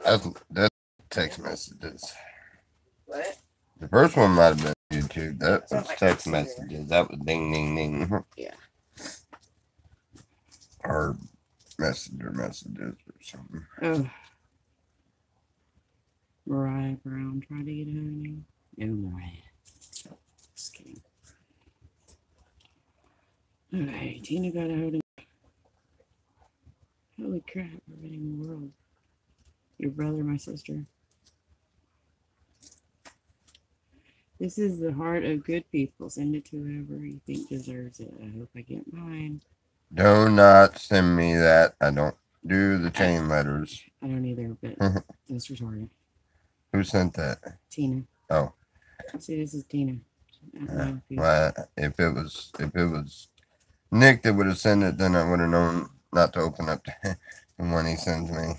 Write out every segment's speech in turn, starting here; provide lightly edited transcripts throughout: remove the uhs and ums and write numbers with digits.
That's text messages. What? The first one might have been YouTube. That was like text Messenger. messages. That was ding, ding, ding. Yeah. Or messenger messages or something. Oh. Mariah Brown trying to get out of me. No, Mariah. Just kidding. Okay, Tina got a hold of. Holy crap, we're winning the world. Your brother, my sister. This is the heart of good people. Send it to whoever you think deserves it. I hope I get mine. Do not send me that. I don't do the chain letters. I don't either, but that's retarded. Who sent that? Tina. Oh. See, this is Tina. Well, if it was Nick that would have sent it, then I would have known not to open up the one he sends me.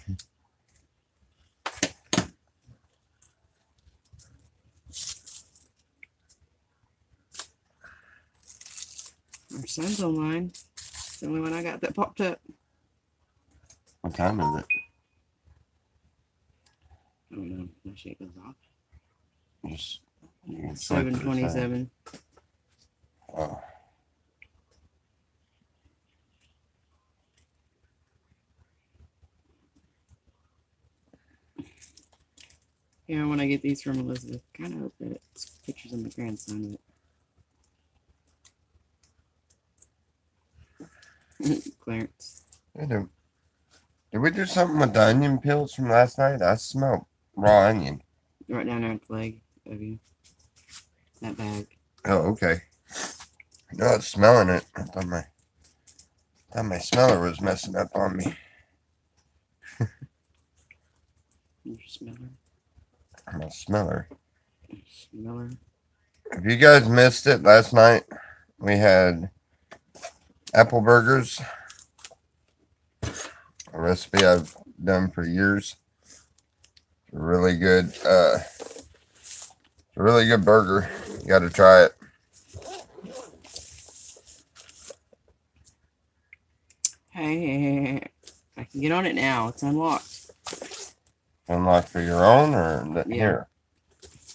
Our son's online. It's the only one I got that popped up. What time is it? I don't know. My shit goes off. Just 7:27. Oh. Yeah, when I get these from Elizabeth, kind of hope that it's pictures of my grandson. Clarence. Did we do something with the onion peels from last night? I smelled raw onion. Right down there at the leg of you. That bag. Oh, okay. No, I was smelling it. I thought my smeller was messing up on me. Your smeller. My smeller. Smeller. If you guys missed it last night, we had apple burgers. A recipe I've done for years. Really good. It's a really good burger. You got to try it. Hey, I can get on it now. It's unlocked. Unlocked for your own or Yeah. here?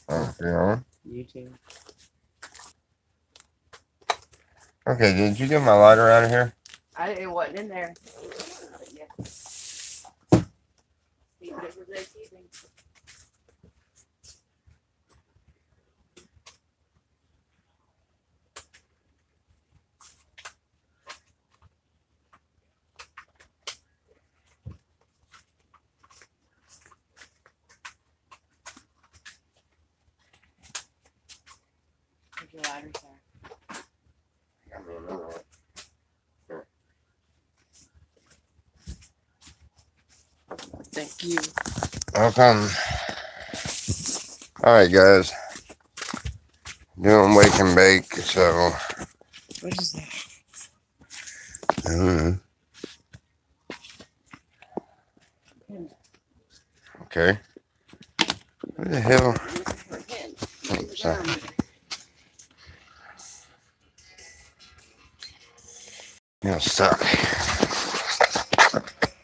Oh, for your own? You too. Okay, did you get my lighter out of here? It wasn't in there. Your lighter, sir. Got me another one. Here. Thank you. Welcome. Alright, guys. Doing wake and bake, so. What is that? I don't know. Okay. What the hell? Oh, sorry. You're stuck.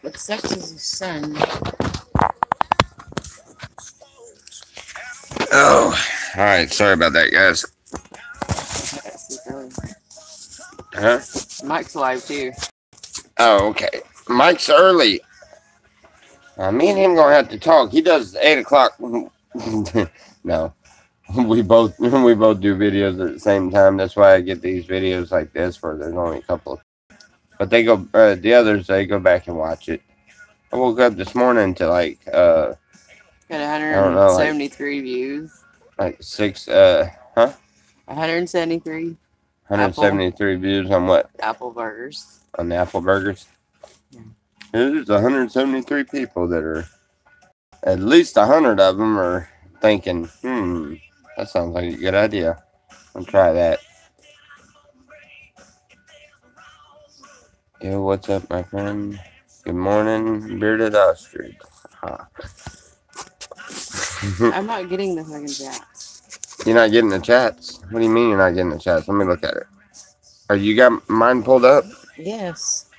What sucks is the sun. Oh, all right. Sorry about that, guys. Huh? Mike's live too. Oh, okay. Mike's early. Me and him gonna have to talk. He does 8 o'clock. No, we both do videos at the same time. That's why I get these videos like this where there's only a couple. But they go. The others they go back and watch it. I woke up this morning to like got 173 views. Like 6 173. 173 views on what? Apple burgers. On the apple burgers. Yeah. There's 173 people that are, at least 100 of them are thinking, that sounds like a good idea. I'll try that. Yo, what's up, my friend? Good morning, bearded ostrich. Huh. I'm not getting the fucking chats. You're not getting the chats? What do you mean you're not getting the chats? Let me look at it. Are you got mine pulled up? Yes.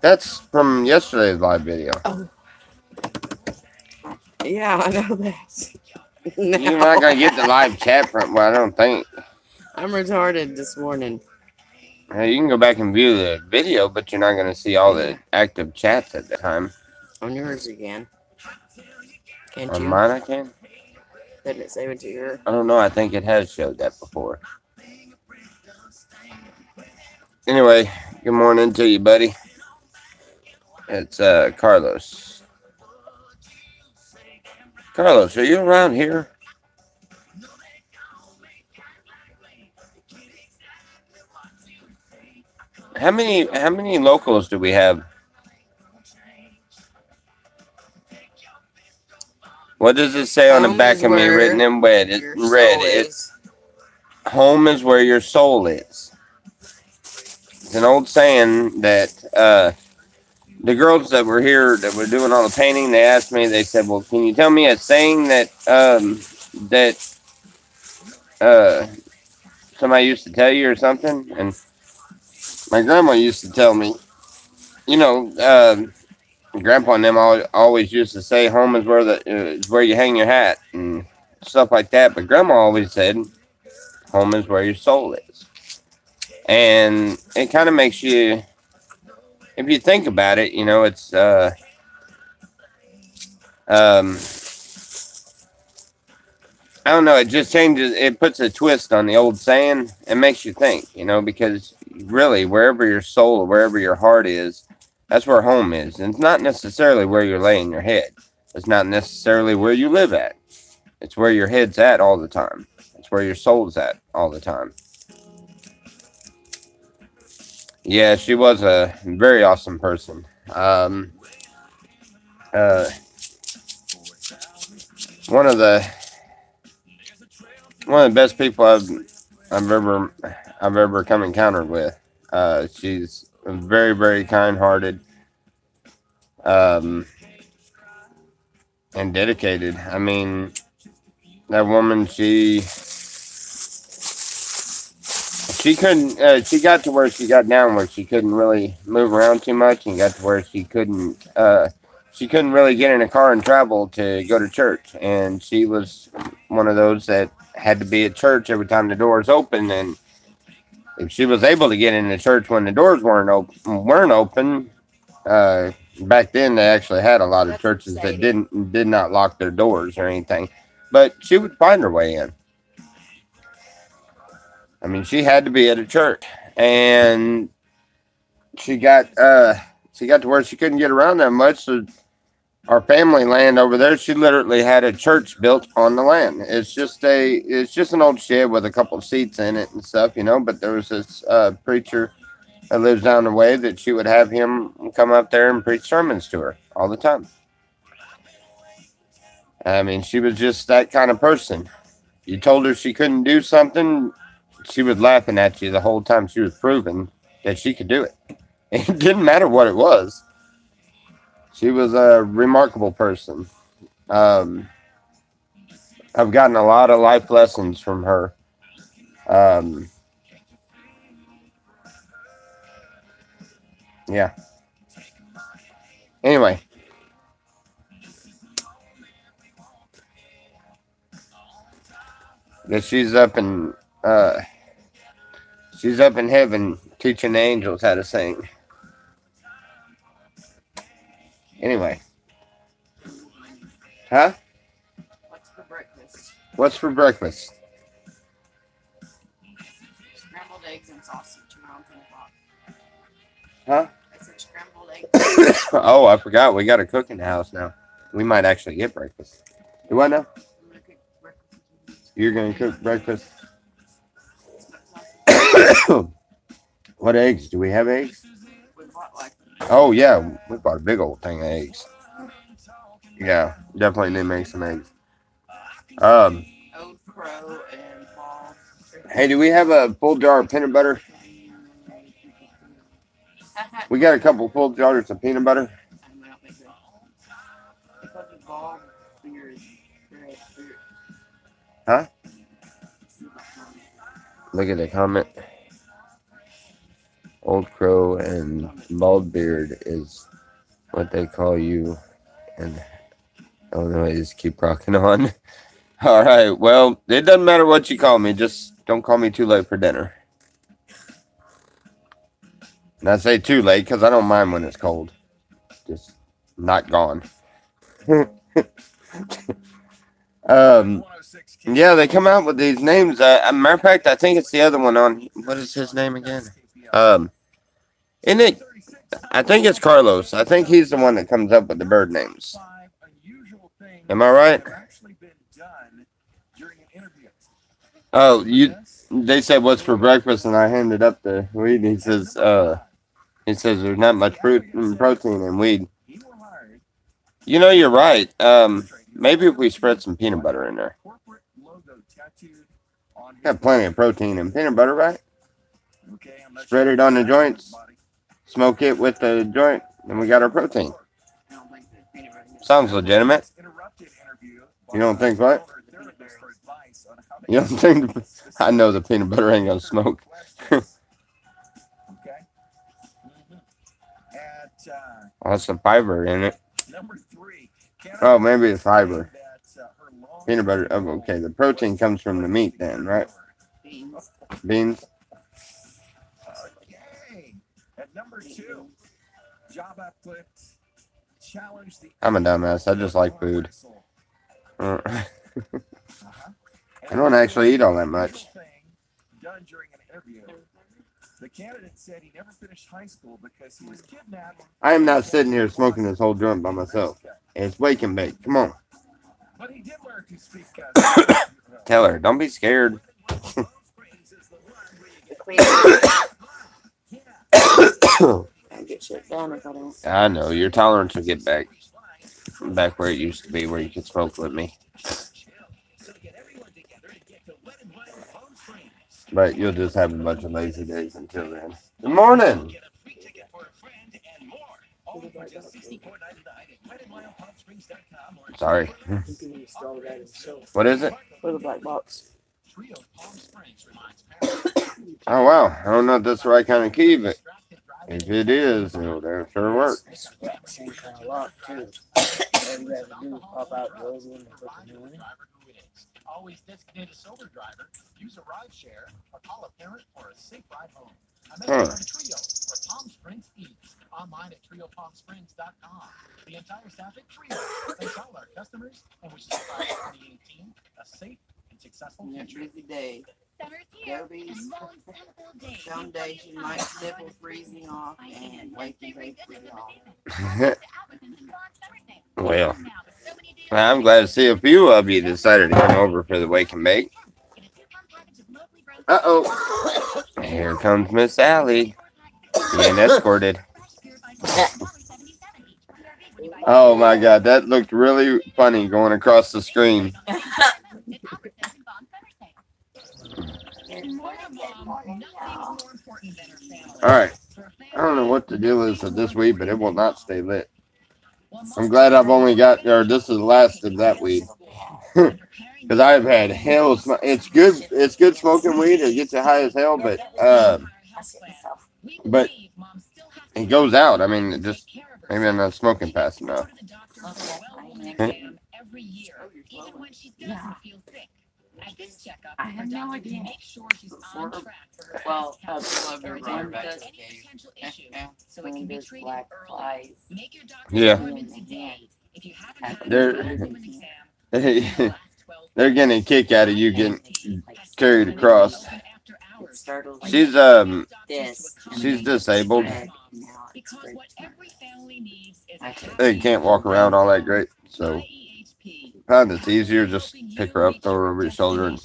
That's from yesterday's live video. Oh. Yeah, I know that. You're not gonna get the live chat from. Well, I don't think. I'm retarded this morning. You can go back and view the video, but you're not gonna see all the active chats at the time. On yours again. Can't On you? mine, I can. Did it save it to your? I don't know. I think it has showed that before. Anyway, good morning to you, buddy. It's Carlos. Carlos, are you around here? How many locals do we have? What does it say on the back of me written in red? It's home is where your soul is. It's an old saying that the girls that were here that were doing all the painting, they asked me, they said, well, can you tell me a saying that somebody used to tell you or something? And my grandma used to tell me, you know, Grandpa and them always used to say, home is where you hang your hat and stuff like that. But Grandma always said, home is where your soul is. And it kind of makes you, if you think about it, you know, it's I don't know, it just changes, it puts a twist on the old saying. It makes you think, you know, because really, wherever your soul or wherever your heart is, that's where home is. And it's not necessarily where you're laying your head. It's not necessarily where you live at. It's where your head's at all the time. It's where your soul's at all the time. Yeah, she was a very awesome person. One of the best people I've ever come encountered with. She's very, very kind-hearted, and dedicated. I mean, that woman, she couldn't. She got to where she got down, where she couldn't really move around too much, and got to where she couldn't really get in a car and travel to go to church. And she was one of those that had to be at church every time the doors open. And if she was able to get into church when the doors weren't open, back then they actually had a lot of churches that did not lock their doors or anything, but she would find her way in. I mean, she had to be at a church, and she got to where she couldn't get around that much. So our family land over there, she literally had a church built on the land. It's just an old shed with a couple of seats in it and stuff, you know. But there was this preacher that lives down the way that she would have him come up there and preach sermons to her all the time. I mean, she was just that kind of person. You told her she couldn't do something, she was laughing at you the whole time she was proving that she could do it. It didn't matter what it was. She was a remarkable person. I've gotten a lot of life lessons from her. Yeah. Anyway. That she's up in heaven teaching the angels how to sing. Anyway. Huh? What's for breakfast? What's for breakfast? Scrambled eggs and sausage around 10 o'clock. Huh? I said scrambled eggs. Oh, I forgot. We got a cook in the house now. We might actually get breakfast. You what now? You're going to cook breakfast? What eggs? Do we have eggs? Oh, yeah. We bought a big old thing of eggs. Yeah, definitely need to make some eggs. Old Crow and Paul. Hey, do we have a full jar of peanut butter? We got a couple full jars of peanut butter. Huh? Look at the comment. Old Crow and Bald Beard is what they call you. And Illinois, just keep rocking on. All right. Well, it doesn't matter what you call me. Just don't call me too late for dinner. And I say too late because I don't mind when it's cold. Just not gone. Yeah, they come out with these names. Matter of fact, I think it's the other one on. What is his name again? Isn't it? I think it's Carlos. I think he's the one that comes up with the bird names. Am I right? Oh, They said what's for breakfast, and I handed up the weed. And he says there's not much protein in weed. You know, you're right. Maybe if we spread some peanut butter in there. Got plenty of protein in peanut butter, right? Spread it on the joints, smoke it with the joint, and we got our protein. Sounds legitimate. You don't think what? You don't think? I know the peanut butter ain't gonna smoke. That's some fiber in it. Oh, maybe it's fiber. Peanut butter. Oh, okay, the protein comes from the meat then, right? Beans. I'm a dumbass. I just like food. I don't actually eat all that much. The candidate said he never finished high school because he was kidnapped. I am not sitting here smoking this whole joint by myself. It's wake and bake. Come on. But he did learn to speak. Tell her, don't be scared. I know your tolerance will get back where it used to be, where you could smoke with me. But you'll just have a bunch of lazy days until then. Good morning. Sorry. What is it? For the black box. Oh wow. I don't know if that's the right kind of key, but if it is, it'll sure work. Always designate a sober driver. Use a ride share or call a parent for a safe ride home. A message from Trio or Palm Springs Eats. Online at triopalmsprings.com. The entire staff at Trio thanks all our customers and wishes 2018 a safe and successful future. Busy day. Derbies. Some days you might nipple freezing off and waking day freezing off. Well, I'm glad to see a few of you decided to come over for the wake and bake. Uh-oh. Here comes Miss Allie being escorted. Oh my God, that looked really funny going across the screen. Alright. I don't know what the deal is with this weed, but it will not stay lit. I'm glad I've only got, or this is the last of that weed. Because I've had hell. It's good smoking weed. It gets you high as hell, but it goes out. I mean, maybe I'm not smoking fast enough. I have no idea. Make sure she's on track for her so it can be treated early. Make your doctor's appointment today. If you haven't had they're getting a kick out of you getting carried across. She's disabled. They can't walk around all that great, so I find it's easier just pick her up, throw her over your shoulder, and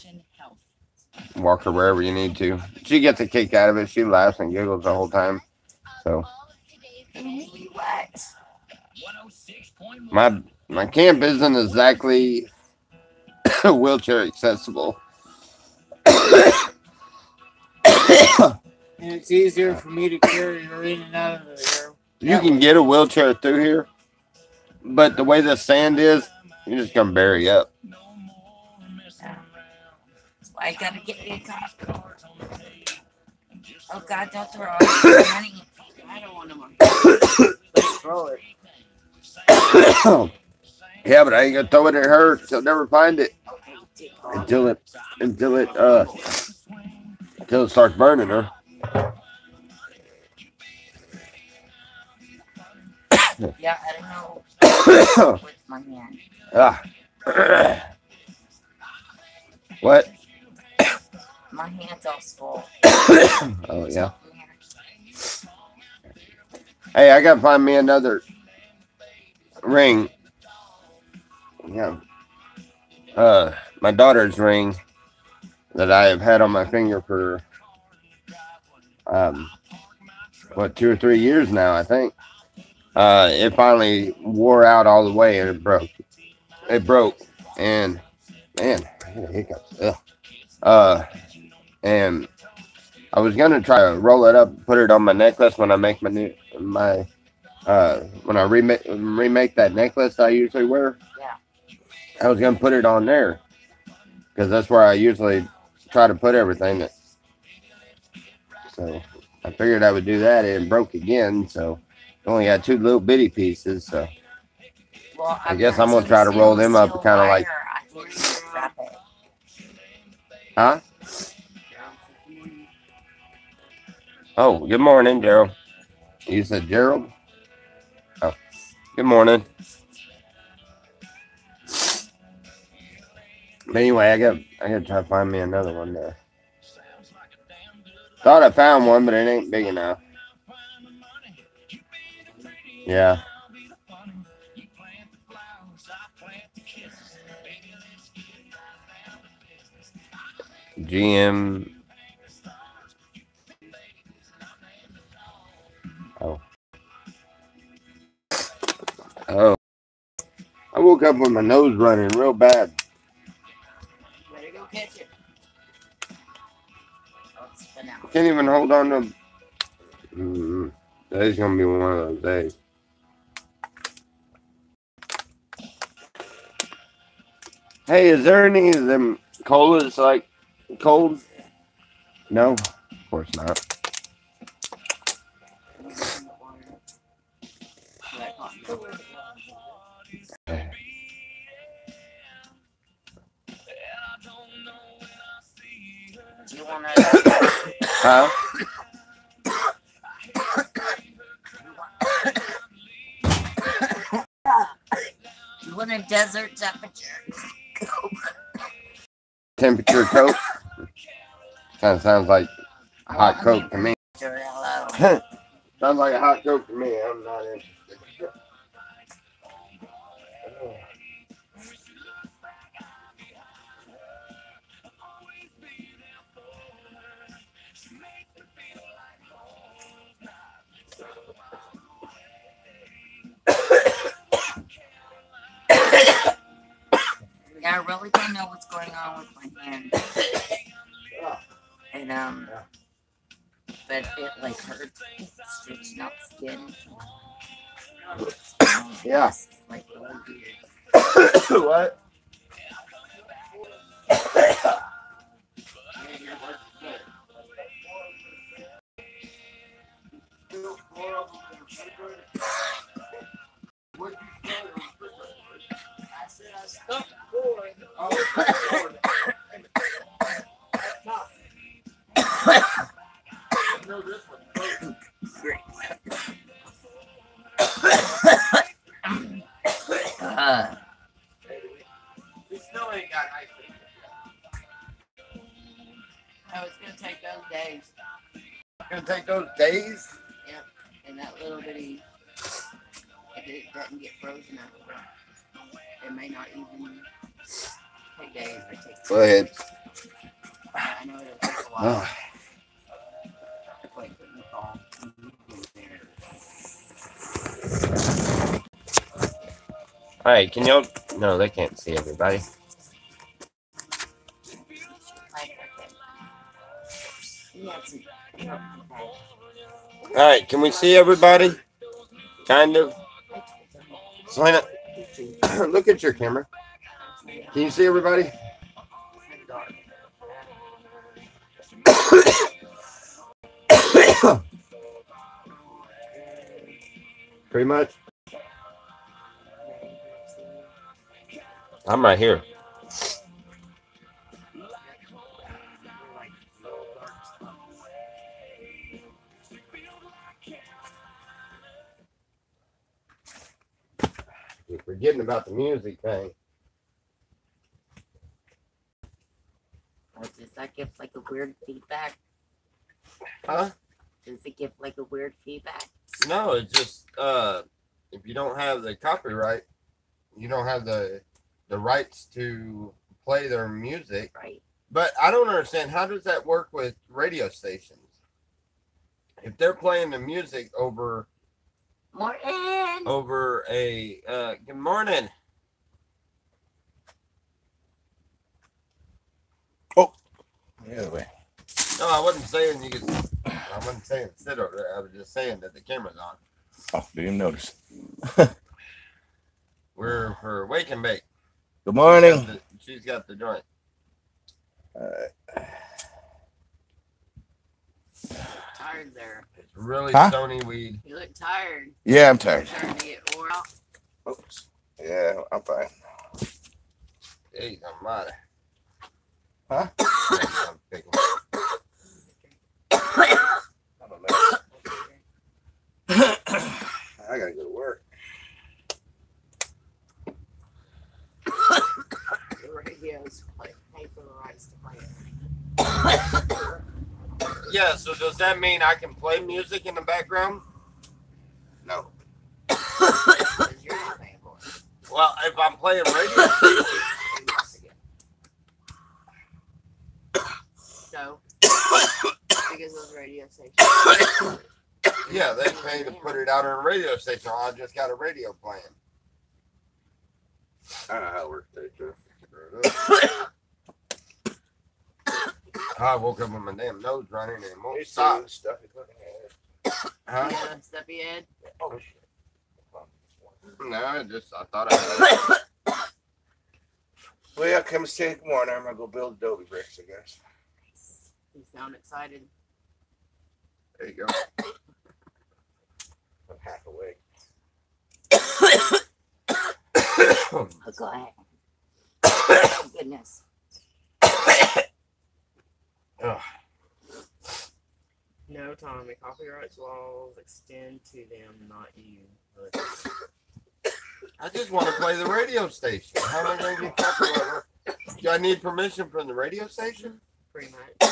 walk her wherever you need to. She gets a kick out of it. She laughs and giggles the whole time. So my camp isn't exactly wheelchair accessible. And it's easier for me to carry her in and out of there. You can get a wheelchair through here, but the way the sand is, you're just gonna bury up. I gotta get me a car. Oh God, don't throw it. Honey, I don't want no more. Don't throw it. Yeah, but I ain't gonna throw it at her. She'll never find it until it starts burning her. Yeah, I don't know with my hand. Ah. What? My hand's all swole. Oh yeah. Hey, I gotta find me another ring. Yeah. My daughter's ring that I have had on my finger for 2 or 3 years now, I think. It finally wore out all the way and it broke. It broke, and man, I had hiccups. Ugh. And I was gonna try to roll it up, put it on my necklace when I make when I remake that necklace I usually wear. Yeah. I was gonna put it on there because that's where I usually try to put everything. So I figured I would do that, and it broke again. So only got 2 little bitty pieces. So well, I guess I'm gonna try to roll them up, kind of like. Huh? Oh, good morning, Gerald. You said Gerald? Oh, good morning. But anyway, I gotta try to find me another one there. Thought I found one, but it ain't big enough. Yeah. GM. Oh. Oh. I woke up with my nose running real bad. Better go catch it. Can't even hold on to. Today's gonna be one of those days. Hey, is there any of them colas like cold? No, of course not. Do you want to? Huh? You want a desert temperature? Temperature Coke? Kind of sounds like a hot Coke to me. Hello. Sounds like a hot Coke to me. I'm not interested. Yeah, I really don't know what's going on with my hand. And but it like hurts. It's stretching out skin. Yeah. It's like really weird. What? We still ain't got ice cream. Oh, it's gonna take those days. Gonna take those days? Yep. And that little bitty, if it doesn't get frozen up, it may not even take days. It takes Go ahead. I know it'll take a while. Like putting the ball there. Alright, can y'all... No, they can't see everybody. Alright, can we see everybody? Kind of. Selena, look at your camera. Can you see everybody? Pretty much. I'm right here. You're forgetting about the music thing. Does that give like a weird feedback? Huh? Does it give like a weird feedback? No, it's just if you don't have the copyright, you don't have the rights to play their music. Right. But I don't understand, how does that work with radio stations? If they're playing the music over a good morning. Oh, the other way. No, I wasn't saying you could. I wasn't saying sit over there. I was just saying that the camera's on. Oh, didn't even notice. We're for wake and bake. Good morning. She's got the joint. Tired there. It's really Huh? stony weed. You look tired. Yeah, I'm tired. Starting to get wore out. Oops. Yeah, I'm fine. Hey, I'm out. Huh? I'm picking. I'm a mess. I gotta go to work. The radio's pay for the rights to play it. Yeah, so does that mean I can play music in the background? No. Because you're not paying for it. Well, if I'm playing radio, So, because those radio stations. yeah, they pay to put it out on a radio station. I just got a radio playing. I don't know how it works, Dave. I woke up with my damn nose running and won't It's stop. stuff. Huh? Yeah, stuffy head. Oh, shit. No, I thought I had. Well, come say good morning. I'm gonna go build adobe bricks, I guess. You sound excited. There you go. I'm half awake. Oh, go ahead. Oh, goodness. Ugh. No, Tommy. Copyright laws extend to them, not you. I just want to play the radio station. How am I going to get copyright? Do I need permission from the radio station? Pretty much. All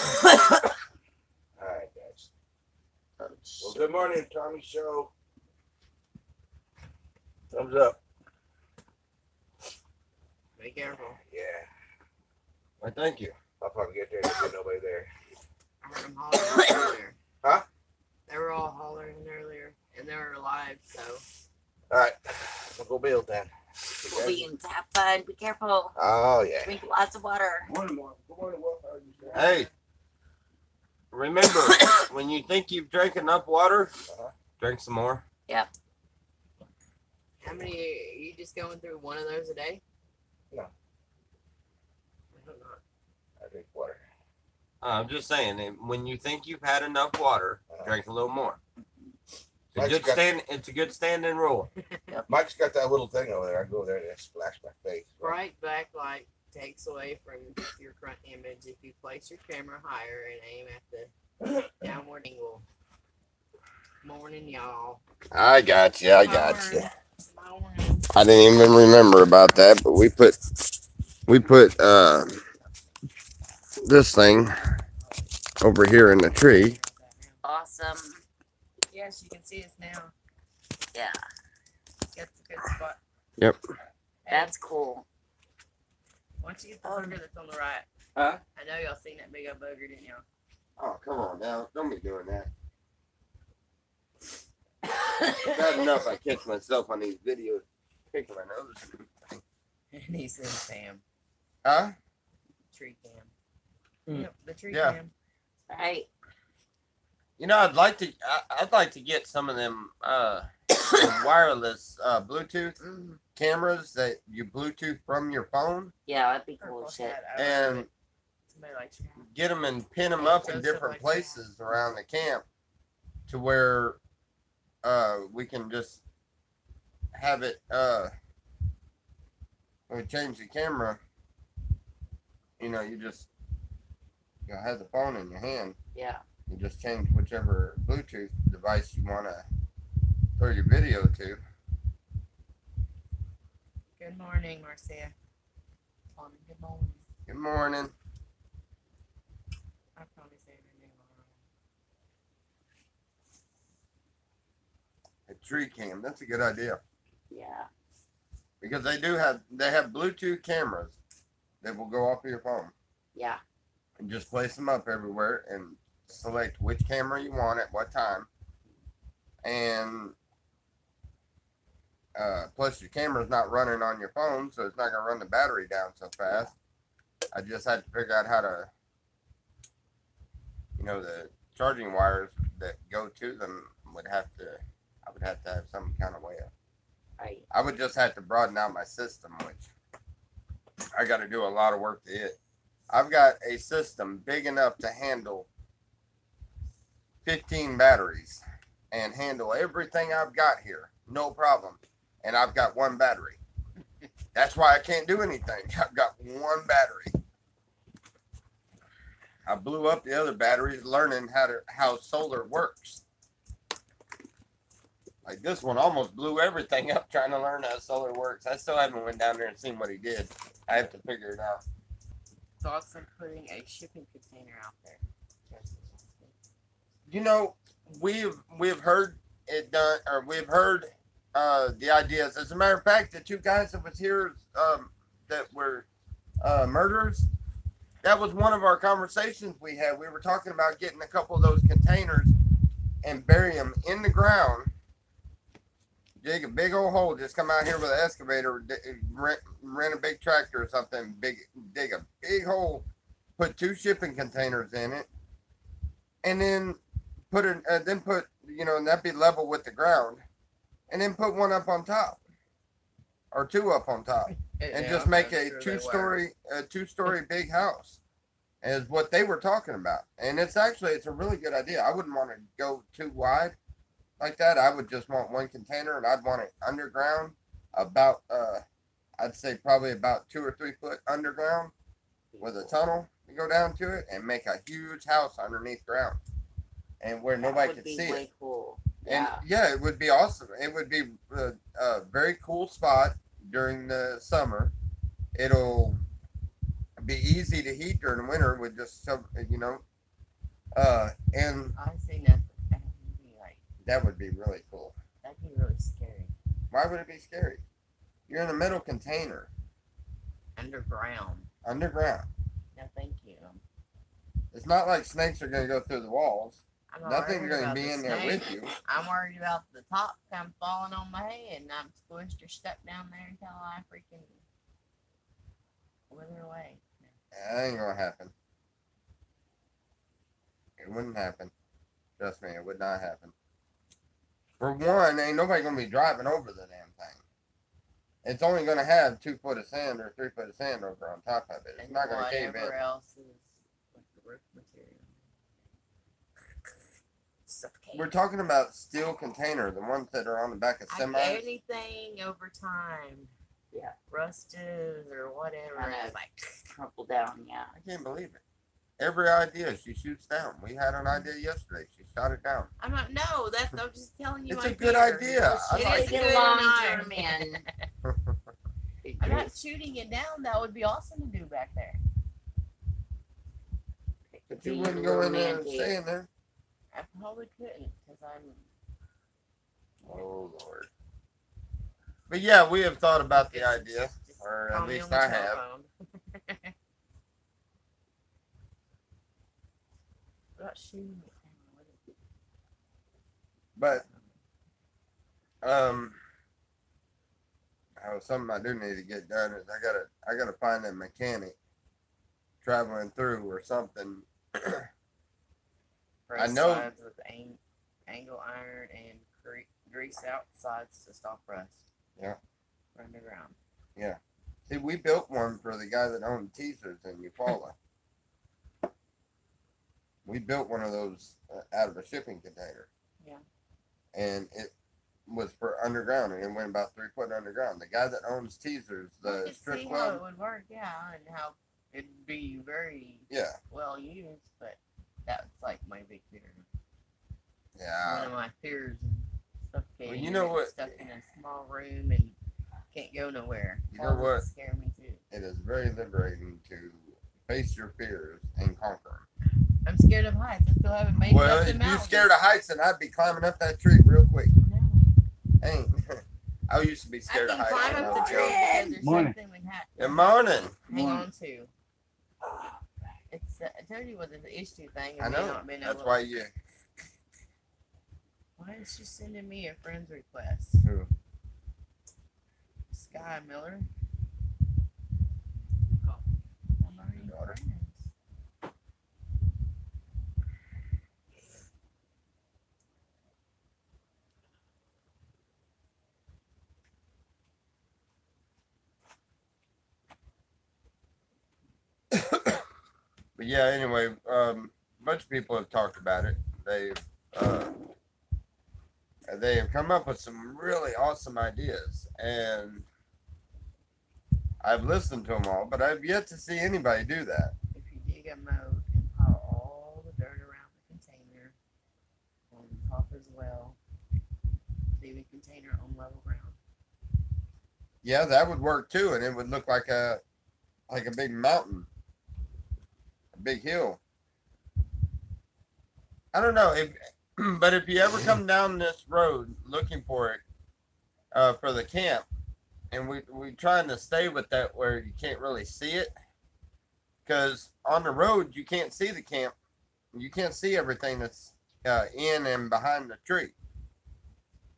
right, guys. Well, good morning, Tommy Show. Thumbs up. Be careful. Yeah. Why, thank you. I'll probably get there and there'll be nobody there. I heard them hollering earlier. Huh? They were all hollering earlier, and they were live, so. All right. We'll go build then. We'll be in have fun. Be careful. Oh, yeah. Drink lots of water. Hey, remember, when you think you've drank enough water, drink some more. How many? Are you just going through one of those a day? No. I hope not. I drink water. I'm just saying, when you think you've had enough water, drink a little more. It's a good standing rule. Mike's got that little thing over there. I go over there and splash my face. Bright backlight takes away from your front image if you place your camera higher and aim at the downward angle. Morning, y'all. I got you. Morning. I didn't even remember about that, but we put this thing over here in the tree. Awesome. Yes, you can see us now. Yeah, That's a good spot. Yep. that's cool. Once you get the booger that's on the right. Huh? I know y'all seen that big old booger, didn't y'all? Oh, come on now. Don't be doing that. Bad enough I catch myself on these videos picking my nose. And he said Sam. Huh? Tree cam. Hmm. Yep, the tree Yeah. cam. Right. You know, I'd like to get some of them wireless Bluetooth cameras that you Bluetooth from your phone Yeah, that'd be cool Purple shit. hat, I and Somebody likes you. get them and pin them up in Joseph different likes places around the camp. to where we can just have it when we change the camera, you know, you just have the phone in your hand. Yeah. You just change whichever Bluetooth device you want to throw your video to. Good morning, Marcia. Good morning. Good morning. I probably say her name wrong. A tree cam. That's a good idea. Yeah. Because they have Bluetooth cameras that will go off of your phone. Yeah. And just place them up everywhere and select which camera you want at what time. And plus your camera's not running on your phone, so it's not going to run the battery down so fast. I just had to figure out how to, you know, the charging wires that go to them I would have to have some kind of way of. Right. I would just have to broaden out my system, which I got to do a lot of work to it. I've got a system big enough to handle 15 batteries and handle everything I've got here. No problem. And I've got one battery. That's why I can't do anything. I've got one battery. I blew up the other batteries learning how solar works. Like this one almost blew everything up trying to learn how solar works. I still haven't went down there and seen what he did. I have to figure it out. Thoughts on putting a shipping container out there? You know, we've heard it done, or we've heard the ideas. As a matter of fact, the two guys that was here that were murderers, that was one of our conversations we had. We were talking about getting a couple of those containers and bury them in the ground. Dig a big old hole. Just come out here with an excavator, rent a big tractor or something. Dig a big hole. Put 2 shipping containers in it, and then put you know, and that'd be level with the ground, and then put one up on top, or 2 up on top, and just make a two-story big house. Is what they were talking about, and it's a really good idea. I wouldn't want to go too wide like that. I would just want one container, and I'd want it underground, about I'd say probably about 2 or 3 foot underground, with a tunnel to go down to it, and make a huge house underneath ground, and where nobody could see it. Cool. And yeah, it would be awesome. It would be a very cool spot during the summer. It'll be easy to heat during the winter with just some, you know, and I see nothing. that would be really cool. That'd be really scary. Why would it be scary? You're in a metal container. Underground. Underground. No, thank you. It's not like snakes are going to go through the walls. Nothing's going to be in there snake. with you. I'm worried about the top kind of falling on my head, and I'm squished or stuck down there until I freaking wither away. That ain't going to happen. It wouldn't happen. Trust me, it would not happen. For one, ain't nobody going to be driving over the damn thing. It's only going to have 2 foot of sand or 3 foot of sand over on top of it. It's not going to cave in. Whatever else is like the roof material. We're talking about steel container, the ones that are on the back of semis. Anything over time. Yeah. Rusted or whatever. It's like crumpled down, yeah. I can't believe it. Every idea she shoots down. We had an idea yesterday. She shot it down. I'm not. No, that's. I'm just telling you. It's a good idea. It is a long-term in. I'm not shooting it down. That would be awesome to do back there. But you wouldn't go in there and stay in there. I probably couldn't because I'm. Oh Lord. But yeah, we have thought about the idea, or at least I have. About shooting it down. But something I do need to get done is I gotta find a mechanic traveling through or something. I know. Sides with angle iron and grease out sides to stop rust. Yeah. Underground. Yeah. See, we built one for the guy that owned Teasers in Eufaula. We built one of those out of a shipping container. and it was for underground, and it went about 3 foot underground. The guy that owns Teasers, I the could strip see how club, it would work, yeah, and how it'd be very yeah, well used, but that's like my big fear. One yeah. of my fears is suffocating. Well, you know and what? Stuck in a small room and can't go nowhere. You know what? Scare me too. It is very liberating to face your fears and conquer I'm scared of heights. I still haven't made them. it Well, up the if you're mountain. scared of heights, then I'd be climbing up that tree real quick. No. Ain't. I used to be scared I of can heights. climb up the tree because there's Morning. something we have Good morning. hang on to. It's I told you what the issue thing. I know. That's why you. Why is she sending me a friend's request? Who? Sky Miller. I'm already Daughter. friends. But yeah, anyway, a bunch of people have talked about it. They have come up with some really awesome ideas, and I've listened to them all, but I've yet to see anybody do that. If you dig a moat and pile all the dirt around the container on top as well, leave the container on level ground. Yeah, that would work too, and it would look like a big mountain, a big hill. I don't know if, but if you ever come down this road looking for it, for the camp, and we trying to stay with that where you can't really see it, because on the road you can't see the camp, you can't see everything that's in and behind the tree.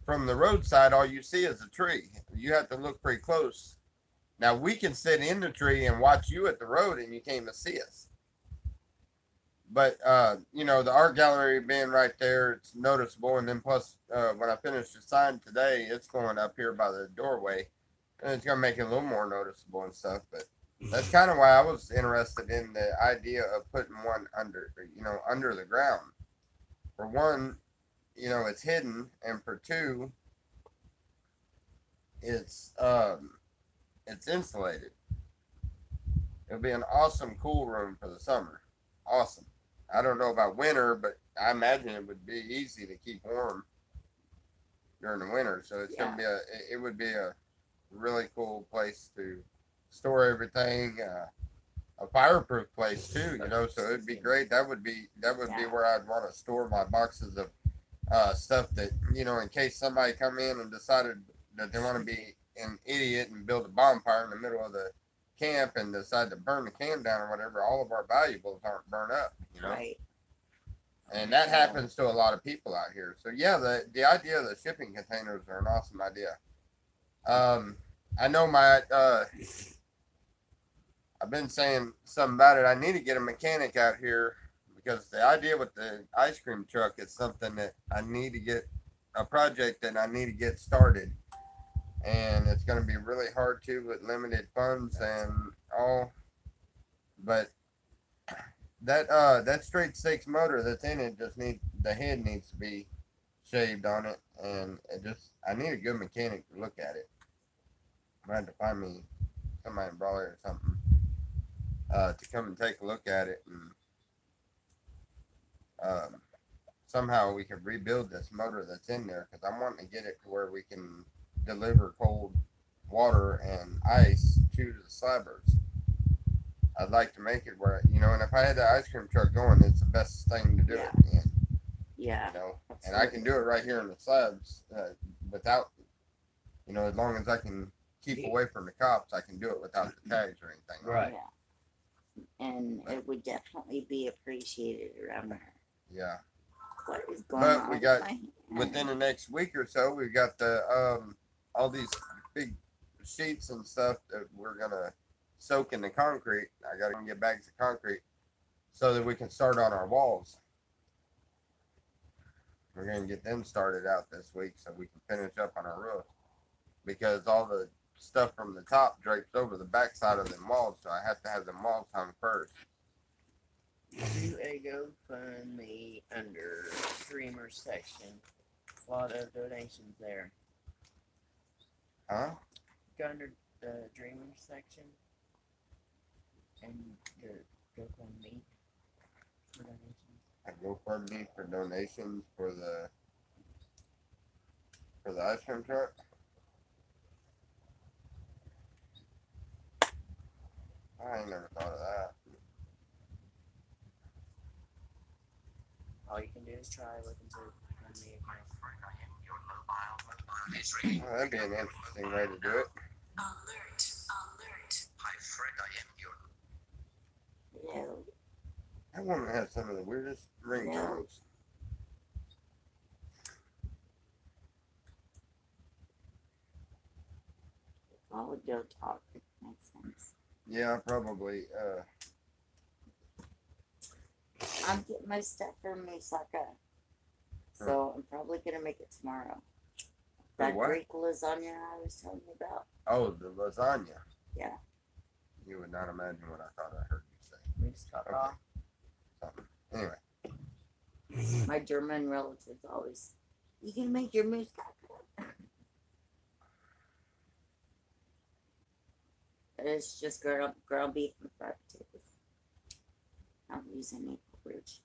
From the roadside, all you see is a tree. You have to look pretty close. Now we can sit in the tree and watch you at the road, and you can't even see us. But you know, the art gallery being right there, it's noticeable. And then plus, when I finish the sign today, it's going up here by the doorway, and it's gonna make it a little more noticeable and stuff. But that's kind of why I was interested in the idea of putting one under, under the ground. For one, it's hidden, and for two, it's insulated. It'll be an awesome cool room for the summer. Awesome. I don't know about winter, but I imagine it would be easy to keep warm during the winter. So it's gonna be it would be a really cool place to store everything. A fireproof place too, so it'd be great. That would be where I'd want to store my boxes of stuff that, in case somebody come in and decided that they want to be an idiot and build a bonfire in the middle of the camp and decide to burn the camp down or whatever, all of our valuables aren't burned up, Right. And that happens to a lot of people out here. So yeah, the idea of the shipping containers are an awesome idea. I know I've been saying something about it. I need to get a mechanic out here because the idea with the ice cream truck is something that I need to get a project that I need to get started. And it's going to be really hard to with limited funds and all. But that straight six motor that's in it the head needs to be shaved on it, and I need a good mechanic to look at it. I had to find me somebody in Brawley or something to come and take a look at it, and somehow we could rebuild this motor that's in there, because I'm wanting to get it to where we can deliver cold water and ice to the slabbers. I'd like to make it where, and if I had the ice cream truck going, it's the best thing to do it in. Yeah. And I can do it right here in the slabs without, as long as I can keep away from the cops, I can do it without the tags or anything. Right. Yeah. And it would definitely be appreciated around there. Yeah. What is going But on? we got, within the next week or so, we've got the all these big sheets and stuff that we're gonna soak in the concrete. I gotta get bags of concrete so that we can start on our walls. We're gonna get them started out this week so we can finish up on our roof, because all the stuff from the top drapes over the backside of them walls, so I have to have them walls hung first. Do a GoFundMe under streamer section a lot of donations there. Huh? Go under the Dreamers section and go on me for donations. I GoFundMe for donations for the ice cream truck. I ain't never thought of that. All you can do is try looking to fund me. Well, that'd be an interesting way to do it. Alert, alert. Hi, Fred, I am your... No. That woman has some of the weirdest ringtones. Why would go talk? Makes sense. Yeah, probably. I'm getting my stuff from Misaka. So I'm probably gonna make it tomorrow. For That what? Greek lasagna I was telling you about. Oh, the lasagna. Yeah. You would not imagine what I thought I heard you say. Mustafa. Something. Anyway. My German relatives always, you can make your moussaka. It's just ground beef and fried potatoes. I don't use any porridge.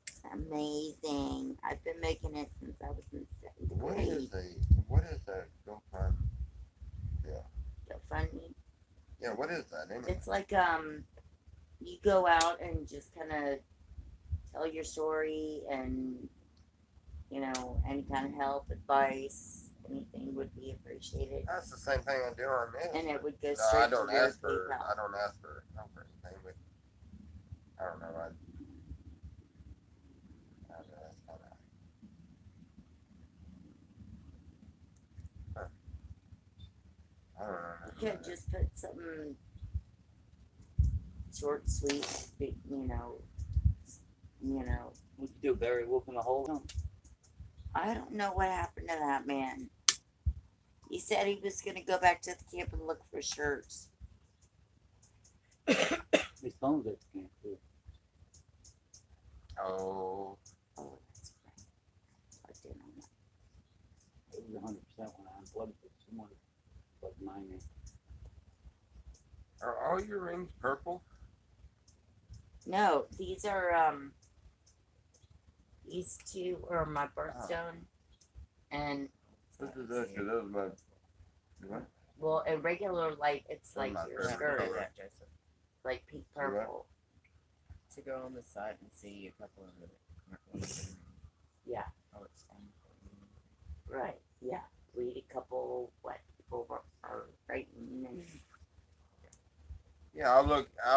It's amazing. I've been making it since I was in second What is grade. that GoFund? GoFundMe. Yeah, what is that anyway? It's like you go out and just kind of tell your story, and you know, any kind of help, advice, anything would be appreciated. That's the same thing I do on this. And it would go No, straight I don't to your ask for. PayPal. I don't ask for help or anything, but I don't know. That's kind of. I don't know. You could just put something short, sweet, big, you know. What'd you do, Barry Wolf in a hole? I don't know what happened to that man. He said he was going to go back to the camp and look for shirts. His phone's at the camp too. Oh, Oh, that's right. I didn't know that. It was 100% when I unplugged it. Someone plugged mine in. are all your rings purple? No, these are these two are my birthstone, and This is actually those my. What? well, in regular light, it's They're like my your favorite skirt, color. That, Joseph. like pink See what? purple. To go on the side and see a couple of the commercials. Yeah, Oh, it's fun. right. Yeah, read a couple what people are writing. And Yeah, I'll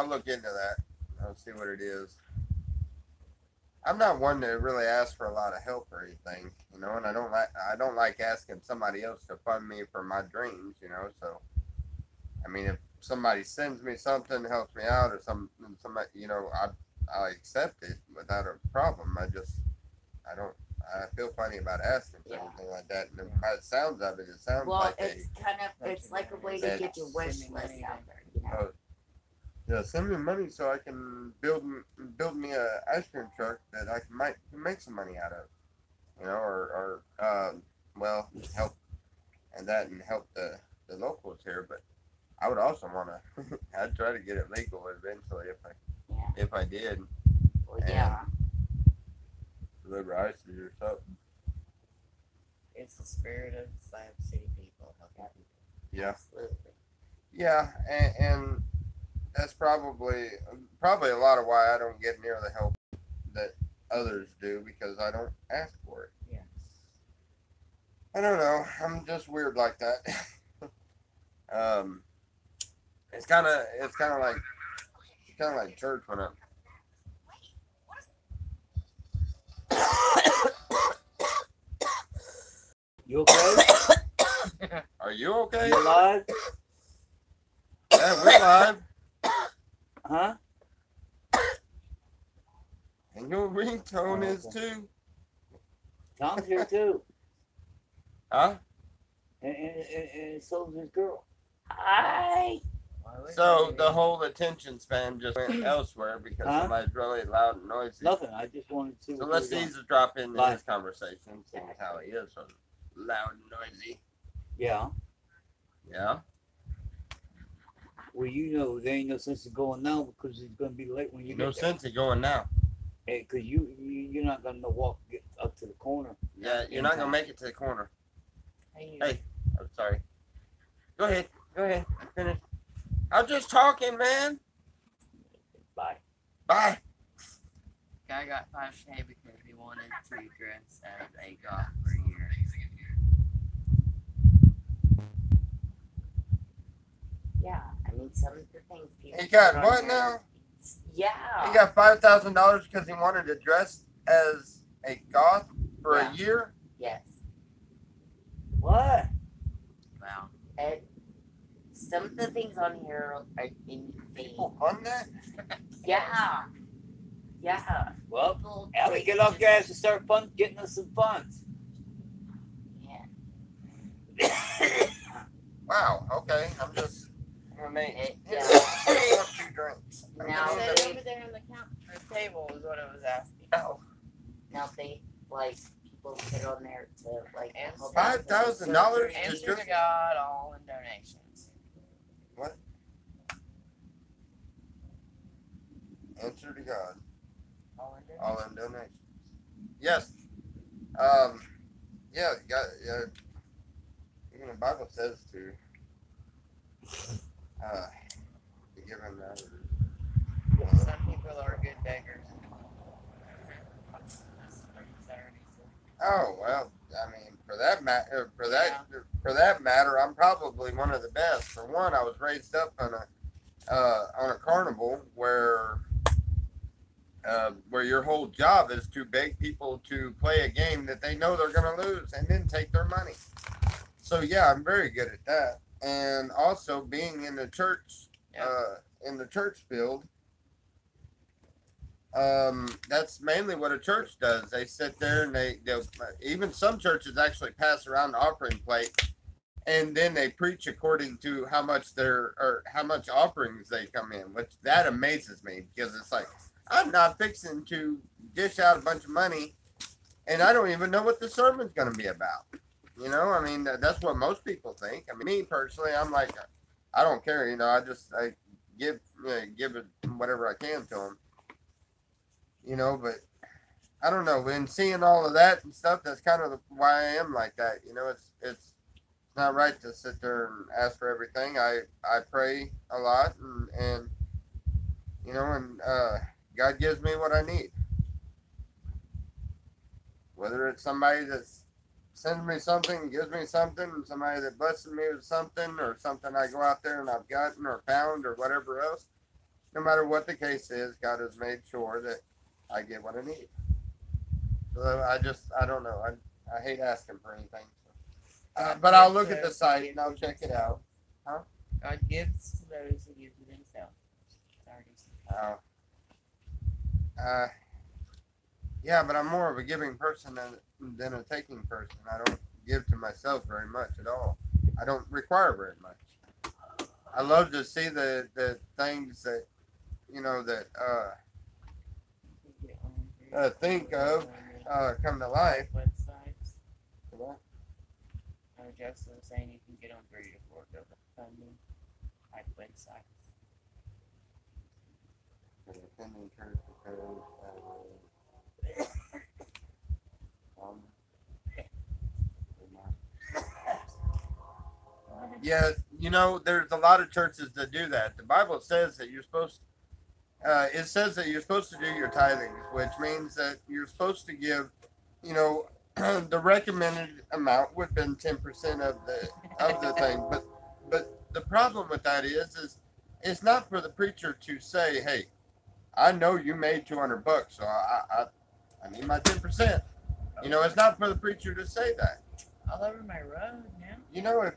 look into that. I'll see what it is. I'm not one to really ask for a lot of help or anything, you know, and I don't like asking somebody else to fund me for my dreams, you know. So, I mean, if somebody sends me something, helps me out, or somebody, you know, I accept it without a problem. I feel funny about asking for Yeah. anything like that. And by the sounds of it, it sounds well, like it's kind of it's like a way to get your wish Sending list money out there. You know, yeah, send me money so I can build me a ice cream truck that I might make some money out of, you know, or well, help and help the locals here. But I would also want to. I'd try to get it legal eventually yeah. if I did Well, yeah. deliver ice or something. It's the spirit of Slab City people. Helping people. Yeah, Absolutely. yeah, and that's probably a lot of why I don't get near the help that others do, because I don't ask for it. Yeah. I don't know. I'm just weird like that. It's kind of like church when I'm. You okay? Are you okay? You alive? Yeah, we're live. Huh? And your ringtone is Okay. too. Tom's here too. Huh? And so's his girl. Hi. So the whole attention span just went elsewhere because Huh? somebody's really loud and noisy. Nothing. I just wanted to see So what let's you were doing. drop into Bye. his conversation, seeing how he is so loud and noisy. Yeah. Yeah. Well, you know, there ain't no sense of going now because it's gonna be late when you No get there. sense of going now. Hey, cause you're not gonna get up to the corner. Yeah, you're not gonna make it to the corner. Hey, Hey, I'm sorry. Go ahead. Finish. I'm just talking, man. Bye. Bye. guy got 5K because he wanted to dress as a goth for a year. Yeah, I mean, some of the things people. He got put on what there- now? Yeah. He got $5,000 because he wanted to dress as a goth for Yeah. a year. Yes. What? Wow. And some of the things on here are insane. People fund that? Yeah. Yeah. Well, People Ellie, take get off just- your ass and start getting us some funds. Yeah. Wow. Okay. I'm just gonna make Yeah. 2 drinks. Now Sit they, over there on the counter or table is what I was asking. Oh, now they like people put on there to like And help out with $5,000 surgery. to Answer drink? to God, all in donations. What? Answer to God. All in donations. All in donations. Yes. Yeah. Even the Bible says to give him that. Some people are good beggars. Oh well, I mean, for that matter, I'm probably one of the best. For one, I was raised up on a carnival where your whole job is to beg people to play a game that they know they're going to lose and then take their money. So yeah, I'm very good at that. And also being in the church, in the church field, that's mainly what a church does. They sit there and they'll even some churches actually pass around the offering plate, and then they preach according to how much offerings they come in, which that amazes me because it's like I'm not fixing to dish out a bunch of money, and I don't even know what the sermon's going to be about. You know, I mean that's what most people think. I mean, me personally, I'm like, I don't care. You know, I give it whatever I can to them. You know, but I don't know. When seeing all of that and stuff, that's kind of why I am like that. You know, it's not right to sit there and ask for everything. I pray a lot, and you know, and God gives me what I need. Whether it's somebody that sends me something, gives me something, somebody that blesses me with something, or something I go out there and I've gotten or found or whatever else. No matter what the case is, God has made sure that I get what I need. So I don't know. I hate asking for anything. But I'll look at the site and I'll check it out. Huh? God gives to those who give to themselves. Yeah, but I'm more of a giving person than a taking person. I don't give to myself very much at all. I don't require very much. I love to see the things that, you know, that think of come to life. Websites. What? Justin was saying you can get on 3 to 4 funding type websites. Yeah, you know, there's a lot of churches that do that. The Bible says that you're supposed. It says that you're supposed to do your tithings, which means that you're supposed to give, you know, the recommended amount would have been 10% of the thing. But the problem with that is it's not for the preacher to say, hey, I know you made $200, so I need my 10%. You know, it's not for the preacher to say that. all over my road now. You know, if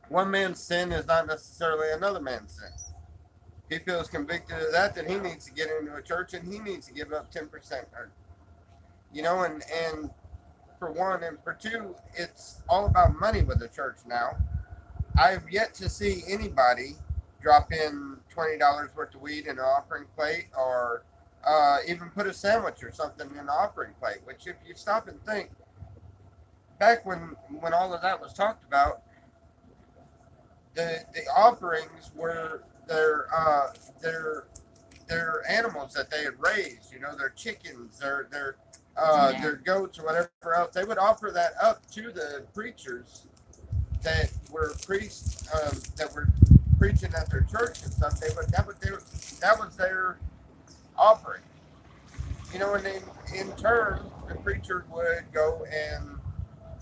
one man's sin is not necessarily another man's sin. If he feels convicted of that, then he needs to get into a church and he needs to give up 10%. You know, and for one, and for two, it's all about money with the church now. I've yet to see anybody drop in $20 worth of weed in an offering plate, or even put a sandwich or something in an offering plate. Which, if you stop and think, back when all of that was talked about, the offerings were their animals that they had raised. You know, their chickens, their goats or whatever else. They would offer that up to the preachers that were priests, that were preaching at their church and stuff. That was their offering. You know, and then in turn, the preacher would go and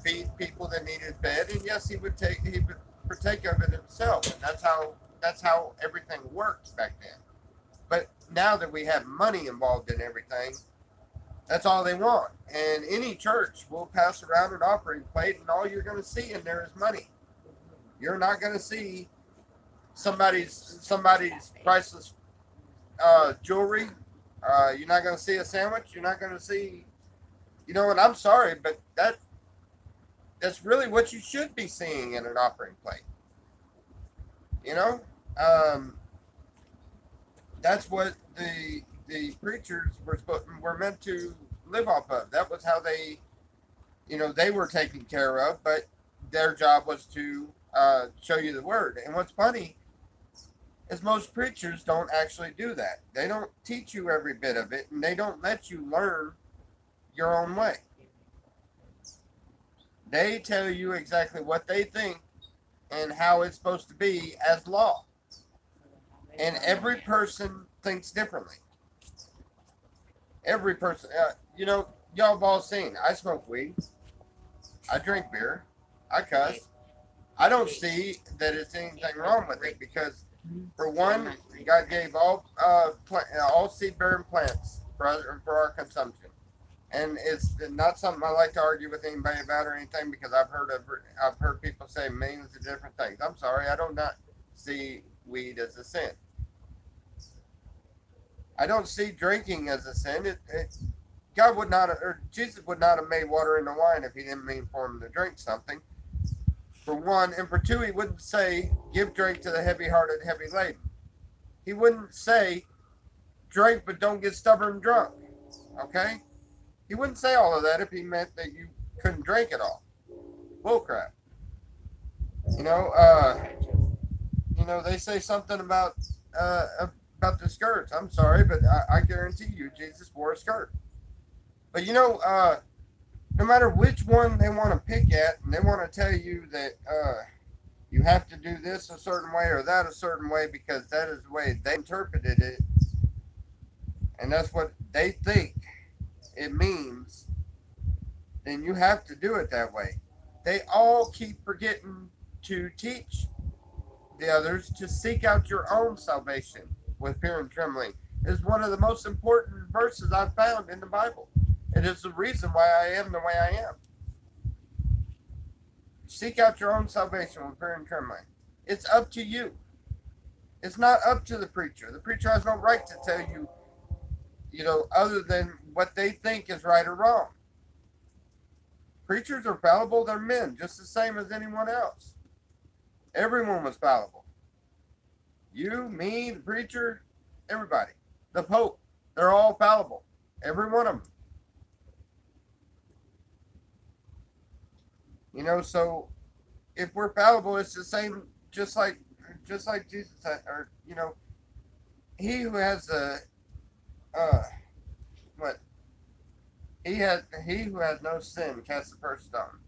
feed people that needed fed, and yes, he would partake of it himself. And that's how everything worked back then. But now that we have money involved in everything, that's all they want. And any church will pass around an offering plate, and all you're going to see in there is money. You're not going to see somebody's priceless jewelry. You're not going to see a sandwich. You're not going to see, you know. And I'm sorry, but that's really what you should be seeing in an offering plate. You know, that's what the preachers were meant to live off of. That was how they, you know, they were taken care of. But their job was to show you the word. And what's funny is most preachers don't actually do that. They don't teach you every bit of it, and they don't let you learn your own way. They tell you exactly what they think and how it's supposed to be as law. And every person thinks differently. Every person, you know, y'all have all seen. I smoke weed. I drink beer. I cuss. I don't see that it's anything wrong with it, because, for one, God gave all seed-bearing plants for our consumption. And it's not something I like to argue with anybody about or anything, because I've heard people say millions of different things. I'm sorry, I do not see weed as a sin. I don't see drinking as a sin. God would not, or Jesus would not have made water into wine if he didn't mean for him to drink something. For one, and for two, he wouldn't say, give drink to the heavy-hearted, heavy-laden. He wouldn't say, drink but don't get stubborn drunk. Okay? He wouldn't say all of that if he meant that you couldn't drink at all. Bullcrap. You know, they say something about the skirts. I'm sorry, but I guarantee you, Jesus wore a skirt. But you know, no matter which one they want to pick at, and they want to tell you that you have to do this a certain way or that a certain way because that is the way they interpreted it, and that's what they think it means, then you have to do it that way. They all keep forgetting to teach the others to seek out your own salvation with fear and trembling. It is one of the most important verses I've found in the Bible. It is the reason why I am the way I am. Seek out your own salvation with fear and trembling. It's up to you. It's not up to the preacher. The preacher has no right to tell you, you know, other than what they think is right or wrong. Preachers are fallible. They're men, just the same as anyone else. Everyone was fallible. You, me, the preacher, everybody. The Pope, they're all fallible. Every one of them. You know, so if we're fallible, it's the same, just like Jesus said, or, you know, he who has he who has no sin casts the first stone.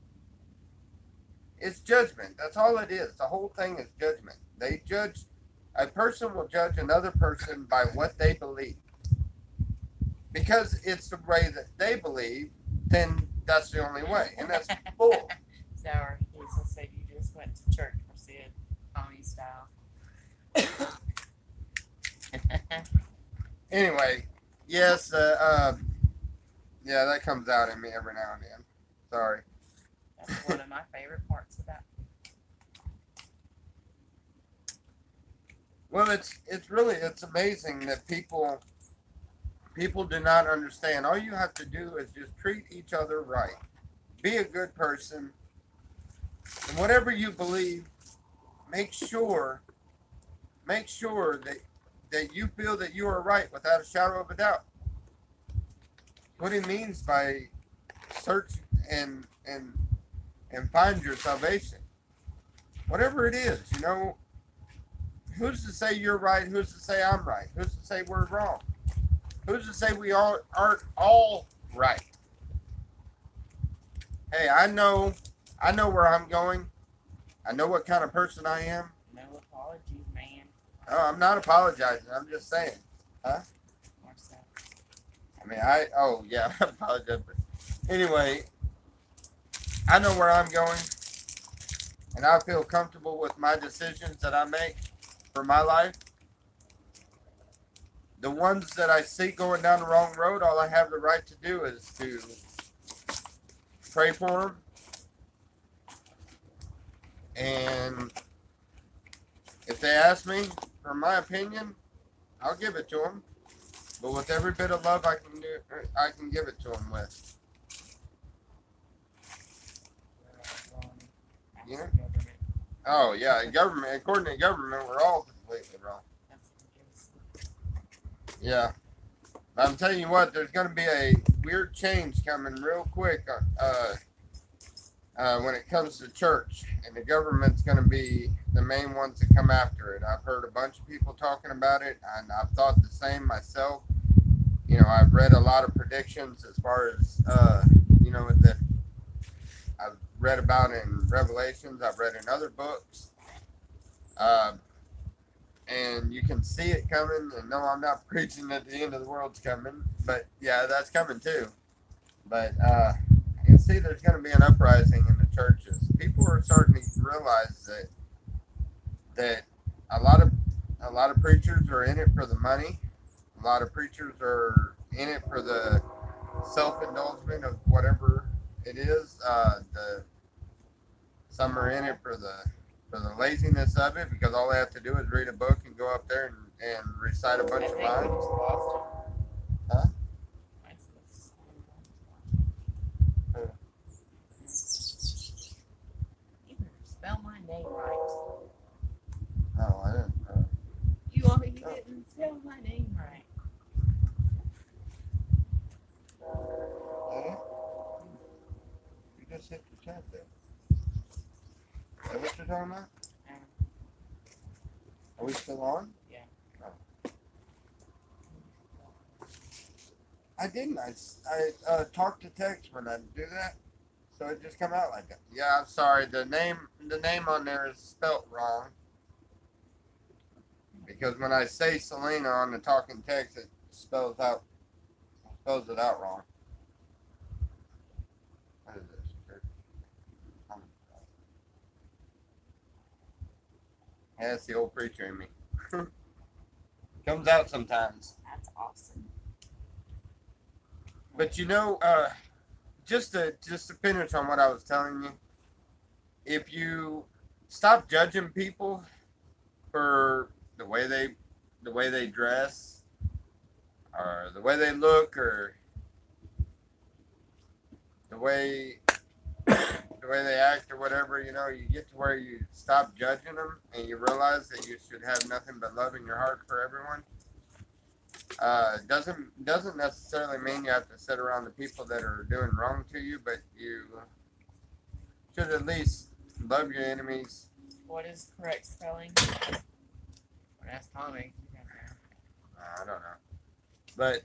It's judgment. That's all it is. The whole thing is judgment. They judge. A person will judge another person by what they believe. Because it's the way that they believe, then that's the only way. And that's bull. Sour. Lisa said you just went to church for Sid, Tommy style. Anyway, yes, yeah, that comes out in me every now and then. Sorry. That's one of my favorite parts about it. Well, it's amazing that people do not understand. All you have to do is just treat each other right. Be a good person. And whatever you believe, make sure that you feel that you are right without a shadow of a doubt. What he means by search and find your salvation. Whatever it is, you know, who's to say you're right? Who's to say I'm right? Who's to say we're wrong? Who's to say we all aren't all right? Hey, I know where I'm going. I know what kind of person I am. No apologies, man. Oh, I'm not apologizing. I'm just saying. Huh? I mean, oh, yeah, I apologize. But anyway, I know where I'm going, and I feel comfortable with my decisions that I make for my life. The ones that I see going down the wrong road, all I have the right to do is to pray for them. And if they ask me for my opinion, I'll give it to them. But with every bit of love I can give it to them with. You know? Oh yeah, government. According to government, we're all completely wrong. Yeah, I'm telling you what. There's going to be a weird change coming real quick. When it comes to church, and the government's going to be the main ones to come after it. I've heard a bunch of people talking about it, and I've thought the same myself. You know, I've read a lot of predictions as far as, you know, that I've read about in Revelations. I've read in other books. And you can see it coming. And no, I'm not preaching that the end of the world's coming. But, yeah, that's coming too. But, you can see there's going to be an uprising in the churches. People are starting to realize that a lot of preachers are in it for the money. A lot of preachers are in it for the self-indulgence of whatever it is. Some are in it for the laziness of it, because all they have to do is read a book and go up there and recite a bunch of lines. Huh? You better spell my name right. Oh, I didn't. You didn't spell my name right. You just hit the chat there. Is that what you're talking about? Are we still on? Yeah. No. I didn't. I talked to text when I do that, so it just come out like that. Yeah, I'm sorry. The name on there is spelt wrong, because when I say Selena on the talking text, it spells it out wrong. What is this? Yeah, it's the old preacher in me. Comes out sometimes. That's awesome. But you know, just to finish on what I was telling you, if you stop judging people for the way they dress, or the way they look, or the way they act, or whatever, you know, you get to where you stop judging them and you realize that you should have nothing but love in your heart for everyone. Doesn't necessarily mean you have to sit around the people that are doing wrong to you, but you should at least love your enemies. What is correct spelling? Ask Tommy. I don't know. But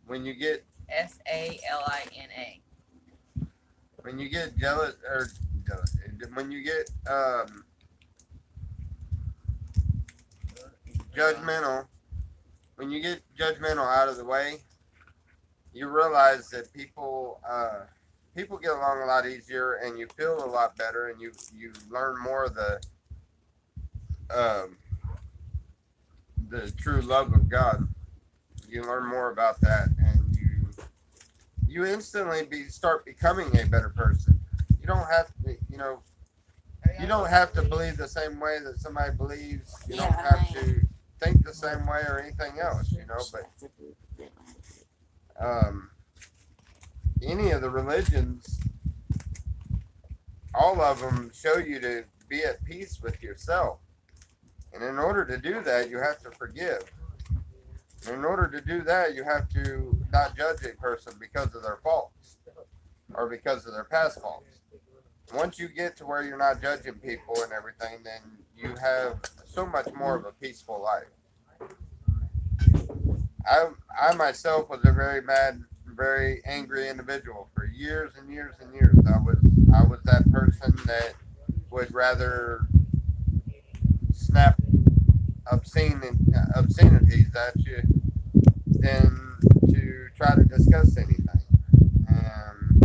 when you get Salina. When you get when you get judgmental, when you get judgmental out of the way, you realize that people get along a lot easier, and you feel a lot better, and you learn more of the true love of God. You learn more about that, and you instantly start becoming a better person. You don't have to, you know, you don't have to believe the same way that somebody believes. You don't have to think the same way or anything else, you know. But any of the religions, all of them show you to be at peace with yourself. And in order to do that, you have to forgive. And in order to do that, you have to not judge a person because of their faults or because of their past faults. Once you get to where you're not judging people and everything, then you have so much more of a peaceful life. I myself was a very mad, very angry individual for years and years and years. I was that person that would rather snap obscenities at you than to try to discuss anything. And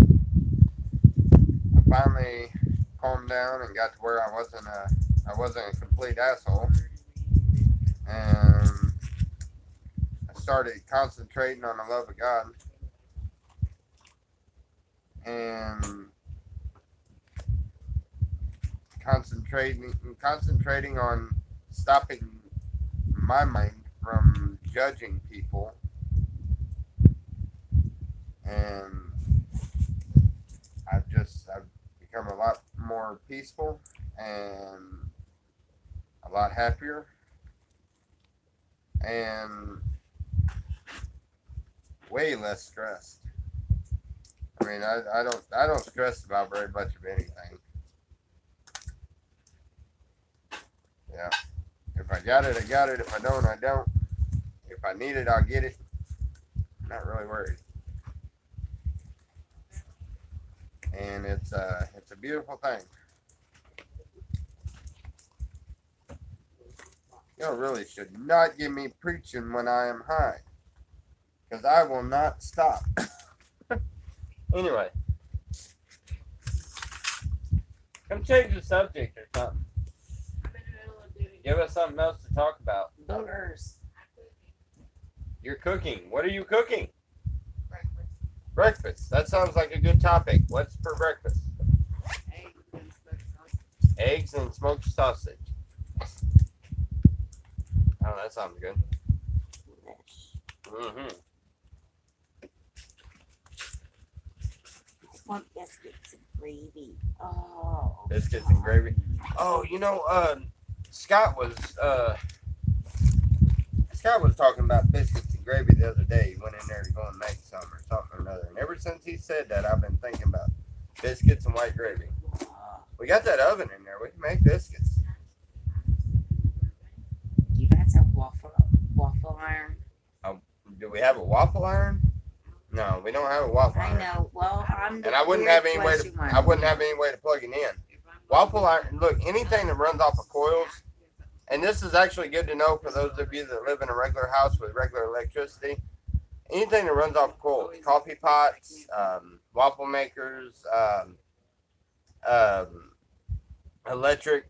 I finally calmed down and got to where I wasn't a complete asshole. And I started concentrating on the love of God and concentrating on stopping my mind from judging people. And I've become a lot more peaceful and a lot happier and way less stressed. I mean, I don't stress about very much of anything. Yeah. If I got it, I got it. If I don't, I don't. If I need it, I'll get it. I'm not really worried. And it's a beautiful thing. You really should not give me preaching when I am high, because I will not stop. Anyway, come change the subject or something. Give us something else to talk about. Boogers. You're cooking. What are you cooking? Breakfast. That sounds like a good topic. What's for breakfast? Eggs and smoked sausage. Oh, that sounds good. Mm-hmm. Want biscuits and gravy. Oh. Biscuits and gravy. Oh, Scott was talking about biscuits and gravy the other day. He went in there to go and make some or something or another. And ever since he said that, I've been thinking about biscuits and white gravy. We got that oven in there. We can make biscuits. You guys have waffle iron? Do we have a waffle iron? No, we don't have a waffle iron. I know. Well, and I wouldn't have any way to plug it in. Waffle iron. Look, anything that runs off of coils. And this is actually good to know for those of you that live in a regular house with regular electricity. Anything that runs off coils, coffee pots, waffle makers, electric,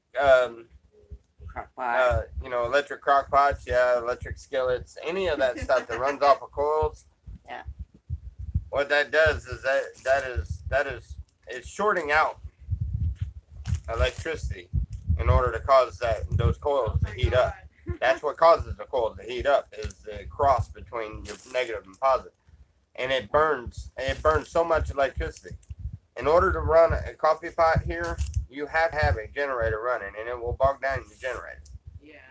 electric crock pots, electric skillets, any of that stuff that runs off of coils. Yeah. What that does is it's shorting out electricity in order to cause those coils to heat up. That's what causes the coils to heat up, is the cross between your negative and positive. And it burns so much electricity. In order to run a coffee pot here, you have to have a generator running, and it will bog down your generator. Yeah.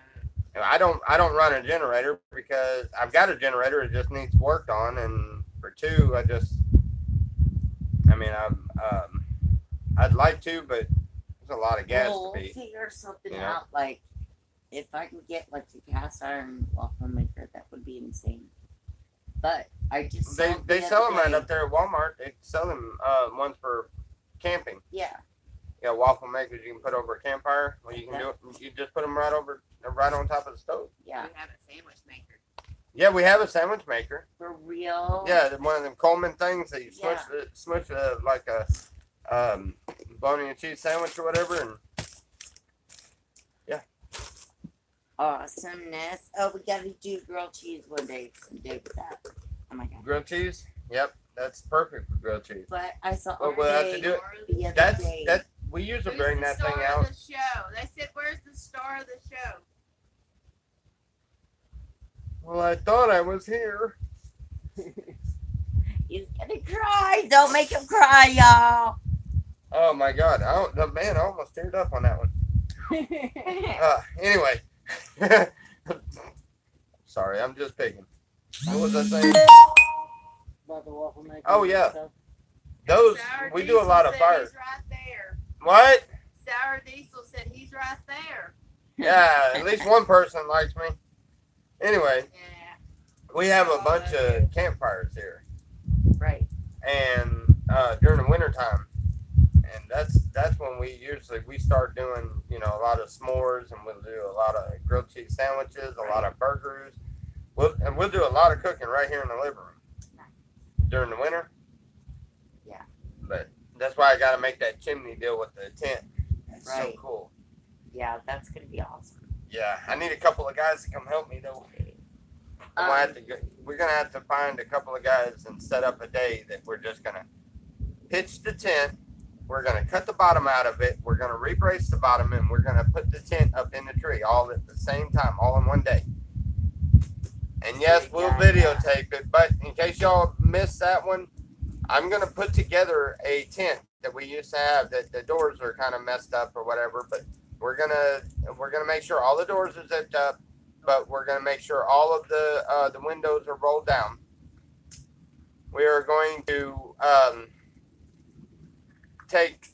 Now, I don't run a generator because I've got a generator, it just needs worked on, and for two, I'd like to, but there's a lot of gas we'll to be. Figure something out. Like, if I can get like a cast iron waffle maker, that would be insane. But I just they sell them right up there at Walmart. They sell them ones for camping. Yeah. Yeah, waffle makers you can put over a campfire. Well, you can do it. You just put them right on top of the stove. Yeah. We have a sandwich maker. Yeah, we have a sandwich maker. For real. Yeah, one of them Coleman things that you smush like a bologna and cheese sandwich or whatever, and yeah. Awesomeness. Oh, we gotta do grilled cheese one day. Some day with that. Oh my god. Grilled cheese? Yep, that's perfect for grilled cheese. But I saw we'll have to do it. The other day. That's we usually bring that thing out. The show. They said, "Where's the star of the show?" Well, I thought I was here. He's gonna cry. Don't make him cry, y'all. Oh my God! I almost teared up on that one. Anyway. Sorry, I'm just picking. What was I saying? About the waffle maker. Oh, and yeah. stuff. Those, Sour we do a lot of Diesel said fires. He's right there. What? Sour Diesel said he's right there. Yeah, at least one person likes me. Anyway, Yeah. we have a bunch of campfires here. Right. And during the wintertime. And that's when we start doing, a lot of s'mores, and we'll do a lot of grilled cheese sandwiches, a lot of burgers. We'll do a lot of cooking right here in the living room during the winter. Yeah. But that's why I got to make that chimney deal with the tent. It's so Right. cool. Yeah, that's gonna be awesome. Yeah, I need a couple of guys to come help me though. We're gonna have to find a couple of guys and set up a day that we're just gonna pitch the tent. We're gonna cut the bottom out of it. We're gonna rebrace the bottom, and we're gonna put the tent up in the tree all at the same time, all in one day. And yes, we'll videotape it. But in case y'all missed that one, I'm gonna put together a tent that we used to have. That the doors are kind of messed up or whatever, but we're gonna make sure all the doors are zipped up. But we're gonna make sure all of the windows are rolled down. We are going to take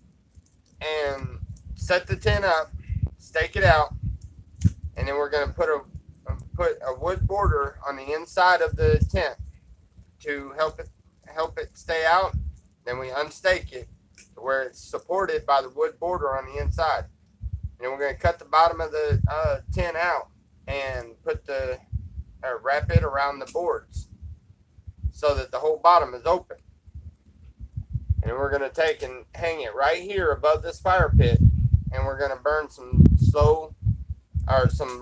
and set the tent up, stake it out, and then we're going to put a wood border on the inside of the tent to help it stay out. Then we unstake it to where it's supported by the wood border on the inside. And then we're going to cut the bottom of the tent out and wrap it around the boards so that the whole bottom is open. And we're going to take and hang it right here above this fire pit, and we're going to burn some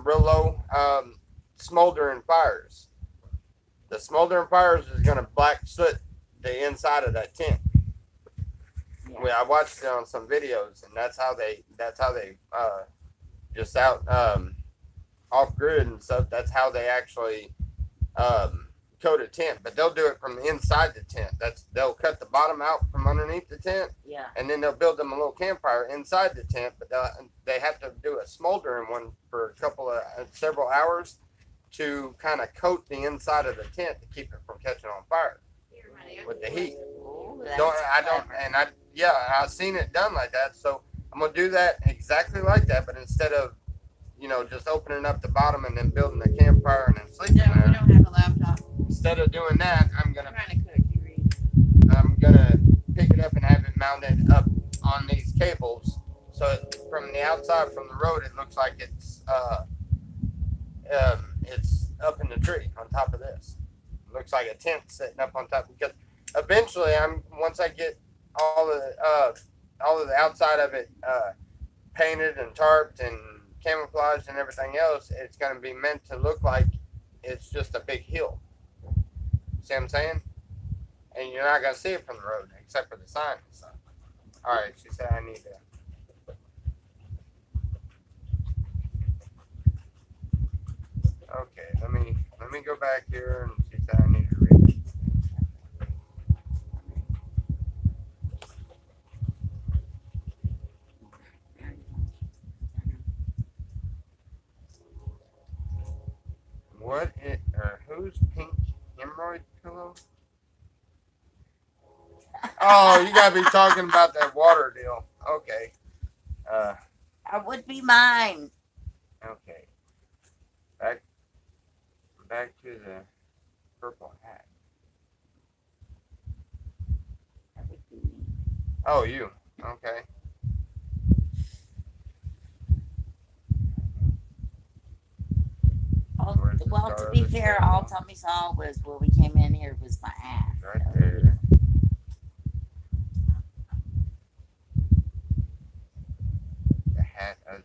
real low smoldering fires. The smoldering fires is going to black soot the inside of that tent. Yeah. I watched it on some videos, and that's how they just out off grid and stuff. That's how they actually coat a tent, but they'll do it from the inside the tent. They'll cut the bottom out from underneath the tent, yeah, and then they'll build them a little campfire inside the tent. But they have to do a smoldering one for several hours to kind of coat the inside of the tent to keep it from catching on fire with the heat. Ooh, I've seen it done like that. So I'm gonna do that exactly like that, but instead of just opening up the bottom and then building a campfire and then sleeping there. We don't have a laptop. Instead of doing that, I'm gonna Trying to cook, you read. I'm gonna pick it up and have it mounted up on these cables. So from the outside, from the road, it looks like it's up in the tree on top of this. It looks like a tent sitting up on top. Because eventually, once I get all of the outside of it painted and tarped and camouflaged and everything else, it's going to be meant to look like it's just a big hill. See what I'm saying? And you're not going to see it from the road except for the sign and stuff. All right, she said I need to. Okay, let me go back here, and she said I need to read it. Who's pink hemorrhoid pillow? Oh, you gotta be talking about that water deal. Okay. That would be mine. Okay. Back to the purple hat. That would be me. Oh, you. Okay. Well, to be fair, all Tommy saw was when we came in here was my ass. Right there. The hat of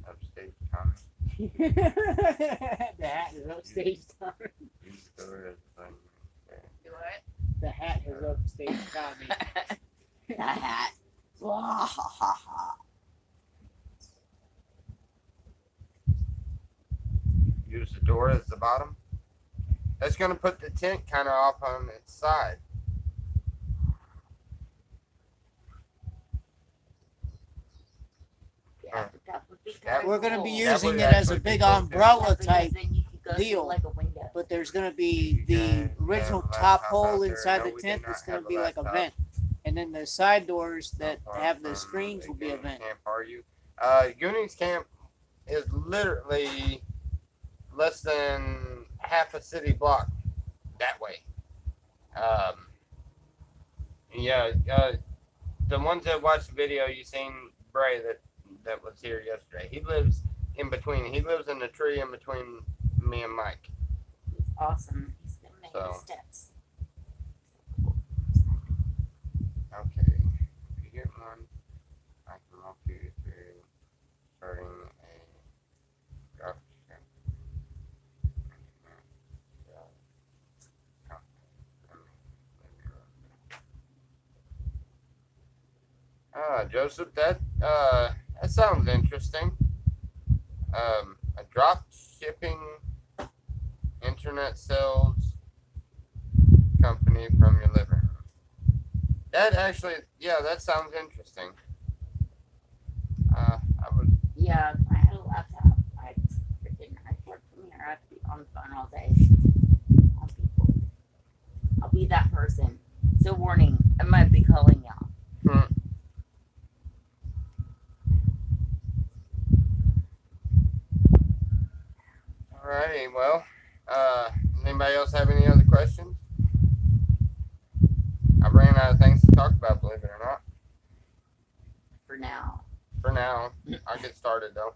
upstage Tommy. The hat is upstage Tommy. Do what? The hat is upstage Tommy. The hat. Use the door as the bottom. That's going to put the tent kind of off on its side. Yeah, but that would be That- kinda We're going to be cool. That using would it as a actually be big cool, too. umbrella Yeah, because type, then you could go through deal. like a window. but there's going to be the You guys original have a top laptop hole out there? inside No, the we do tent. not It's going have to a be like a laptop. vent. And then the side doors that Apart have the from screens will be a vent. Camp, are you? Goonies Camp is literally less than half a city block that way. Yeah, the ones that watched the video, you seen Bray that was here yesterday. He lives in between. He lives in the tree in between me and Mike. He's awesome. He's gonna make the So. steps. Okay. If you get one, I can walk you through starting a drop ship. Joseph, that sounds interesting. A drop shipping internet sales company from your living room. That actually, yeah, that sounds interesting. I would. Yeah, if I had a laptop, I'd work from here. I'd be on the phone all day. I'll be that person. So warning, I might be calling y'all. Alrighty, well, anybody else have any other questions? I ran out of things to talk about, believe it or not. For now. For now, I'll get started though.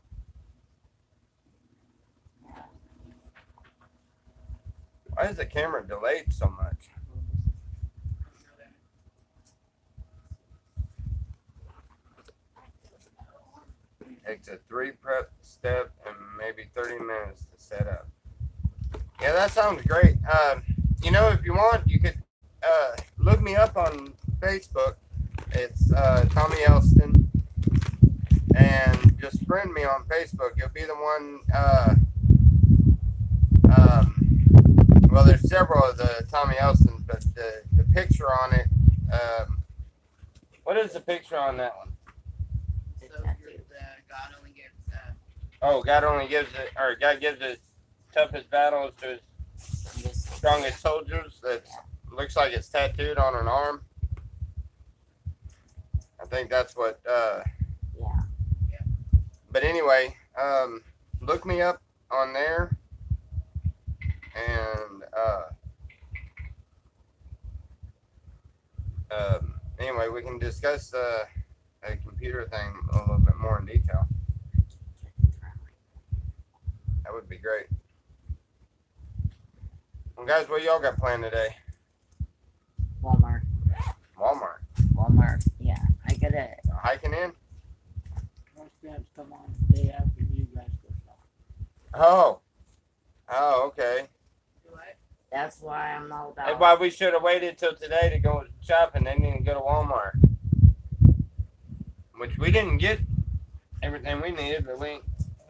Why is the camera delayed so much? Takes a 3 prep step and maybe 30 minutes to set up. Yeah, that sounds great. You know, if you want, you could look me up on Facebook. It's Tommy Elston. And just friend me on Facebook. You'll be the one. Well, there's several of the Tommy Elstons, but the picture on it. What is the picture on that one? So God only gives. Oh, God only gives it, or God gives his toughest battles to his strongest soldiers. That looks like it's tattooed on an arm. I think that's what. Yeah. But anyway, look me up on there, and anyway, we can discuss a computer thing a little bit more in detail. That would be great. Well, guys, what y'all got planned today? Walmart. Walmart. Yeah. I gotta. Hiking in? Most stamps come on the day after you guys go shopping. Oh, okay. That's why I'm all about. That's why we should have waited till today to go shopping. They didn't go to Walmart, which we didn't get everything we needed, but we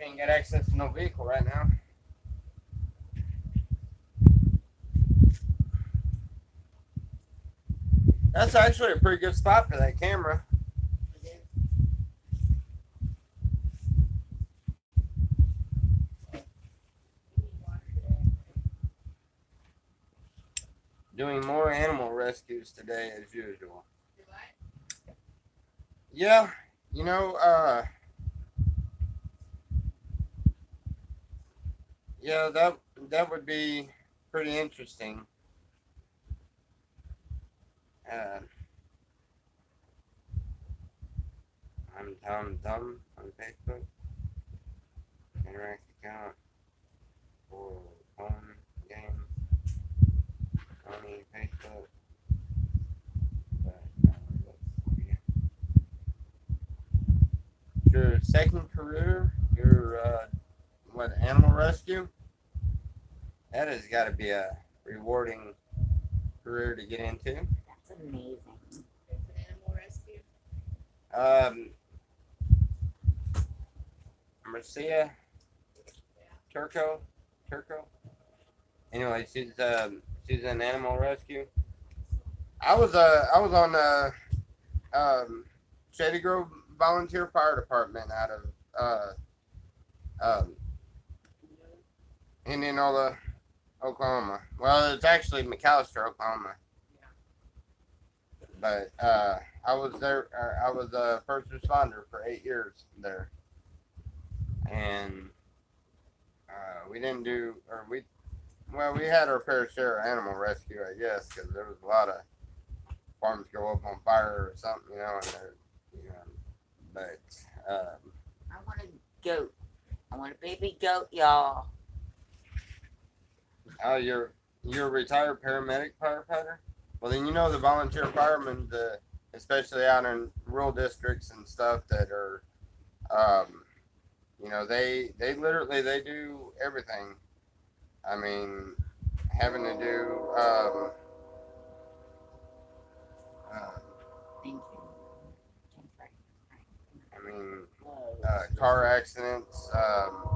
ain't got access to no vehicle right now. That's actually a pretty good spot for that camera. Doing more animal rescues today as usual. Yeah, you know, yeah, that would be pretty interesting. I'm Tom Thumb on Facebook. Interact account for phone game. Tony Facebook. Your second career, your what, animal rescue? That has got to be a rewarding career to get into. That's amazing. Animal rescue. Marcia Turco. Anyway, she's an animal rescue. I was on Shady Grove Volunteer Fire Department out of Indianola, Oklahoma. Well, it's actually McAllister, Oklahoma. But I was there. I was a first responder for 8 years there, and we didn't do, or we, well, we had our fair share of animal rescue, I guess, because there was a lot of farms go up on fire or something, you know, and they're, you know, but I want a goat. I want a baby goat, y'all. oh, you're a retired paramedic firefighter. Well, then you know the volunteer firemen, especially out in rural districts and stuff that are, you know, they literally they do everything. I mean, having to do, Thank you. I mean, car accidents.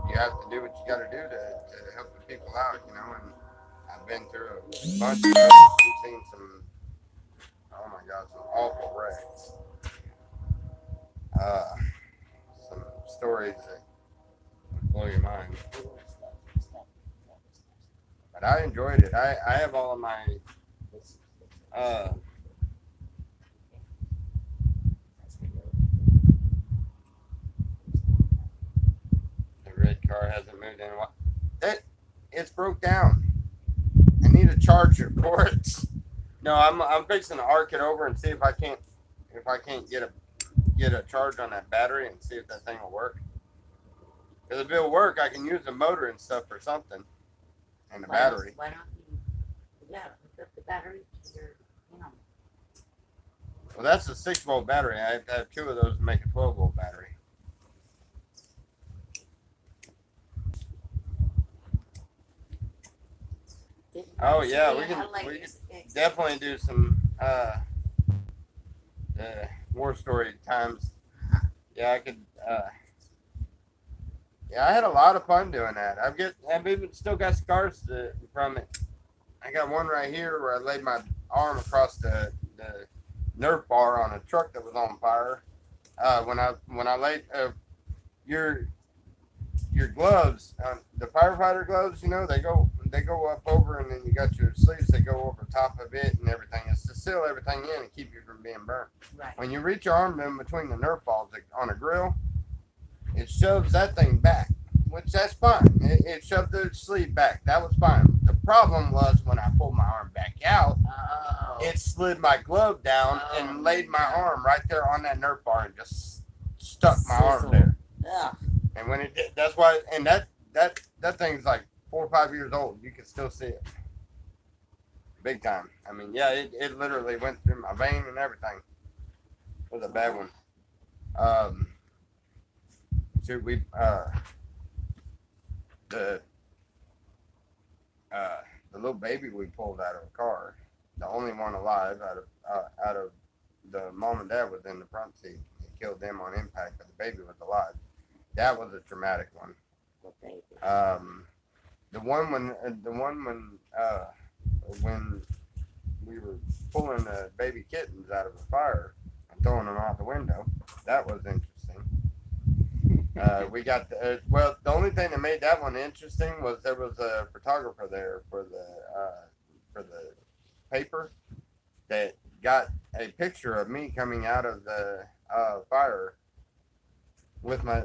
You have to do what you got to do to help the people out, you know. And I've been through a bunch of wrecks. I've seen some, oh my God, some awful wrecks. Some stories that would blow your mind. But I enjoyed it. I have all of my the red car hasn't moved in a while. It's broke down. I need a charger for it. No, I'm fixing to arc it over and see if I can't get a charge on that battery and see if that thing will work. Because if it'll work, I can use the motor and stuff for something. And the battery. Why don't you, hook up the battery to your, Well, that's a 6-volt battery. I have to have 2 of those to make a 12-volt battery. Oh yeah, we can definitely do some war story times. Yeah, I could. Yeah, I had a lot of fun doing that. I've even still got scars from it. I got one right here where I laid my arm across the Nerf bar on a truck that was on fire. When I laid your gloves, the firefighter gloves, you know, they go up over, and then you got your sleeves that go over top of it and everything. It's to seal everything in and keep you from being burnt. Right. When you reach your arm in between the Nerf balls on a grill, it shoves that thing back, which that's fine. It shoved the sleeve back. That was fine. The problem was when I pulled my arm back out, it slid my glove down and laid my arm right there on that Nerf bar and just stuck my arm there. Yeah. And when it did, that's why, and that thing's like 4 or 5 years old. You can still see it. Big time. I mean, yeah, it literally went through my vein and everything. It was a bad one. So we, the little baby we pulled out of the car, the only one alive out of the mom and dad was in the front seat. It killed them on impact, but the baby was alive. That was a traumatic one. The one when we were pulling the baby kittens out of the fire and throwing them out the window, that was interesting. We got well. The only thing that made that one interesting was there was a photographer there for the paper that got a picture of me coming out of the fire with my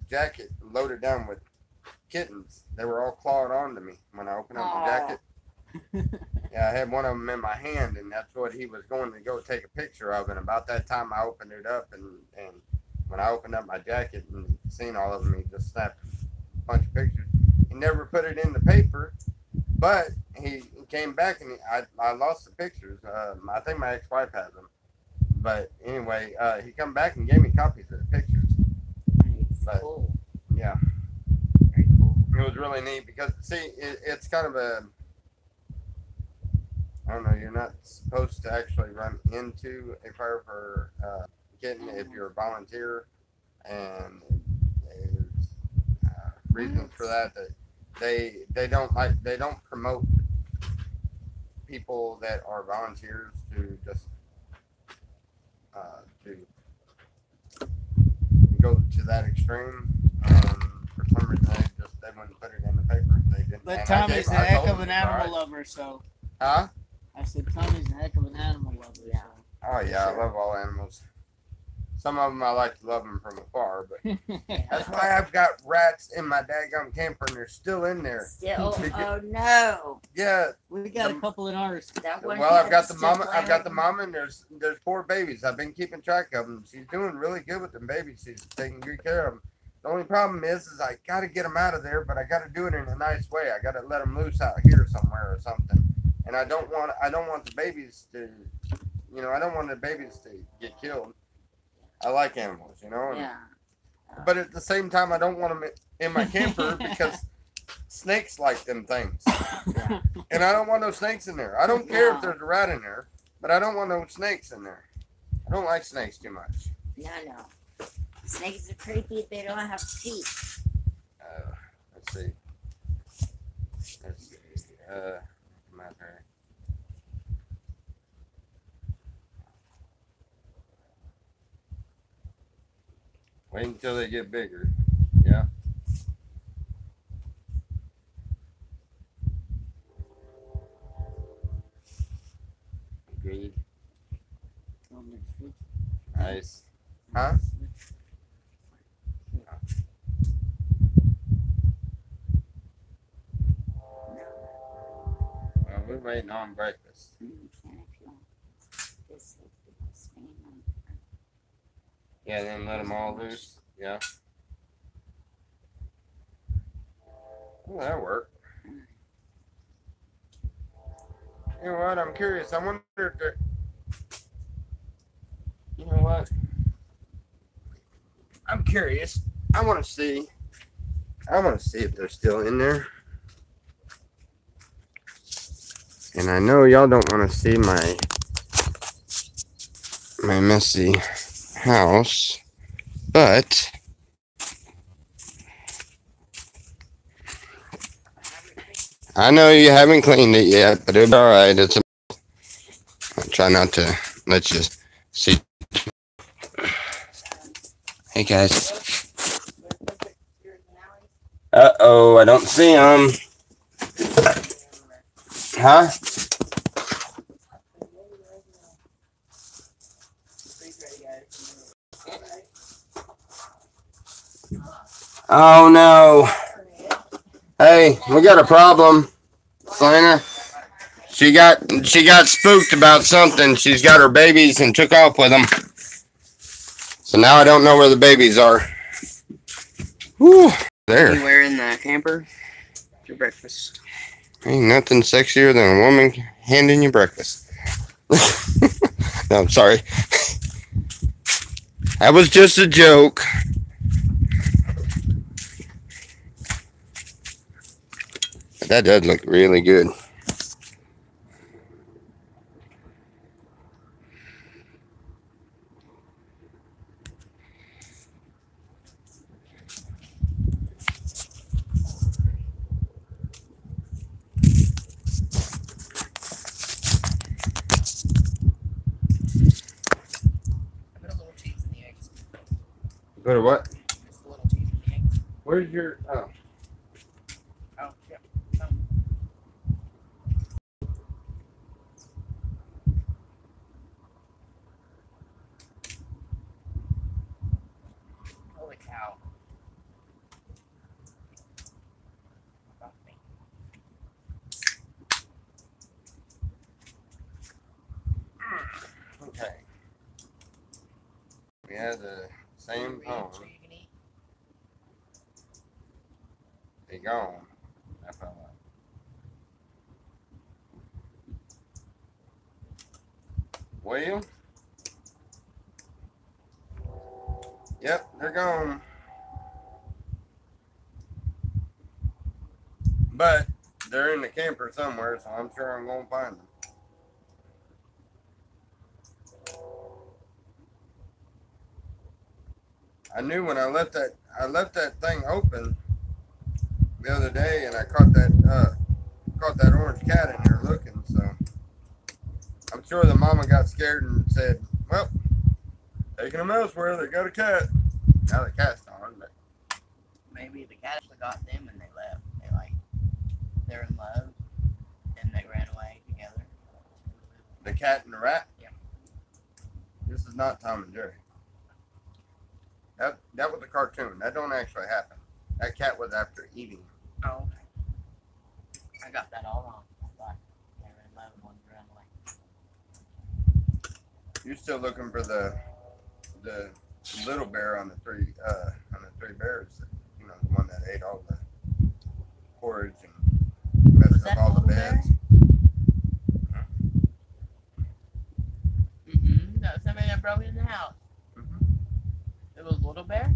jacket loaded down with kittens. They were all clawed onto me when I opened up the jacket. Yeah, I had one of them in my hand, and that's what he was going to go take a picture of. And about that time, I opened it up, and when I opened up my jacket and seen all of them, he just snapped a bunch of pictures. He never put it in the paper, but he came back, and I lost the pictures. I think my ex-wife has them. But anyway, he come back and gave me copies of the pictures. But, cool. Yeah. Very cool. It was really neat because, see, it's kind of a, I don't know, you're not supposed to actually run into a fire for kitten if you're a volunteer, and there's reasons for that they don't promote people that are volunteers to just to go to that extreme. For some reason, they wouldn't put it in the paper. They didn't. But And Tommy's a I heck told of them an it's all animal right. lover, so. Huh? I said Tommy's a heck of an animal lover. Yeah. Oh yeah, Sure. I love all animals. Some of them I like to love them from afar, but So. that's why I've got rats in my daggum camper, and they're still in there. Still, oh no. Yeah. We got a couple in ours. That one Well, I've got the still mama. I've got the playing. mama, and there's 4 babies. I've been keeping track of them. She's doing really good with them babies. She's taking good care of them. The only problem is I got to get them out of there, but I got to do it in a nice way. I got to let them loose out here somewhere or something. And I don't want the babies to, I don't want the babies to get killed. I like animals, and, Yeah. but at the same time, I don't want them in my camper because snakes like them things. Yeah. And I don't want no snakes in there. I don't care if No. there's a rat in there, but I don't want no snakes in there. I don't like snakes too much. No. Snakes are creepy if they don't have teeth. Let's see. My turn. Wait until they get bigger. Yeah. Agreed. Nice. Huh? Well, we're waiting on breakfast. Yeah, then let them all loose. Yeah. Well, that worked. You know what? I'm curious. I wonder if they're. You know what? I'm curious. I want to see if they're still in there. And I know y'all don't want to see my messy house, but I know you haven't cleaned it yet, but it'll be all right. I'll try not to let you see. Hey guys. Uh-oh, I don't see them. Huh? Oh no. Hey, we got a problem. Selena. She got spooked about something. She's got her babies and took off with them. So now I don't know where the babies are. Whew, there. Anywhere in the camper? Your breakfast. Ain't nothing sexier than a woman handing you breakfast. No, I'm sorry. That was just a joke. But that does look really good. Put a little cheese in the eggs. Go to what? Just a little cheese in the eggs. Where's your... Oh. Oh, yeah. Holy cow. Okay. We have the same phone. They gone. I felt like. Well. Yep, they're gone. But they're in the camper somewhere, so I'm sure I'm gonna find them. I knew when I left that thing open the other day, and I caught that orange cat in there looking. So I'm sure the mama got scared and said, "Well, taking them elsewhere. They got a cat." Now the cat's gone, but maybe the cat actually got them and they left. They're in love and they ran away together. the cat and the rat. Yeah. This is not Tom and Jerry. That was a cartoon. That don't actually happen. That cat was after eating. Oh, okay. I got that all wrong. I thought they were in love and wanted to run away. You're still looking for the little bear on the three bears. You know, the one that ate all the porridge and messed up all the beds. No, somebody that broke into the house. It was Little Bear?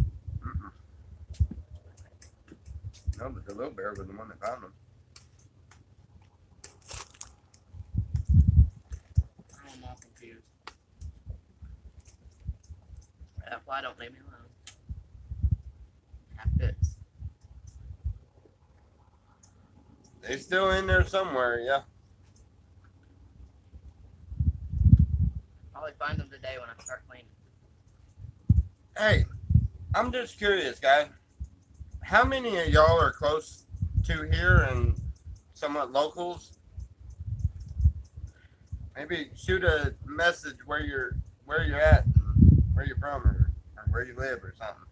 No, but the little bear was the one that found them. I'm all confused. That's why don't leave me alone. Have fits. They still in there somewhere, yeah. Probably find them today when I start cleaning. Hey, I'm just curious, guy. How many of y'all are close to here and somewhat locals? Maybe shoot a message where you're at, and where you're from, or where you live, or something.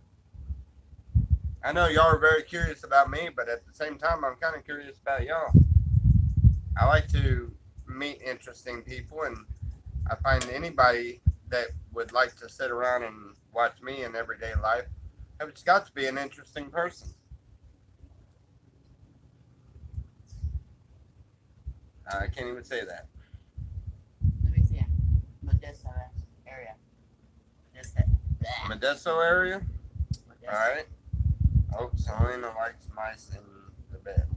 I know y'all are very curious about me, but at the same time, I'm kind of curious about y'all. I like to meet interesting people, and I find anybody that would like to sit around and watch me in everyday life, it's got to be an interesting person. I can't even say that. Let me see. Modesto area. Modesto area? Modesto. Alright. Oh, Selena likes mice in the bed.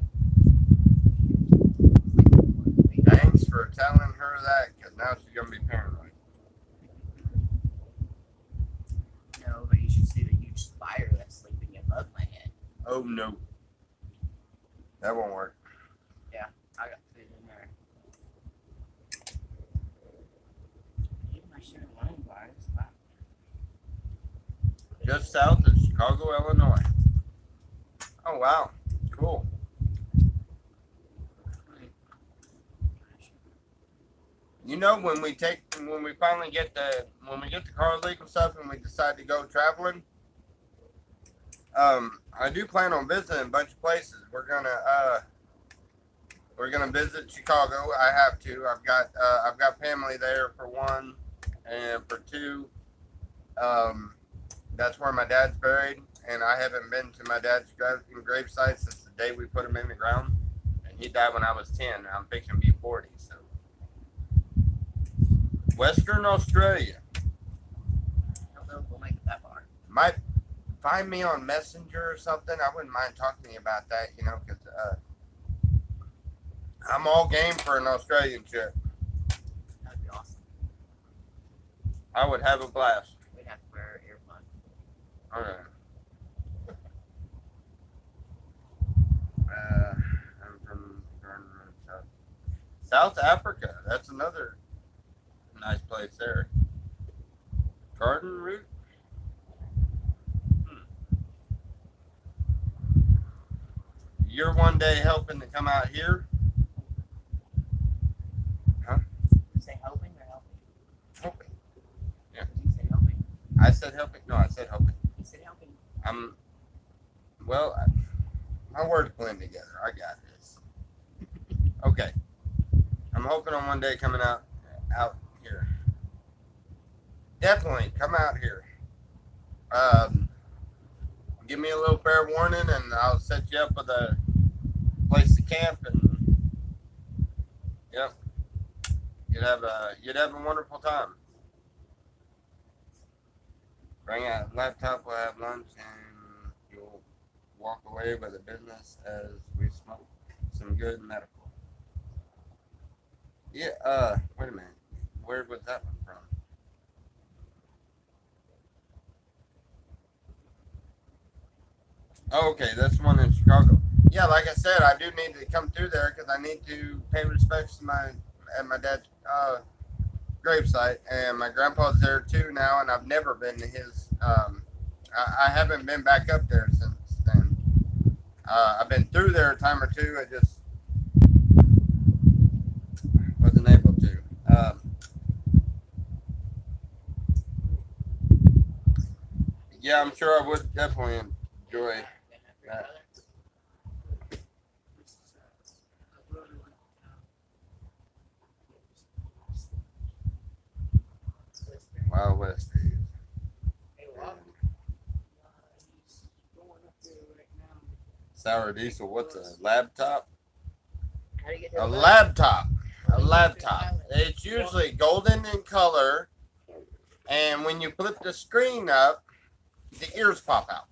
Thanks for telling her that, because now she's going to be paranoid. No, but you should see the huge spider that's sleeping above my head. Oh, no. That won't work. Yeah, I got food in there. My sugar wine bars. Wow. Just south of Chicago, Illinois. Oh, wow. Cool. You know, when we finally get the car legal stuff and we decide to go traveling, I do plan on visiting a bunch of places. We're gonna visit Chicago. I have to. I've got family there for one, and for two, that's where my dad's buried, and I haven't been to my dad's gravesite since the day we put him in the ground. And he died when I was 10. And I'm fixing to be 40. So, Western Australia. I don't know if we'll make it that far. Might find me on Messenger or something. I wouldn't mind talking to you about that, you know, because I'm all game for an Australian trip. That'd be awesome. I would have a blast. We'd have to wear earplugs. Okay. I'm from South Africa. That's another nice place there. Garden Route. You're one day helping to come out here? Huh? You say helping or helping? Helping. Yeah. Did you say helping? I said helping. No, I said helping. You said helping. My words blend together. I got this. Okay. I'm hoping on one day coming out here. Definitely come out here. Give me a little fair warning, and I'll set you up with a place to camp, and yep, you'd have a wonderful time. Bring out a laptop, we'll have lunch, and you'll walk away with a business as we smoke some good medical. Yeah, wait a minute. Where was that one from? Oh, okay, that's one in Chicago. Yeah, like I said, I do need to come through there because I need to pay respects to my dad's gravesite, and my grandpa's there too now, and I've never been to his I haven't been back up there since then. I've been through there a time or two. I just wasn't able to. Yeah, I'm sure I would definitely enjoy that. Wild West days. Sour diesel. What's a laptop? How do you get to A the bus? laptop. A laptop. It's usually golden in color, and when you flip the screen up, the ears pop out.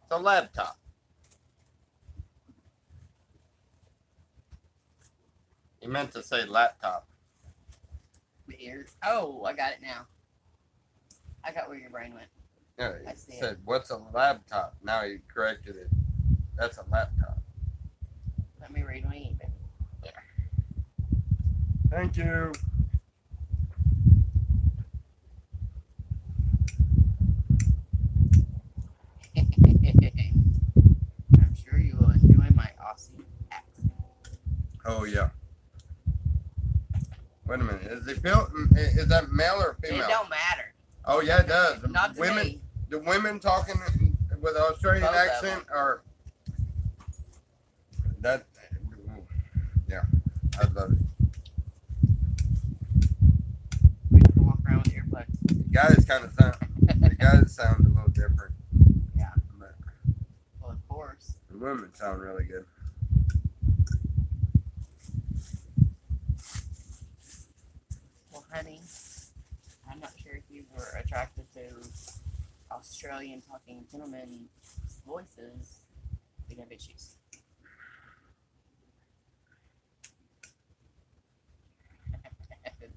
It's a laptop. You meant to say laptop. The ears. Oh, I got it now. I got where your brain went. Yeah, I you see said, what's a laptop? Now you corrected it. That's a laptop. Let me read my email. Thank you. I'm sure you will enjoy my Aussie accent. Oh, yeah. Wait a minute. Is that male or female? It don't matter. Oh, yeah, it does. Not to me. The women talking with an Australian Both of accent are that. Yeah, I love it. We can walk around with earplugs. The guys sound a little different. Yeah. But Well, of course. the women sound really good. Well, honey, I'm not sure if you were attracted to Australian talking gentlemen voices. We have issues.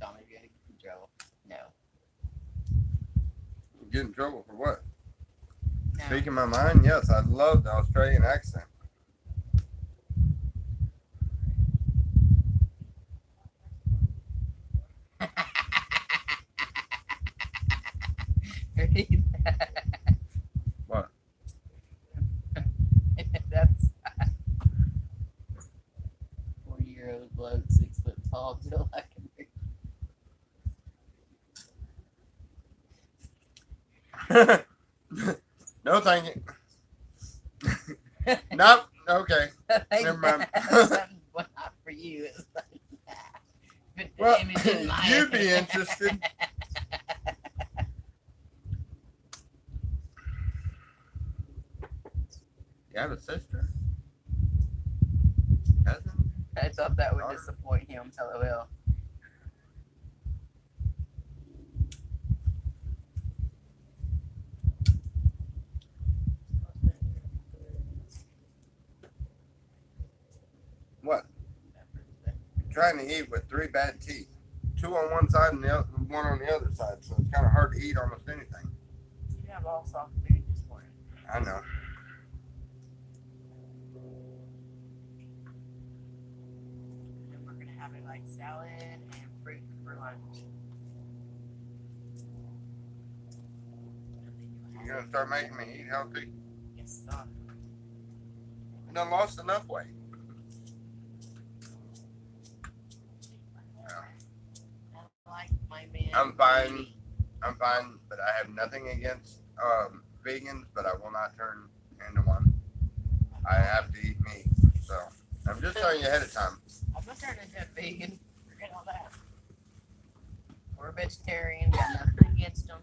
Tommy, if you had to get in trouble. No. Get in trouble for what? No. Speaking my mind, yes, I love the Australian accent. What? That's 40-year-old bloke, 6 foot tall, built like No, thank you. Nope. Okay. Never mind. Something not for you. It's like, put the Well, image in my you'd be interested. You have a sister? Cousin? I thought that would disappoint him. LOL. What? Trying to eat with 3 bad teeth. 2 on one side and the other, 1 on the other side, so it's kind of hard to eat almost anything. You have all soft food this morning. I know. And we're gonna have it like salad and fruit for lunch. You're going to start making me eat healthy? Yes, sir. I done lost enough weight. I like my man. I'm fine. I'm fine, but I have nothing against vegans, but I will not turn into one. I have to eat meat, so I'm just telling you ahead of time. I'm not turning into a vegan. Forget all that. We're a vegetarian. Got nothing against them.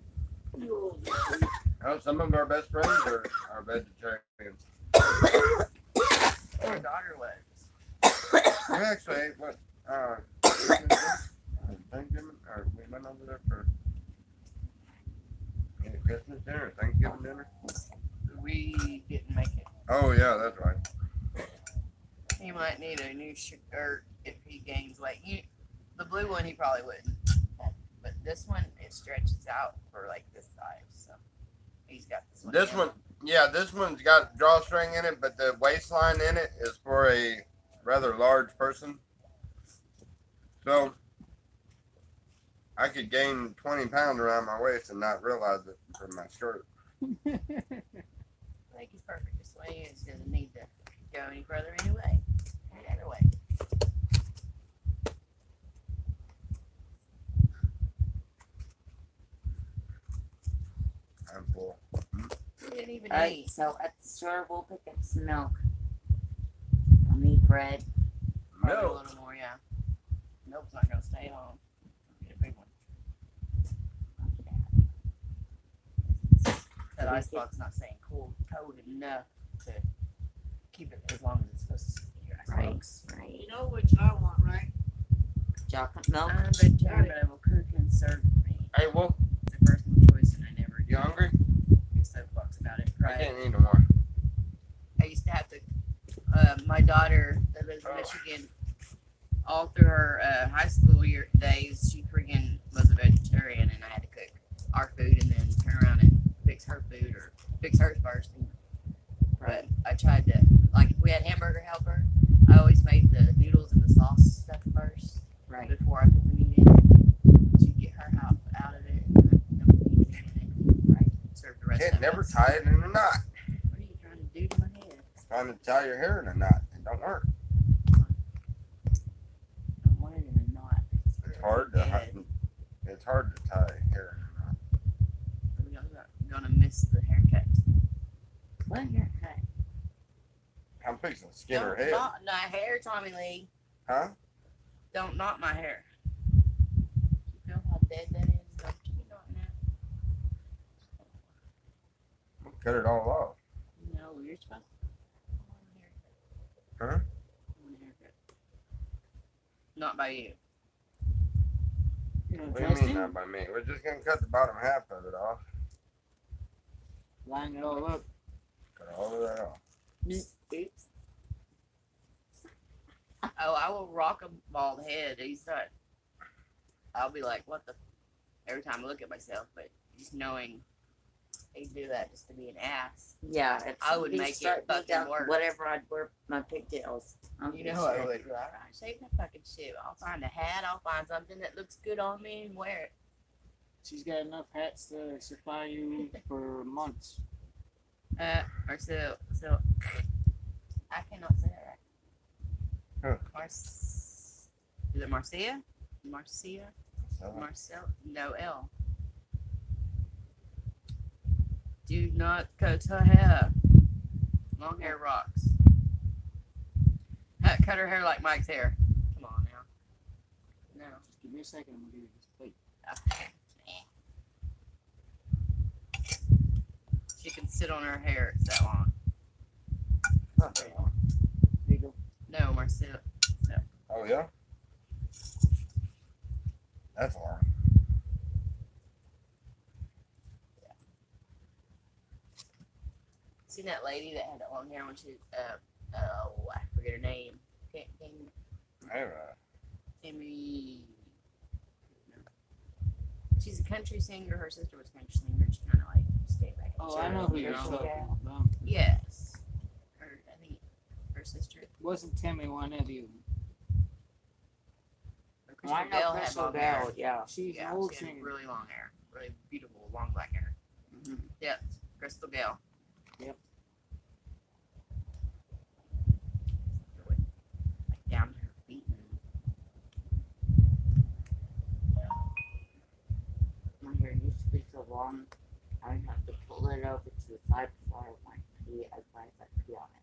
Well, some of our best friends are vegetarians. Our daughter was. We actually ate what? Thanksgiving, or we went over there for Christmas dinner, Thanksgiving dinner. We didn't make it. Oh yeah, that's right. He might need a new shirt if he gains weight. The blue one he probably wouldn't, but this one it stretches out for like this size. So he's got this one. This one, yeah, this one's got drawstring in it, but the waistline in it is for a rather large person. So I could gain 20 pounds around my waist and not realize it from my skirt. I think he's perfect this way. He doesn't need to go any further anyway. Any other way. I'm full. He didn't even Alright, eat. so at the store we'll pick up some milk. I'll need bread. Probably a Milk. little more, yeah. Milk's not gonna stay home. Get a big one. That icebox not staying cold enough to keep it as long as it's supposed to stay in your icebox. Right. You know which I want, right? Chocolate milk. I'm vegetarian, but I will cook and serve me. Hey, Wolf, It's a personal choice, and I never you hungry? get soapbox about it. I Right? can't eat no more. I used to have to. My daughter that lives in Michigan, all through her high school year days, she freaking was a vegetarian, and I had to cook our food and then turn around and fix her food or fix hers first. But I tried to, like, if we had hamburger helper, I always made the noodles and the sauce stuff first Right. before I put the meat in to get her out of it. And don't put anything in it. Right. Serve the rest Can't of never us. tie it in a knot. What are you trying to do to my head? Trying to tie your hair in a knot. It don't work. I want it in a knot. It's hard to it's hard to tie hair in a knot. We're gonna miss the haircut. What haircut? I'm fixing to skin her Don't head. knot my hair, Tommy Lee. Huh? Don't knot my hair. You feel how dead that is? Don't you be knotting that? We'll cut it all off. No, you're supposed to. Huh? I want a haircut. Not by you. You know, What do you mean Justin, not by me? We're just gonna cut the bottom half of it off. line it all up. Cut all of that off. Oops. Oh, I will rock a bald head. He's not. I'll be like, what the? Every time I look at myself, but just knowing he'd do that just to be an ass. Yeah, if I would he make it start me fucking down, worse. whatever I'd wear my pigtails. You know I would. All right, shave that fucking shit. I'll find a hat. I'll find something that looks good on me and wear it. She's got enough hats to supply you for months. Or so I cannot say that right. Huh. Is it Marcia? Marcia? So, Marcel? No L. Do not cut her hair. Long hair rocks. Cut her hair like Mike's hair. Come on now. No. Give me a second, I'm gonna give you this plate. She can sit on her hair. It's that long. not that long. There you go. No, Marcel. Oh yeah? That's long. Seen that lady that had that long hair when she oh, I forget her name. Can't I have Timmy. She's a country singer. Her sister was a country singer. She kind of like stayed back. Oh, I know who you're Yeah. talking about. Yes. I think her sister. It wasn't Timmy one of you. Crystal I know Bell had Crystal long hair. Bell, yeah. She's Yeah, an old she had singer. really long hair. Really beautiful, long black hair. Mhm. Yep. Crystal Bell. Yep. Like down to her feet. My hair used to be so long, I would have to pull it over to the side before I went pee. Otherwise, I'd pee on it.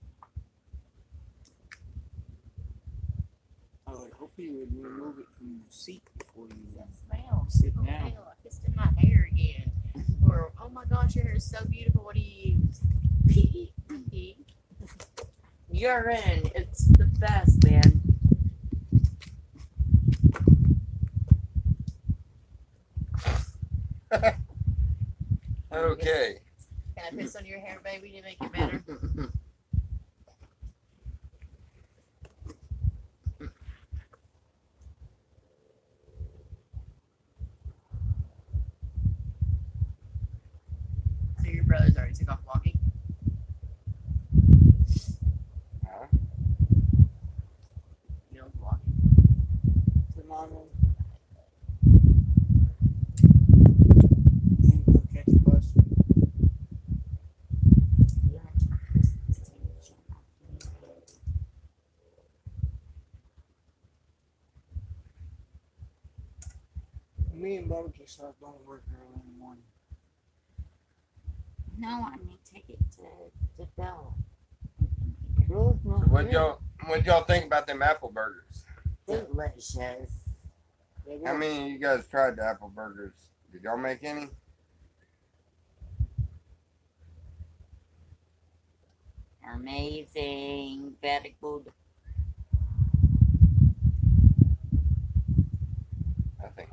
I would hope you would remove it from your seat before you That smell. sit Oh, down. hell, I kissed in my hair again. Or, oh my gosh, your hair is so beautiful. What do you use? Pee. Urine, it's the best, man. Okay. Can I piss on your hair, baby, to make it better? So your brothers already took off walking? Huh? You know, walking. Tomorrow. Me and barbecue sauce don't work early in the morning. No, I mean take it to Bella. Really? So what y'all think about them apple burgers? Delicious. How many of you guys tried the apple burgers? Did y'all make any? Amazing. Very good. I think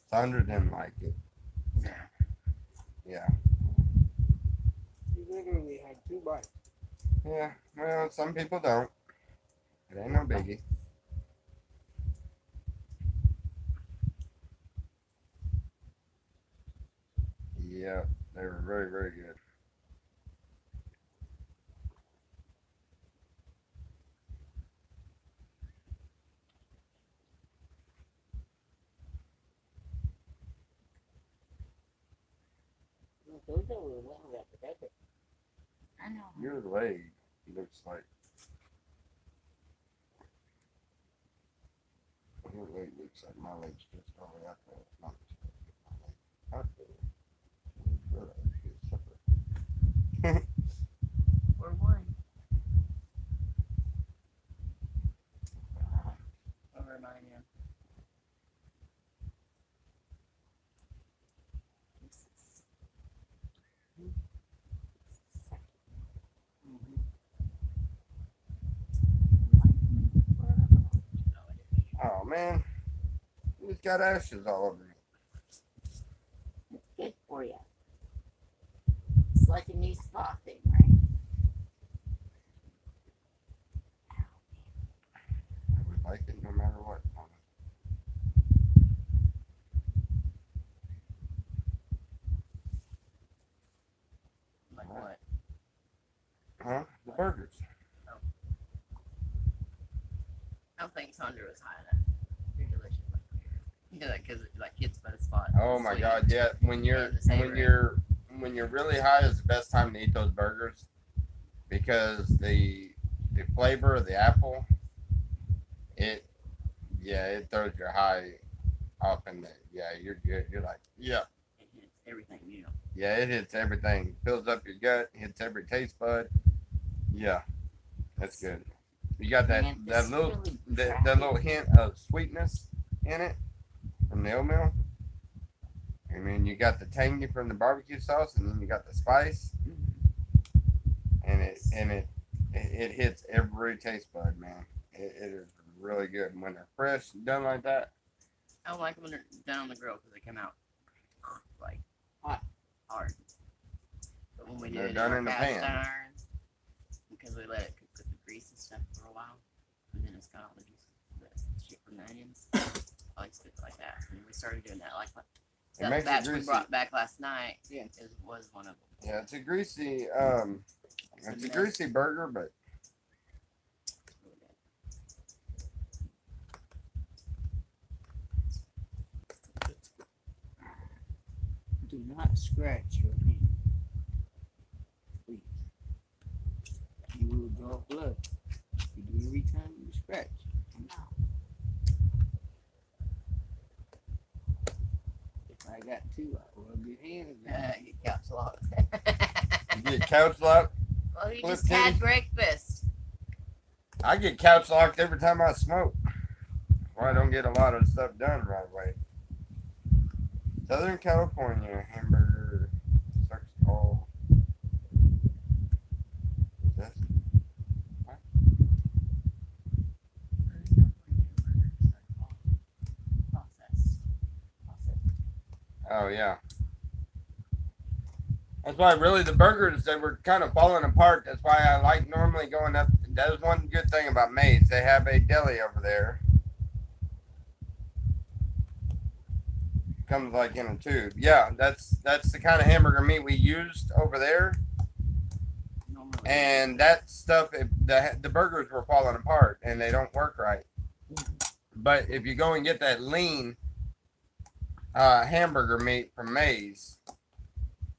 Sandra didn't like it. Yeah. You literally had 2 bites. Yeah. Well, some people don't. It ain't no biggie. Yeah, they were very, very good. Those are the ones that protect it. I know. Your leg looks like. Your leg looks like my leg's just all the way out there. It's not just my leg out there. Or one. Over mine, yeah. Oh man, you just got ashes all over me. It's good for you. It's like a new spa thing, right? I would like it no matter what. Like what? Huh? The burgers. I don't think Sandra was high enough. You're delicious. You know that because like kids by the spot. Oh my God! Yeah, when you're really high is the best time to eat those burgers because the flavor of the apple, it throws your high up and you're good. You're like It hits everything, you know. yeah, it hits everything, fills up your gut, hits every taste bud. Yeah, that's good. You got that Man, that this little really that little hint of sweetness in it from the oatmeal. I mean, you got the tangy from the barbecue sauce, and then you got the spice, and it hits every taste bud, man. It is really good when they're fresh, done like that. I don't like them when they're done on the grill because they come out like hard. But when we do They're it done in in the cast pan. iron, because we let it cook with the grease and stuff for a while, and then it's got all the juices, the shit from the onions. I like to cook it like that. And we started doing that like It makes it batch we greasy. brought back last night. Was one of them. Yeah, it's a greasy burger, but Do not scratch your hand. Please. You will draw blood. You do every time you scratch. If I got 2, I'll rub your hands down. Get couch locked. you get couch locked. Well, you Flip just had titty. breakfast. I get couch locked every time I smoke. Or I don't get a lot of stuff done right away. Southern California hamburger sucks all. This? What? Oh yeah. That's why really the burgers, they were kind of falling apart. That's why I like normally going up. That is one good thing about Maze. They have a deli over there. Comes like in a tube. Yeah, that's the kind of hamburger meat we used over there. And that stuff, the burgers were falling apart and they don't work right. But if you go and get that lean hamburger meat from Maze,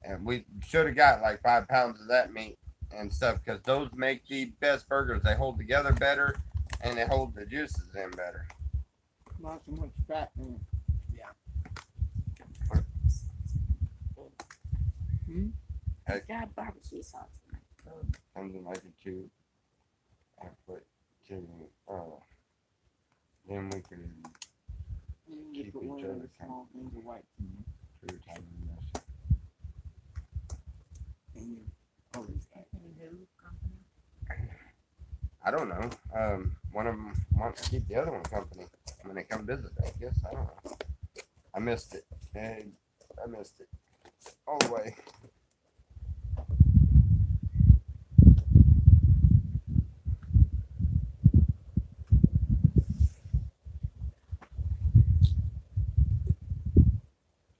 and we should have got like 5 pounds of that meat and stuff because those make the best burgers. They hold together better and they hold the juices in better. Not so much fat in it. I got barbecue sauce in my food. I'm gonna like it too. I put to, then we can And keep you put each one of other those small things of white in through time and this. and you always got I don't know. One of them wants to keep the other one company when they come visit. I guess I don't know. I missed it. And I missed it all the way.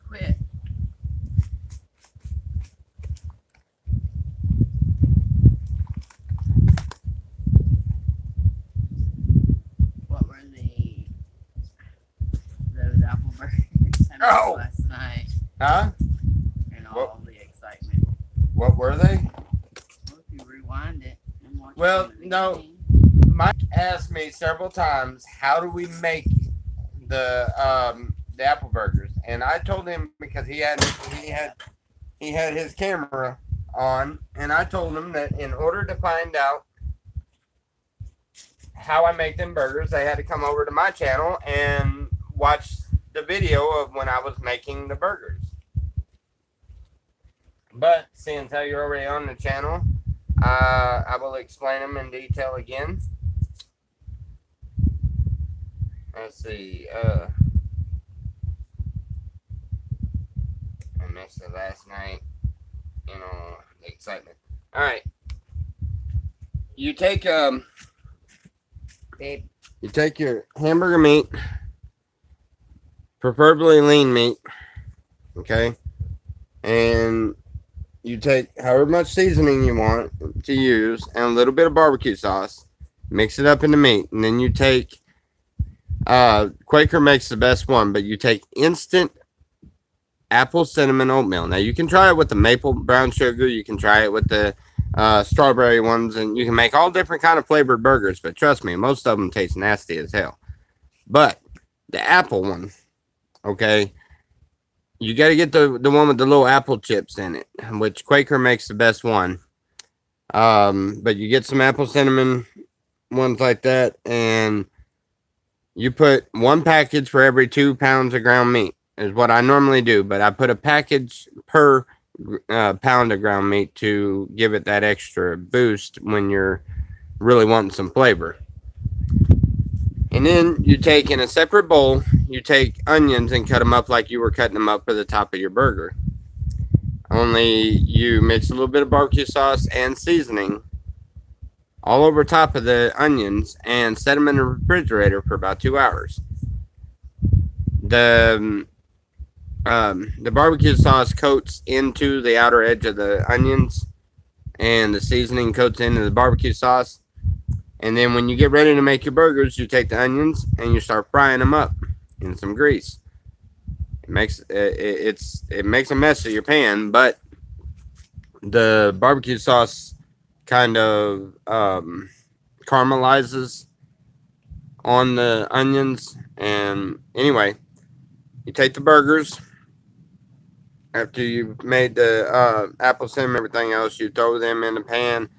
Quit. What were those apple burgers I made Oh! last night Huh? and What? all the excitement? What were they? Well, if you rewind it and watch Well, it from the no. beginning. Mike asked me several times, how do we make the apple burgers? And I told him because he had his camera on, and I told him that in order to find out how I make them burgers, they had to come over to my channel and watch the video of when I was making the burgers. But seeing how you're already on the channel, I will explain them in detail again. Let's see. I missed it last night. You know, the excitement. All right. You take Babe, you take your hamburger meat, preferably lean meat, okay, and you take however much seasoning you want to use and a little bit of barbecue sauce, mix it up in the meat, and then you take Quaker makes the best one, but you take instant apple cinnamon oatmeal. Now you can try it with the maple brown sugar, you can try it with the strawberry ones, and you can make all different kind of flavored burgers, but trust me, most of them taste nasty as hell. But the apple one, okay, you got to get the one with the little apple chips in it, which Quaker makes the best one. But you get some apple cinnamon ones like that, and you put one package for every 2 pounds of ground meat is what I normally do, but I put a package per pound of ground meat to give it that extra boost when you're really wanting some flavor. And then you take in a separate bowl, you take onions and cut them up like you were cutting them up for the top of your burger. Only you mix a little bit of barbecue sauce and seasoning all over top of the onions and set them in the refrigerator for about 2 hours. The barbecue sauce coats into the outer edge of the onions, and the seasoning coats into the barbecue sauce. And then when you get ready to make your burgers, you take the onions and you start frying them up in some grease. It makes it makes a mess of your pan, but the barbecue sauce kind of caramelizes on the onions. And anyway, you take the burgers after you've made the apple cinnamon, everything else. You throw them in the pan,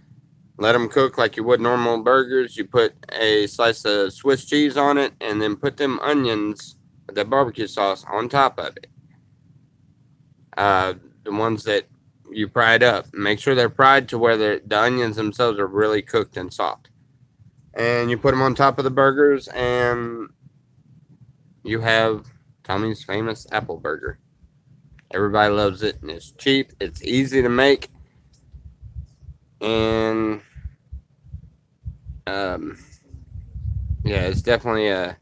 let them cook like you would normal burgers. You put a slice of Swiss cheese on it, and then put them onions, the barbecue sauce, on top of it. The ones that you fried up, make sure they're fried to where the onions themselves are really cooked and soft. And you put them on top of the burgers, and you have Tommy's famous apple burger. Everybody loves it, and it's cheap. It's easy to make, and yeah, it's definitely a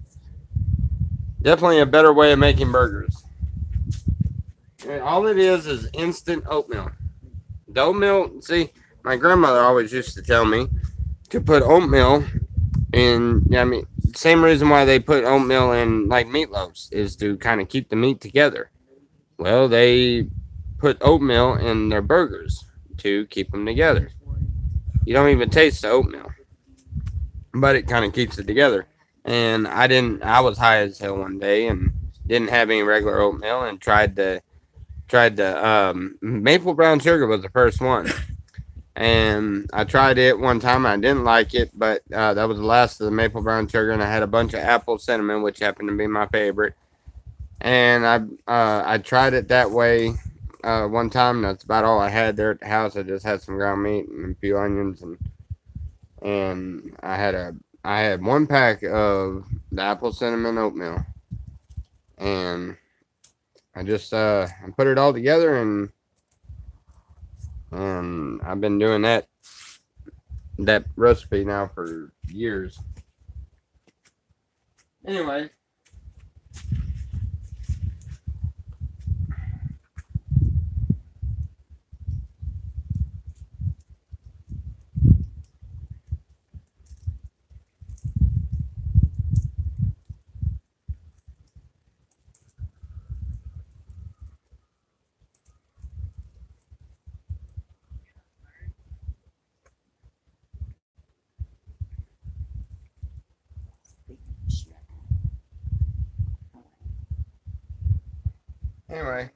better way of making burgers. And all it is instant oatmeal. The oatmeal, see, my grandmother always used to tell me to put oatmeal in. I mean, same reason why they put oatmeal in like meatloaves is to kind of keep the meat together. Well, they put oatmeal in their burgers to keep them together. You don't even taste the oatmeal, but it kind of keeps it together. And I was high as hell one day and didn't have any regular oatmeal and tried the maple brown sugar was the first one. And I tried it one time. I didn't like it, but that was the last of the maple brown sugar, and I had a bunch of apple cinnamon, which happened to be my favorite. And I tried it that way one time. That's about all I had there at the house. I just had some ground meat and a few onions, and I had one pack of the apple cinnamon oatmeal, and I just I put it all together, and I've been doing that recipe now for years. Anyway. Anyway.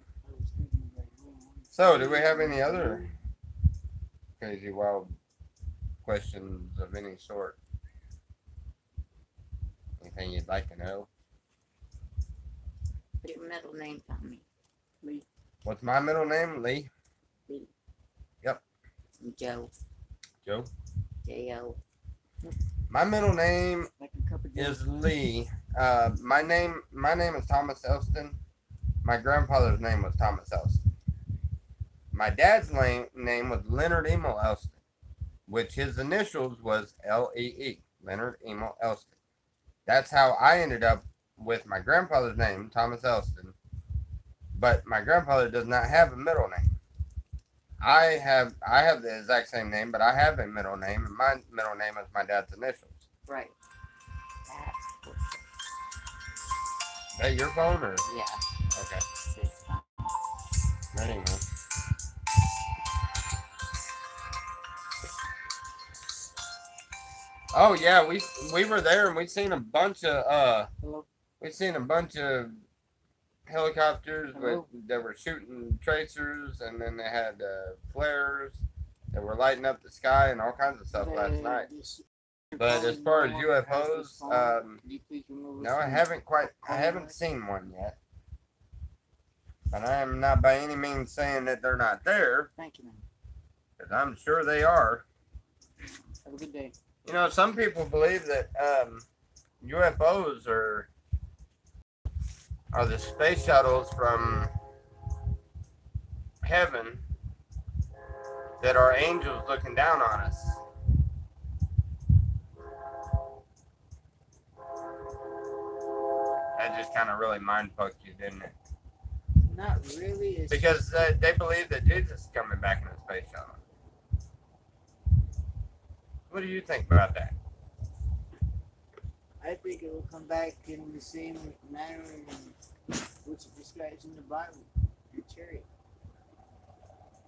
So, do we have any other crazy, wild questions of any sort? Anything you'd like to know? What's your middle name, Tommy? Lee. What's my middle name? Lee. Lee. Yep. Joe. Joe. J-O. My middle name Like a cup of is Lee. My name is Thomas Elston. My grandfather's name was Thomas Elston. My dad's name was Leonard Emil Elston, which his initials was L-E-E, Leonard Emil Elston. That's how I ended up with my grandfather's name, Thomas Elston, but my grandfather does not have a middle name. I have the exact same name, but I have a middle name, and my middle name is my dad's initials. Right. That's cool. Is that your phone or? Yeah. Okay. It's his phone. Anyway. Oh yeah, we were there and we seen a bunch of helicopters that were shooting tracers, and then they had flares that were lighting up the sky and all kinds of stuff last night. But as far as UFOs, no, I haven't seen one yet. But I am not by any means saying that they're not there. Thank you, man. Because I'm sure they are. Have a good day. You know, some people believe that UFOs are the space shuttles from heaven that are angels looking down on us. That just kind of really mind fucked you, didn't it? Not really. It's Because they believe that Jesus is coming back in a space shuttle. What do you think about that? I think it will come back in the same manner which it describes in the Bible, in a chariot.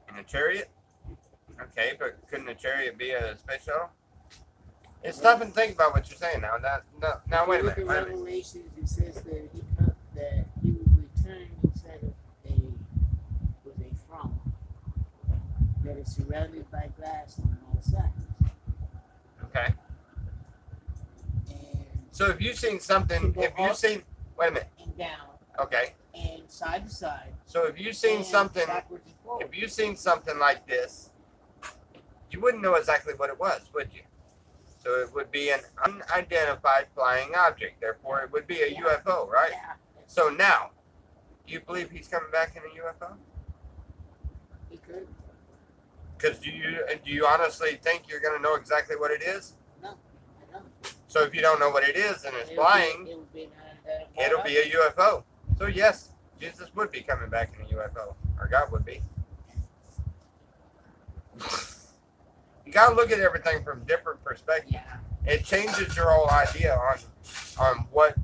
In a chariot? Okay, but couldn't a chariot be a space shuttle? It's tough to think about what you're saying now. Now wait a minute. In Wait a minute. Revelations, it says that he will return inside of a throne that is surrounded by glass on all sides. Okay. And So if you've seen something, wait a minute. and down Okay. and side to side. So if you've seen and something, backwards and forwards. if you've seen something like this, you wouldn't know exactly what it was, would you? So it would be an unidentified flying object. Therefore, it would be a UFO, right? Yeah. So now, do you believe he's coming back in a UFO? He could. Because do you honestly think you're going to know exactly what it is? No, I don't. So if you don't know what it is and it's flying, it'll be a UFO. So yes, Jesus would be coming back in a UFO, or God would be. You gotta look at everything from different perspectives. Yeah. It changes your whole idea on what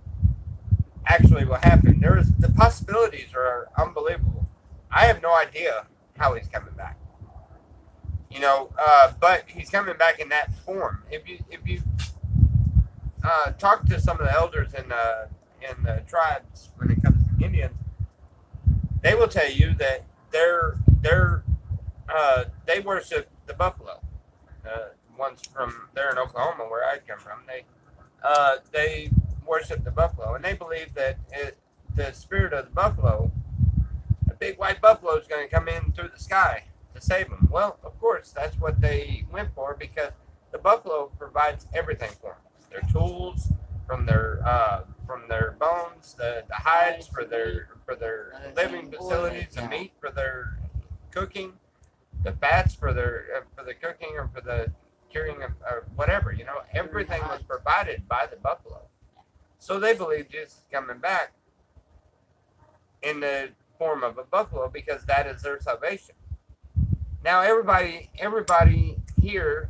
actually will happen. The possibilities are unbelievable. I have no idea how he's coming back. You know, but he's coming back in that form. If you talk to some of the elders in the tribes when it comes to Indians, they will tell you that they worship the buffalo. Ones from there in Oklahoma, where I come from, they worship the buffalo, and they believe that the spirit of the buffalo, a big white buffalo, is going to come in through the sky to save them. Well, of course, that's what they went for, because the buffalo provides everything for them: their tools, from their bones, the hides for their living facilities, the meat for their cooking, the fats for the cooking or for the curing of or whatever. Everything was provided by the buffalo. So they believe Jesus is coming back in the form of a buffalo, because that is their salvation. Now everybody here,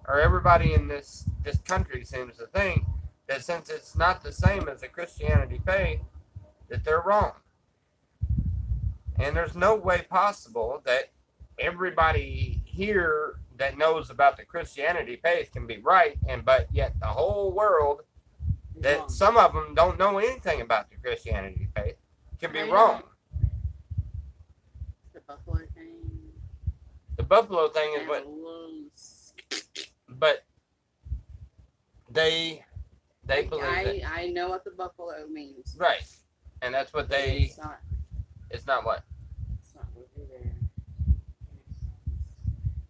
or everybody in this country, seems to think that since it's not the same as the Christianity faith, that they're wrong. And there's no way possible that everybody here that knows about the Christianity faith can be right, but yet the whole world, that some of them don't know anything about the Christianity faith, can be wrong. The buffalo thing. The buffalo thing is what, but they believe that. I know what the buffalo means. Right, and that's what they. It's not what. It's not what you're there.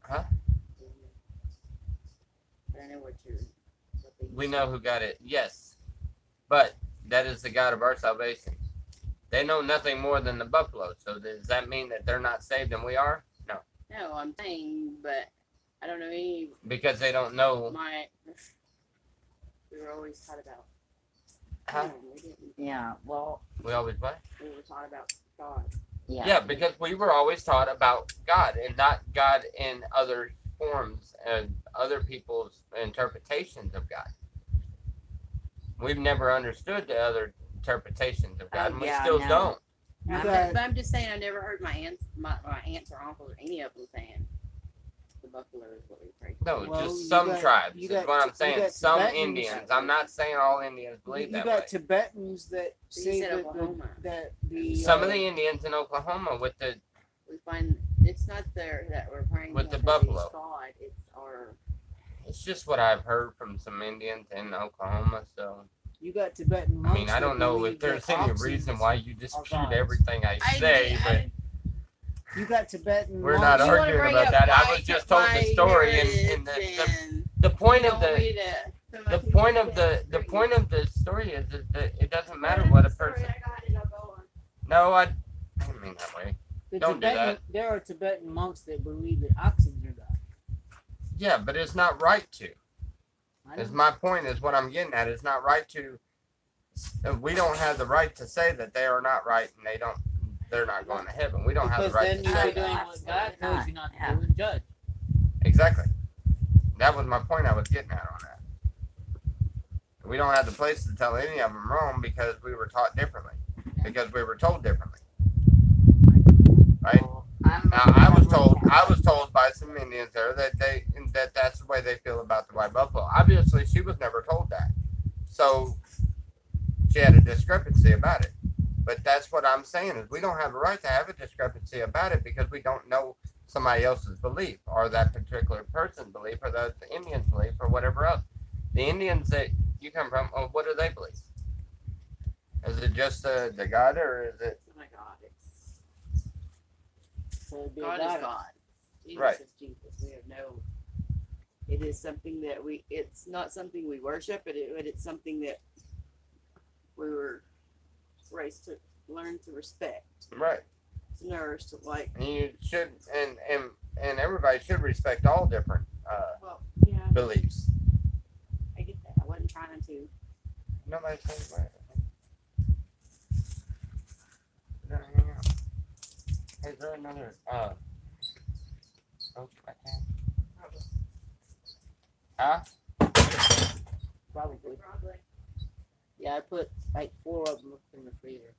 Huh? I know what we know who got it. Yes, but that is the God of our salvation. They know nothing more than the buffalo. So does that mean that they're not saved and we are? No. No, I'm saying, but I don't know any. Because they don't know. We were always taught about. Huh? Yeah, well. We always what? We were taught about God. Yeah. Yeah, because we were always taught about God, and not God in other forms and other people's interpretations of God. We've never understood the other interpretations of God, and we still don't. But I'm just saying, I never heard my aunts or uncles or any of them saying the buffalo is what we pray for. No, just some tribes is what I'm saying. Some Indians. I'm not saying all Indians believe that way. You got Tibetans that say that the some of the Indians in Oklahoma with the. We find it's not there that we're praying with the buffalo. God, it's our. It's just what I've heard from some Indians in Oklahoma. So. You got Tibetan monks. I mean, I don't know if there's any reason why you dispute everything I say, but. You got Tibetan. We're not arguing about that. I was just told the story, and the point of the point of the story is that it doesn't matter what a person. No, I didn't mean that way. Don't do that. There are Tibetan monks that believe that oxen are God. Yeah, but it's not right to. Is my point, is what I'm getting at. It's not right to. We don't have the right to say that they are not right, and they're not going to heaven. We don't have the right to say that. Because then you're doing what God tells you not to do and judge. Exactly. That was my point I was getting at on that. We don't have the place to tell any of them wrong because we were taught differently. Because we were told differently. Right? Now I was told by some Indians there that that's the way they feel about the white buffalo. Obviously she was never told that. So she had a discrepancy about it. But that's what I'm saying, is we don't have a right to have a discrepancy about it because we don't know somebody else's belief, or that particular person's belief, or the Indian's belief, or whatever else. The Indians that you come from, what do they believe? Is it just the God, or is it? Oh my God, God is God. Jesus right. is Jesus. We have no. It is something that it's not something we worship, but it's something that we were raised to learn to respect. Right. To nurse, to like. And you should, and everybody should respect all different beliefs. I get that. I wasn't trying to. Nobody's saying right. Is there another oh, I can't. Huh? Probably. Yeah, I put like 4 of them in the freezer.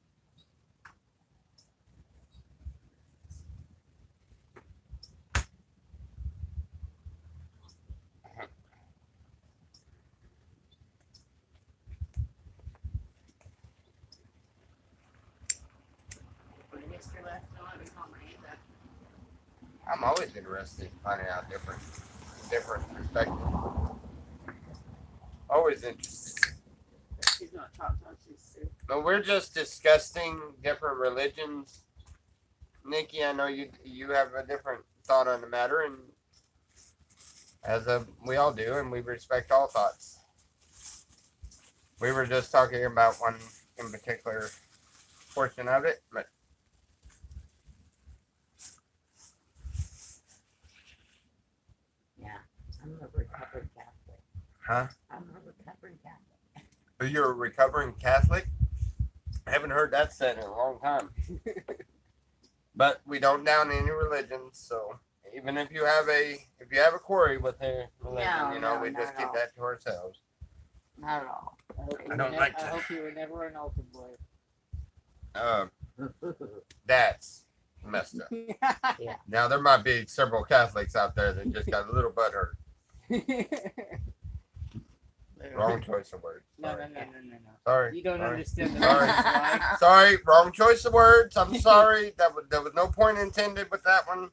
I'm always interested in finding out different perspectives. Always interested. She's gonna talk to her sister. But we're just discussing different religions. Nikki, I know you have a different thought on the matter, and we all do, and we respect all thoughts. We were just talking about one in particular portion of it, but Yeah, I'm a recovering Catholic. huh? I'm a recovering Catholic. So you're a recovering Catholic? I haven't heard that said in a long time. But we don't down any religions, so even if you have a quarry with a religion, No, we not just at keep all. that to ourselves. Not at all. I don't like to. I hope you were never an altar boy. That's messed up. Now there might be several Catholics out there that just got a little butthurt. Wrong choice of words. No. Sorry. You don't Sorry. understand the Sorry. reason why. Sorry, wrong choice of words. I'm sorry. There was no point intended with that one.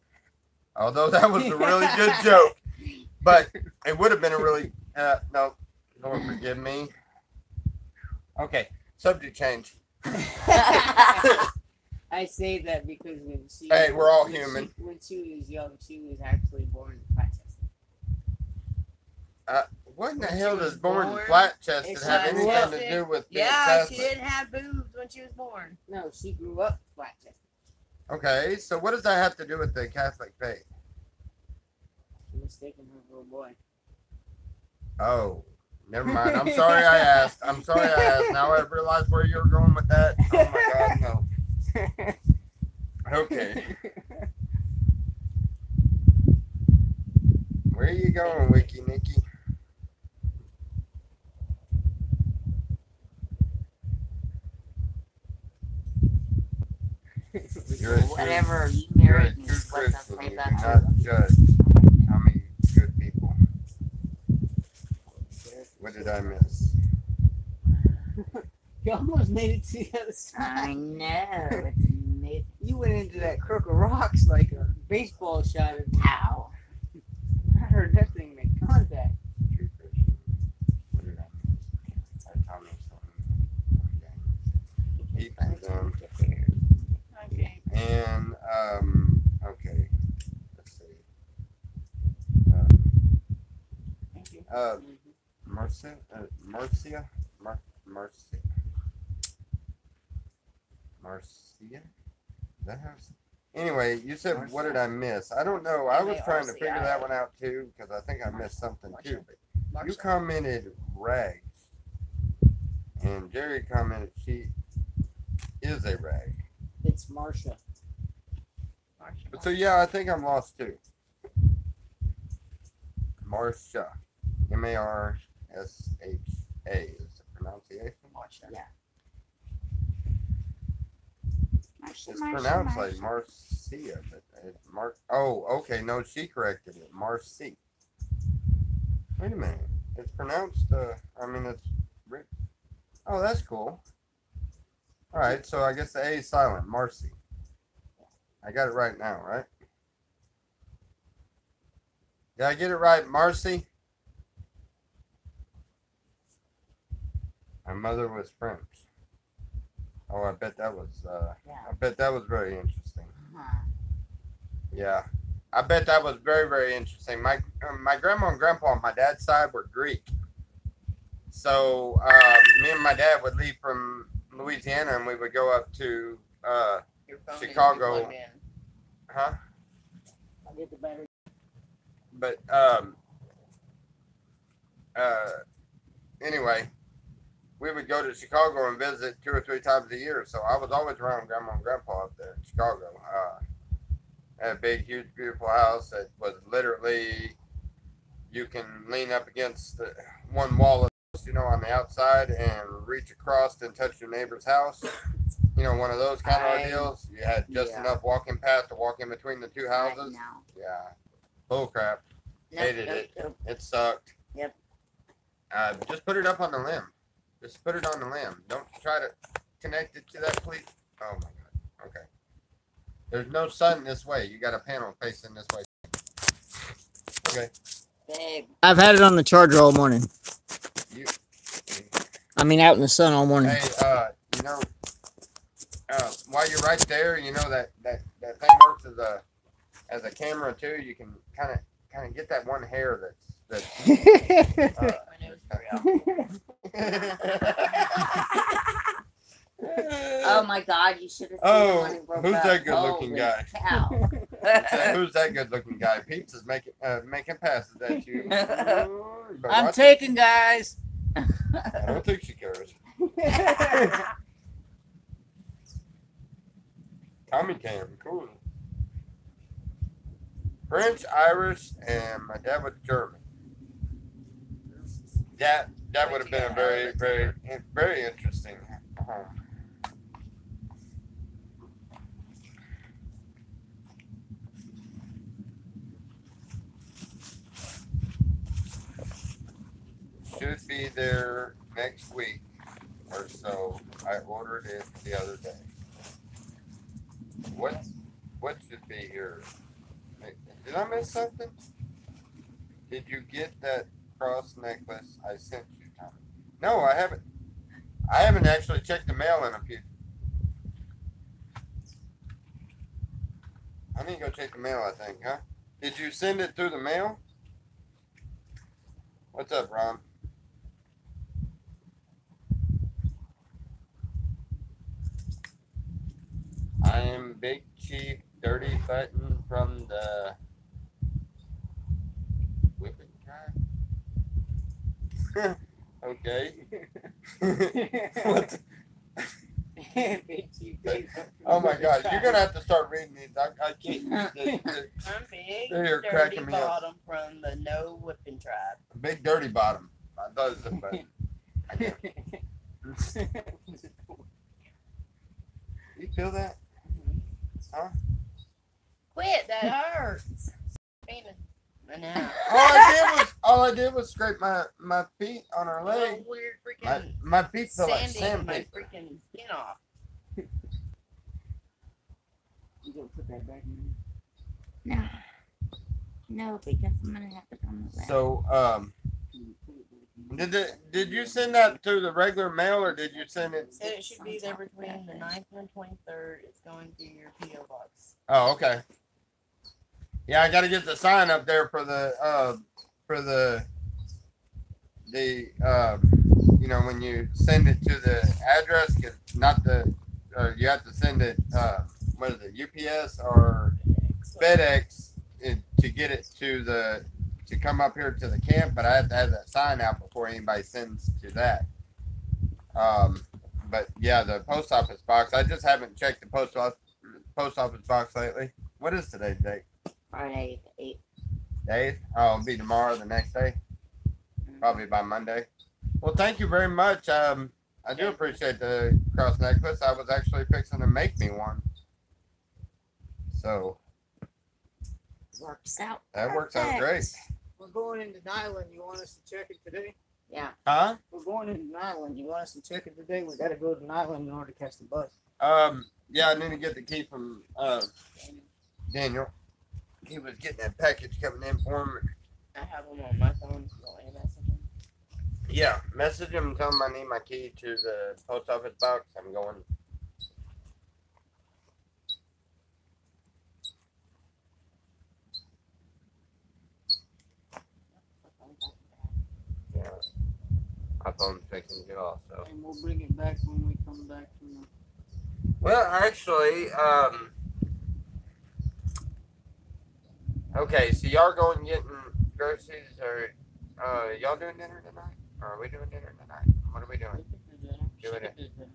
Although that was a really good joke. But it would have been a really no. Lord forgive me. Okay. Subject change. I say that because when she Hey, we're all human. When she was young, she was actually born flat chested. What in the When hell she does was born born, flat chested it's have like anything chested. to do with being Yeah, Catholic? she didn't have boobs when she was born. No, she grew up flat chested. Okay, so what does that have to do with the Catholic faith? She mistaken her for a boy. Oh, never mind. I'm sorry I asked. Now I realize where you're going with that. Oh my God, no. Okay. Where are you going, Wiki Nikki? You're a true- Whatever, you You're a married me. true What's that Christian. say You do about not you? judge. Tell me, good people. What did I miss? You almost made it to the other I side. know. It's amazing. You went into that crook of rocks like a baseball shot at me. Ow. I heard that thing make contact. True Christian. What did I miss? I told me something. Keep them. Okay. And okay. Let's see. Thank you. Marcia. That house. Anyway, you said what did I miss? I don't know. I was trying to figure that one out too because I think I missed something too. But you commented rags, and Jerry commented she is a rag. It's Marsha. So yeah, I think I'm lost too. Marcia, Marsha is the pronunciation. Yeah. It's pronounced like Marcia, but it's Oh, okay. No, she corrected it. Marcy. Wait a minute. It's pronounced. It's written. Oh, that's cool. All right. So I guess the A is silent. Marcy. I got it right now, right? Did I get it right, Marcy? My mother was French. Oh, I bet that was. I bet that was very interesting. Yeah, I bet that was very, very interesting. My grandma and grandpa on my dad's side were Greek, so me and my dad would leave from Louisiana and we would go up to Chicago. Huh? I'll get the battery. But anyway, we would go to Chicago and visit 2 or 3 times a year. So I was always around grandma and grandpa up there in Chicago. Had a big, huge, beautiful house that was literally, you can lean up against one wall, on the outside and reach across and touch your neighbor's house. One of those kind of deals. You had just enough walking path to walk in between the two houses. Yeah. Bull crap. Hated it. It sucked. Yep. Just put it up on the limb. Just put it on the limb. Don't try to connect it to that, please. Oh my God. Okay. There's no sun this way. You got a panel facing this way. Okay. Babe. I've had it on the charger all morning. You, I mean, out in the sun all morning. hey, you know, while you're right there, you know that thing works as a camera too. You can kind of get that one hair that's My nose for Oh my God! You should have seen Oh, when he broke who's up. that good-looking Holy guy? Cow. Who's that good-looking guy? Pizza's making passes at you. But I'm watch taking, guys. it. I don't think she cares. Tommy Cam, cool. French, Irish, and my dad was German. That would have been a very, very, very interesting home. Should be there next week or so. I ordered it the other day. What should be here? Did I miss something? Did you get that cross necklace I sent you, Tommy? No, I haven't. I haven't actually checked the mail in a few. I need to go check the mail, I think, huh? Did you send it through the mail? What's up, Ron? I am Big Chief Dirty Button from the Whipping Tribe. Okay. What? Oh my God! You're gonna have to start reading these. I can't. I'm big, They're dirty cracking me up. bottom from the No Whipping Tribe. Big Dirty Bottom. I thought it was a button. You feel that? Huh? Quit, that hurts. Now. All I did was scrape my feet on her leg. Weird freaking My feet feel like sanding my sandpaper. freaking skin off. You gonna put that back in? No. No, because I'm gonna have to come back. So did you send that through the regular mail or did you send it? Said it should be there between the 9th and 23rd. It's going to your P.O. box. Oh, okay. Yeah, I got to get the sign up there for the you know, when you send it to the address, not the you have to send it what is it, UPS or FedEx to get it to come up here to the camp, but I have to have that sign out before anybody sends to that. But yeah, the post office box. I just haven't checked the post office box lately. What is today's date? Friday, the 8th. Days? Oh, it'll be tomorrow, the next day. Probably by Monday. Well, thank you very much. I do appreciate the cross necklace. I was actually fixing to make me one. So Works out. that works out perfect. great. We're going into Nyland. You want us to check it today? Yeah. Huh? We're going into Nyland. You want us to check it today? We got to go to Nyland in order to catch the bus. Yeah, I need to get the key from Daniel. He was getting that package coming in for him. I have them on my phone. You want me to message them? Yeah, message him and tell him I need my key to the post office box. I'm going. Yeah, my phone's fixing to get off, so. And we'll bring it back when we come back from the... Well, actually, okay, so y'all going getting groceries, or y'all doing dinner tonight? Or are we doing dinner tonight? What are we doing?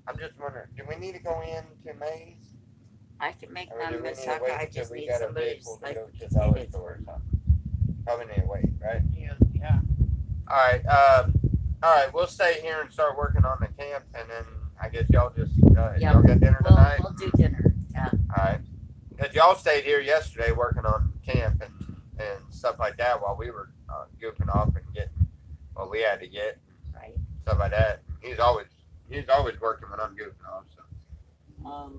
I'm just wondering, do we need to go into Maze? I can make Or do them, we but need to wait I till just we need got a somebody to vehicle to like go to the dollar potatoes. store or something? Probably need to wait, right? Yeah. All right, we'll stay here and start working on the camp, and then I guess y'all just, y'all got dinner tonight? We'll do dinner. Yeah. All right. Because y'all stayed here yesterday working on camp and stuff like that while we were goofing off and getting what we had to get, Right. stuff like that. He's always working when I'm goofing off. So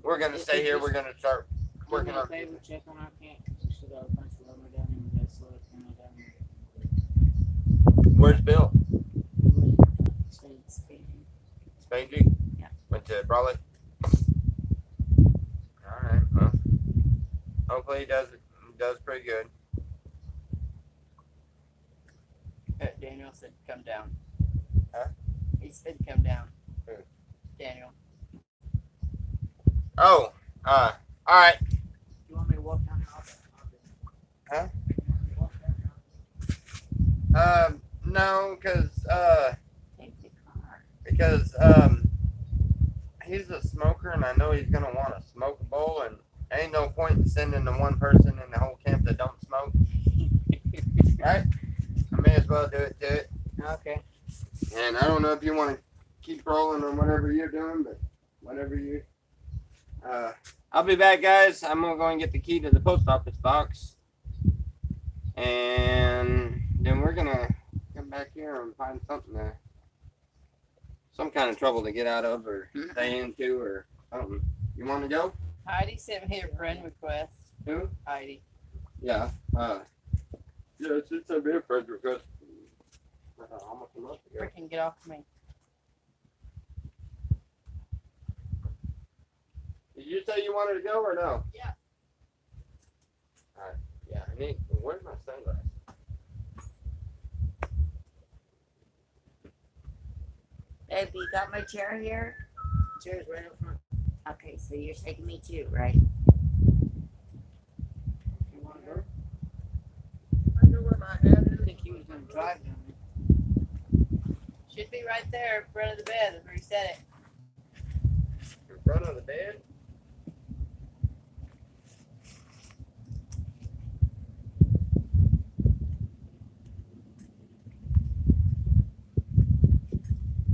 we're gonna stay here. We're gonna start Do me working a on. favor, check on our camp. We should have a bunch of them down there. We got solar panel down there. Where's Bill? Spain. Spangy? Yeah. Went to Brawley? Alright, well. Hopefully he does pretty good. Daniel said come down. Huh? He said come down. Who? Daniel. Oh, alright. You want me to walk down there? Huh? You want me to walk down there? No, Take the car. because he's a smoker and I know he's gonna want a smoke bowl, and ain't no point in sending the one person in the whole camp that don't smoke. Right? I may as well do it to it. Okay. And I don't know if you want to keep rolling on whatever you're doing, but whatever you. I'll be back, guys. I'm gonna go and get the key to the post office box, and then we're gonna come back here and find something some kind of trouble to get out of or stay into or something. You want to go? Heidi sent me a friend request. Who? Heidi. Yeah. Yeah, she sent me a friend request almost a month ago. Freaking get off me. Did you say you wanted to go or no? Yeah. Alright. Yeah, I need. Where's my sunglasses? Babe, you got my chair here? Chair's right up front. Okay, so you're taking me too, right? You want to go? I know where my head I is. think he was going to drive down there. Should be right there in front of the bed. That's where he said it. In front of the bed?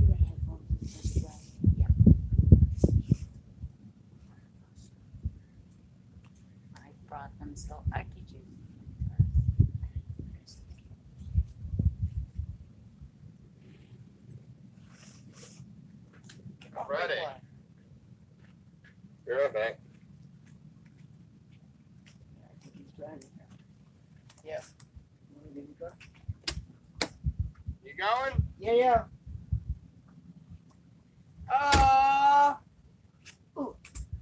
You got headphones in the back. I brought them so I could use them. Ready. You're right back. I think he's driving. Yep. You want to get in the car? You going? Yeah. Oh,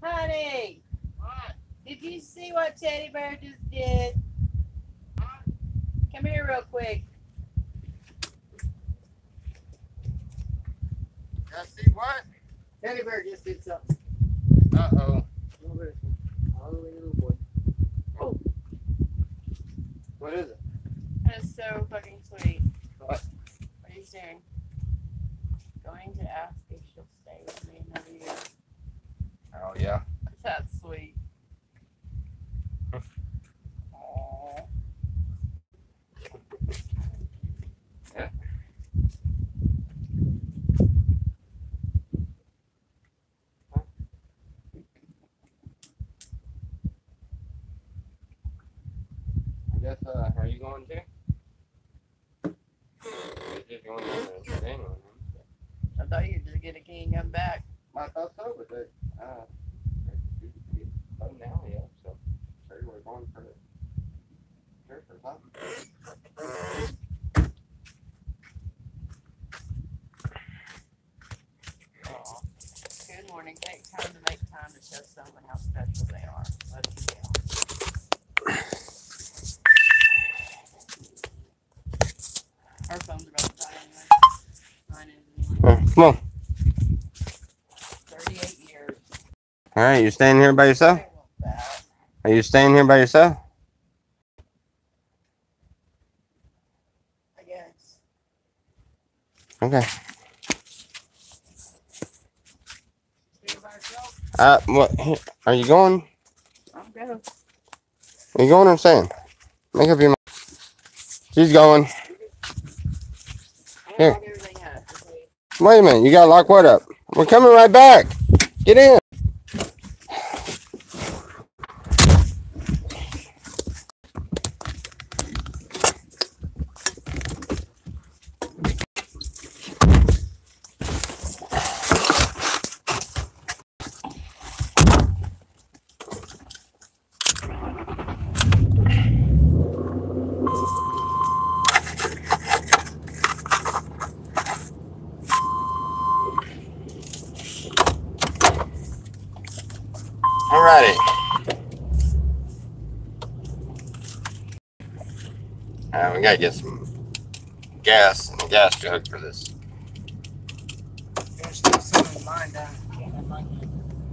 honey. What? Did you see what Teddy Bear just did? Come here real quick. I see what? Teddy Bear just did something. Uh-oh. Over all the way to the boy. What is it? That is so fucking sweet. What? What are you doing? Going to ask if she'll stay with me another year. Oh, yeah. That's sweet. Aww. Yeah. I guess, are you going to? You're just going to Daniel. I thought you'd just get a key and come back. I thought so, but oh, now, yeah, so maybe we're going for the church or something. Aw. Good morning. Take time to make time to show someone how special they are. Love you, Gail. Our phone's about to die anyway. Mine is anyway. Come on. 38 years. All right, you staying here by yourself? Are you staying here by yourself? I guess. Okay. Stay by yourself? What? Are you going? I'm good. Are you going or staying? Make up your mind. She's going. I Here. lock everything up. Just leave. Wait a minute, you gotta lock what up? We're coming right back. Get in. Alrighty. We gotta get some gas and a gas jug for this.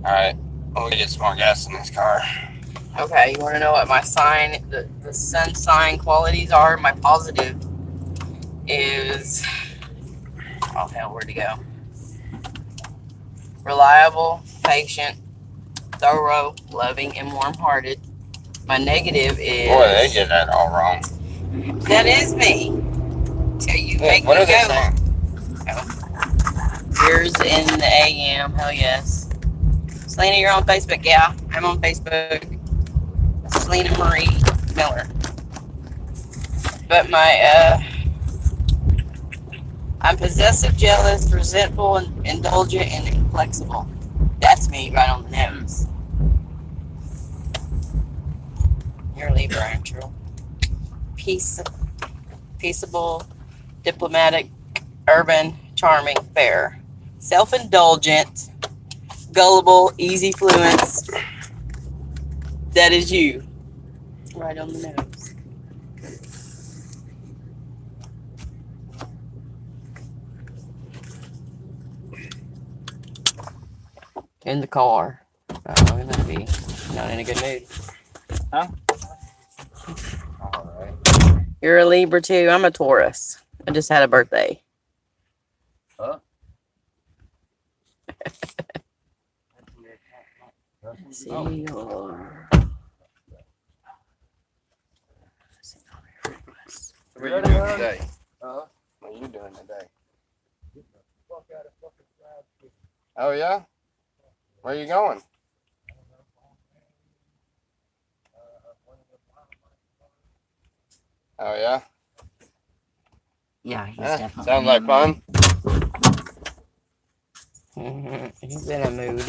Alright, we'll get some more gas in this car. Okay, you want to know what my sign, the sun sign qualities are? My positive is, oh hell, where'd it go? Reliable, patient, thorough, loving, and warm-hearted. My negative is... Boy, they get that all wrong. That is me. Till you make what me are they go. saying? Yours in the AM, hell yes. Selena, you're on Facebook? Yeah, I'm on Facebook. Selena Marie Miller. But my, I'm possessive, jealous, resentful, and indulgent, and inflexible. That's me right on the nose. You're Libra, aren't you? Peaceable, diplomatic, urban, charming, fair. Self-indulgent, gullible, easy fluence. That is you. Right on the nose. In the car. Oh, we might be not in a good mood. Huh? Alright. You're a Libra too. I'm a Taurus. I just had a birthday. Huh? See Oh. your... What are you doing today? Uh-huh. What are you doing today? Oh yeah? Where are you going? Oh yeah? Yeah, he's definitely. Sounds like fun. He's in a mood.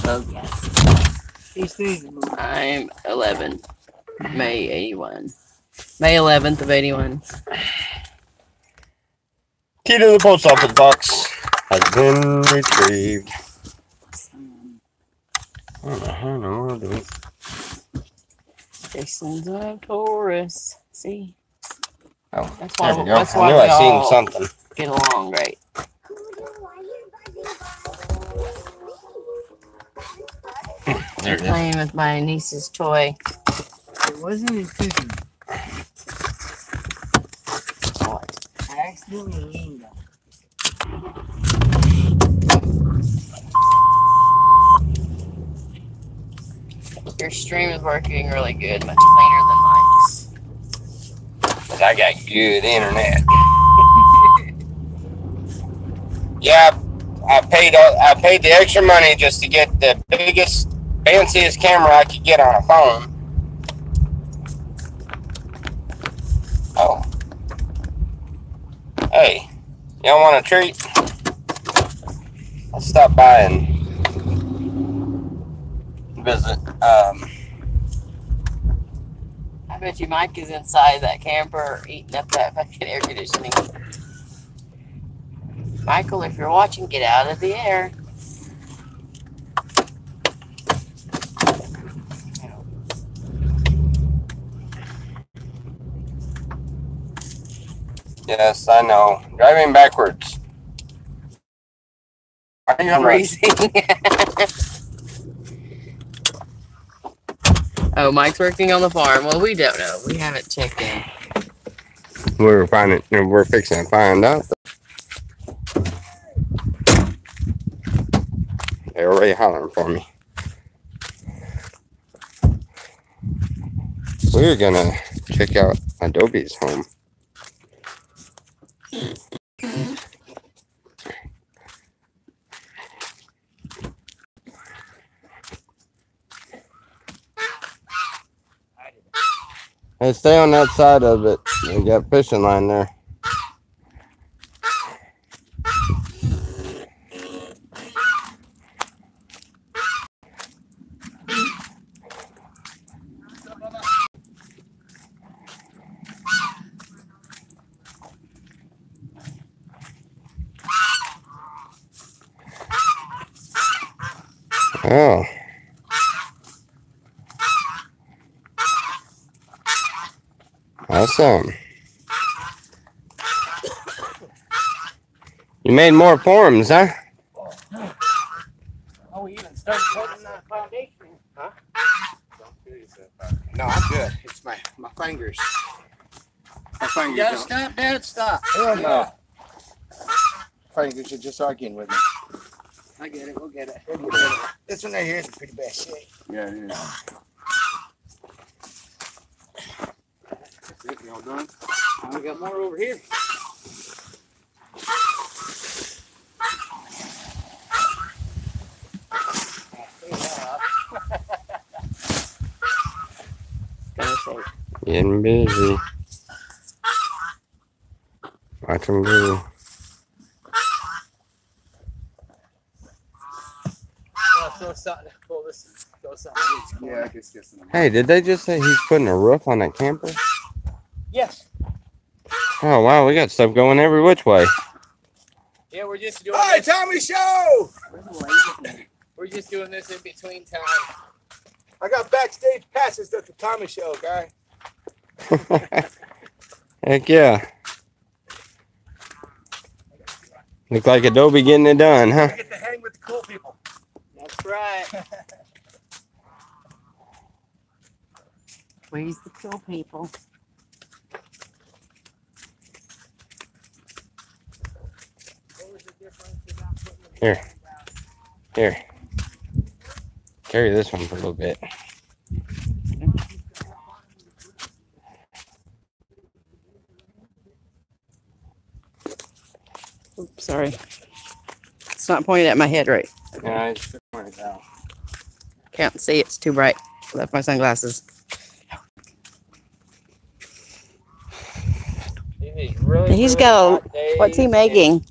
Oh, yes. He's thinking. I'm 11. May 81. May 11th of 81. Key to the post office box has been retrieved. What the hell in the world do we... Jason's a Taurus. See? Oh, That's there why, we go. that's I why knew we I seen all something. get along great. There it is. Playing with my niece's toy. It wasn't intentional. What? I accidentally leaned on it. Your stream is working really good. Much cleaner than Mike's. Cause I got good internet. Yeah, I paid the extra money just to get the biggest, fanciest camera I could get on a phone. Oh. Hey, y'all want a treat? Let's stop by and visit. I bet you Mike is inside that camper eating up that fucking air conditioning. Michael, if you're watching, get out of the air. Yes, I know. Driving backwards. Why are you Freezing. Oh, Mike's working on the farm. Well, we don't know. We haven't checked in. We're fixing to find out. They're already hollering for me. We're gonna check out Adobe's home. Hey, stay on that side of it. They got fishing line there. Oh. Awesome. You made more forms, huh? Oh, we even started putting the foundation. Huh? No, I'm good. It's my fingers. My fingers. You gotta stop, Dad, stop. Hell no. Fingers are just arguing with me. I get it, we'll get it. This one right here is in pretty bad shape. Yeah, it is. You all done? We got more over here. Getting busy. Watch them go. Yeah, I guess some. Hey, did they just say he's putting a roof on that camper? Yes. Oh, wow, we got stuff going every which way. Yeah, we're just doing Hi, this. Tommy Show! We're just doing this in between time. I got backstage passes at the Tommy Show, guy. Heck yeah. Look like Adobe getting it done, huh? I get to hang with the cool people. That's right. Where's the cool people? Here. Here. Carry this one for a little bit. Oops, sorry. It's not pointed at my head right. Yeah, I just pointed out. Can't see, it's too bright. Left my sunglasses. He's got. What's he making?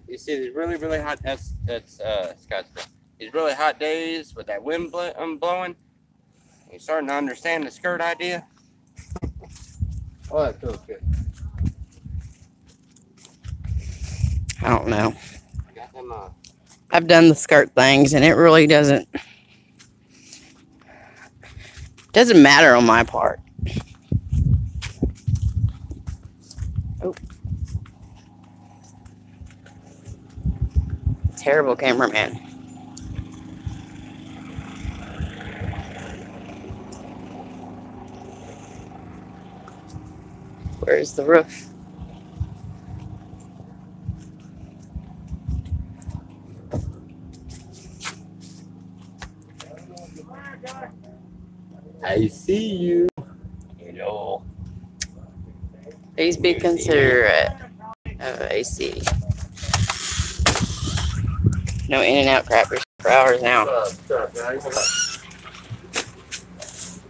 You see these really, really hot. That's Scott's. These really hot days with that wind blowing. You starting to understand the skirt idea? Oh, that feels good. I don't know. Got them, I've done the skirt things, and it really doesn't matter on my part. Oh, terrible cameraman. Where's the roof? I see you. Hello. Please be considerate of AC. No in and out crap for hours now.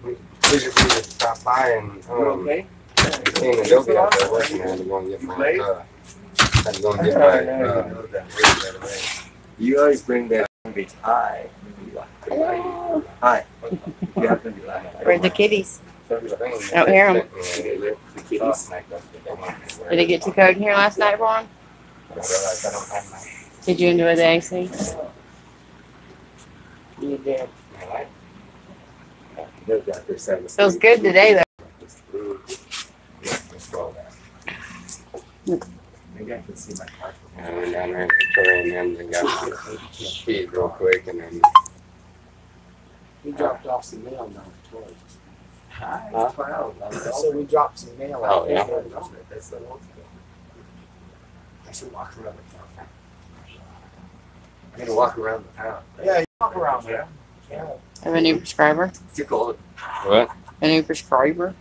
We just stop by and Okay. seeing Adobe out there working. I had to go and get my. Had to go and get my. You always bring that hi. Hello. Hi. You have to be like. Where's the kitties? Don't hear 'em. Did it get too cold in here last night for him? Did you enjoy the AC? You did. Feels good today, though. Maybe I can see my car. I went down there to Victoria and then got cheese real quick and then. We dropped off some mail now. Hi. Huh? So we dropped some mail Oh, out. yeah. That's the old. I should walk around the town. I'm gonna walk around the town. Yeah, you walk around there. Yeah. Have a new prescriber? You call it. What? A new prescriber?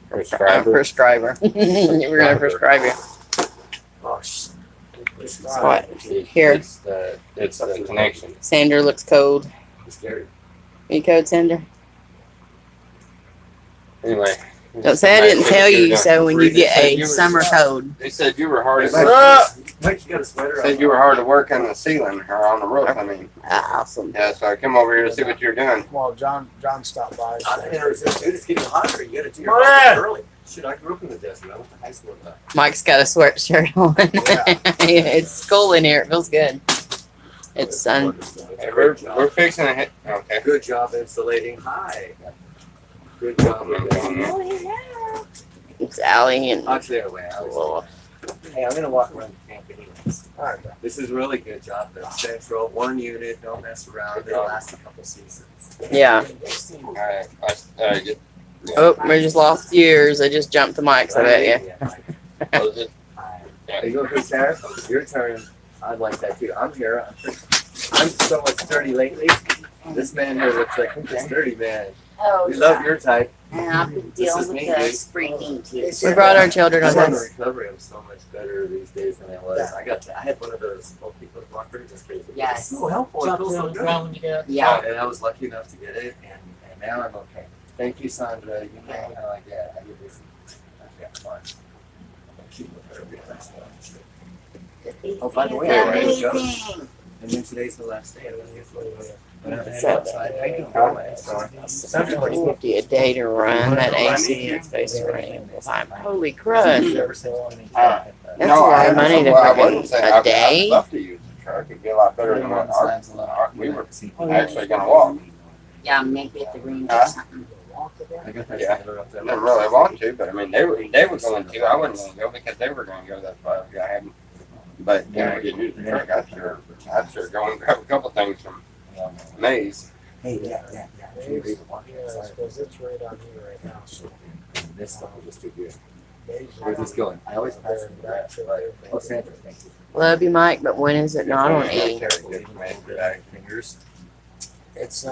Prescriber. Prescriber. We're gonna prescribe you. Oh, shit. What? Here. It's the connection. Sander looks cold. It's scary. You cold, Sander? Anyway. Don't say I didn't tell you so when you get a summer cold. They said you were hard to Mike, work. Mike, you got a sweater on. Said you were hard to work on the ceiling or on the roof. I mean, Awesome. yeah. So I come over here to see what you're doing. Well, John stopped by. It's getting hotter. You gotta do your Yeah. homework early. Shit, I grew up in the desert. I went to high school with that. Mike's got a sweatshirt on. Yeah. It's cool in here. It feels good. It's sun. Hey, we're fixing to hit. Okay. Good job insulating. Hi. Good job. Oh, hello. It's Allie and I'll clear away. Hey, I'm gonna walk around the camp anyways. Alright. This is really good job though. Central, one unit, don't mess around. It'll last a couple seasons. yeah. All right. Get, Oh, we just lost yours. I just jumped the mics. I bet you. close it. There you go, Chris Sarah. Your turn. I'd like that too. I'm here. I'm so much sturdy lately. This man here looks like a sturdy man. Oh, We love your type. And I've been This is dealing with me, the dude. spreading too. We brought our children on I'm on the this. recovery. I'm so much better these days than I was. I had one of those old people walkers. Just crazy. Yes. So helpful. It Something feels so on the good. ground when you get up. Yeah. And I was lucky enough to get it, and now I'm okay. Thank you, Sandra. You know, like, yeah, I get busy. Yeah, fine. I'll keep with her. Oh, by the way, It's there you go. amazing. And then today's the last day. So, $750 a day to run that AC and space running. Holy crud. That's a lot of money to I wouldn't say a day. I'd love to use the truck. It'd be a lot better than what we were actually going to walk. Yeah, maybe at the range or something. I got that Yeah. trailer up there. I didn't really want to, but I mean, they were going to. I wasn't going to go because they were going to go. That's why I hadn't. But you know, you use the truck. I'd sure go and grab a couple things from Maze. Hey, yeah. Yeah, because it's right on here right now. So This stuff will just do good. days Where's this going? I always pass there it and back. back to there. Oh, Sandra, thank you. Love you, Mike, but when is it not on E? Fingers. It's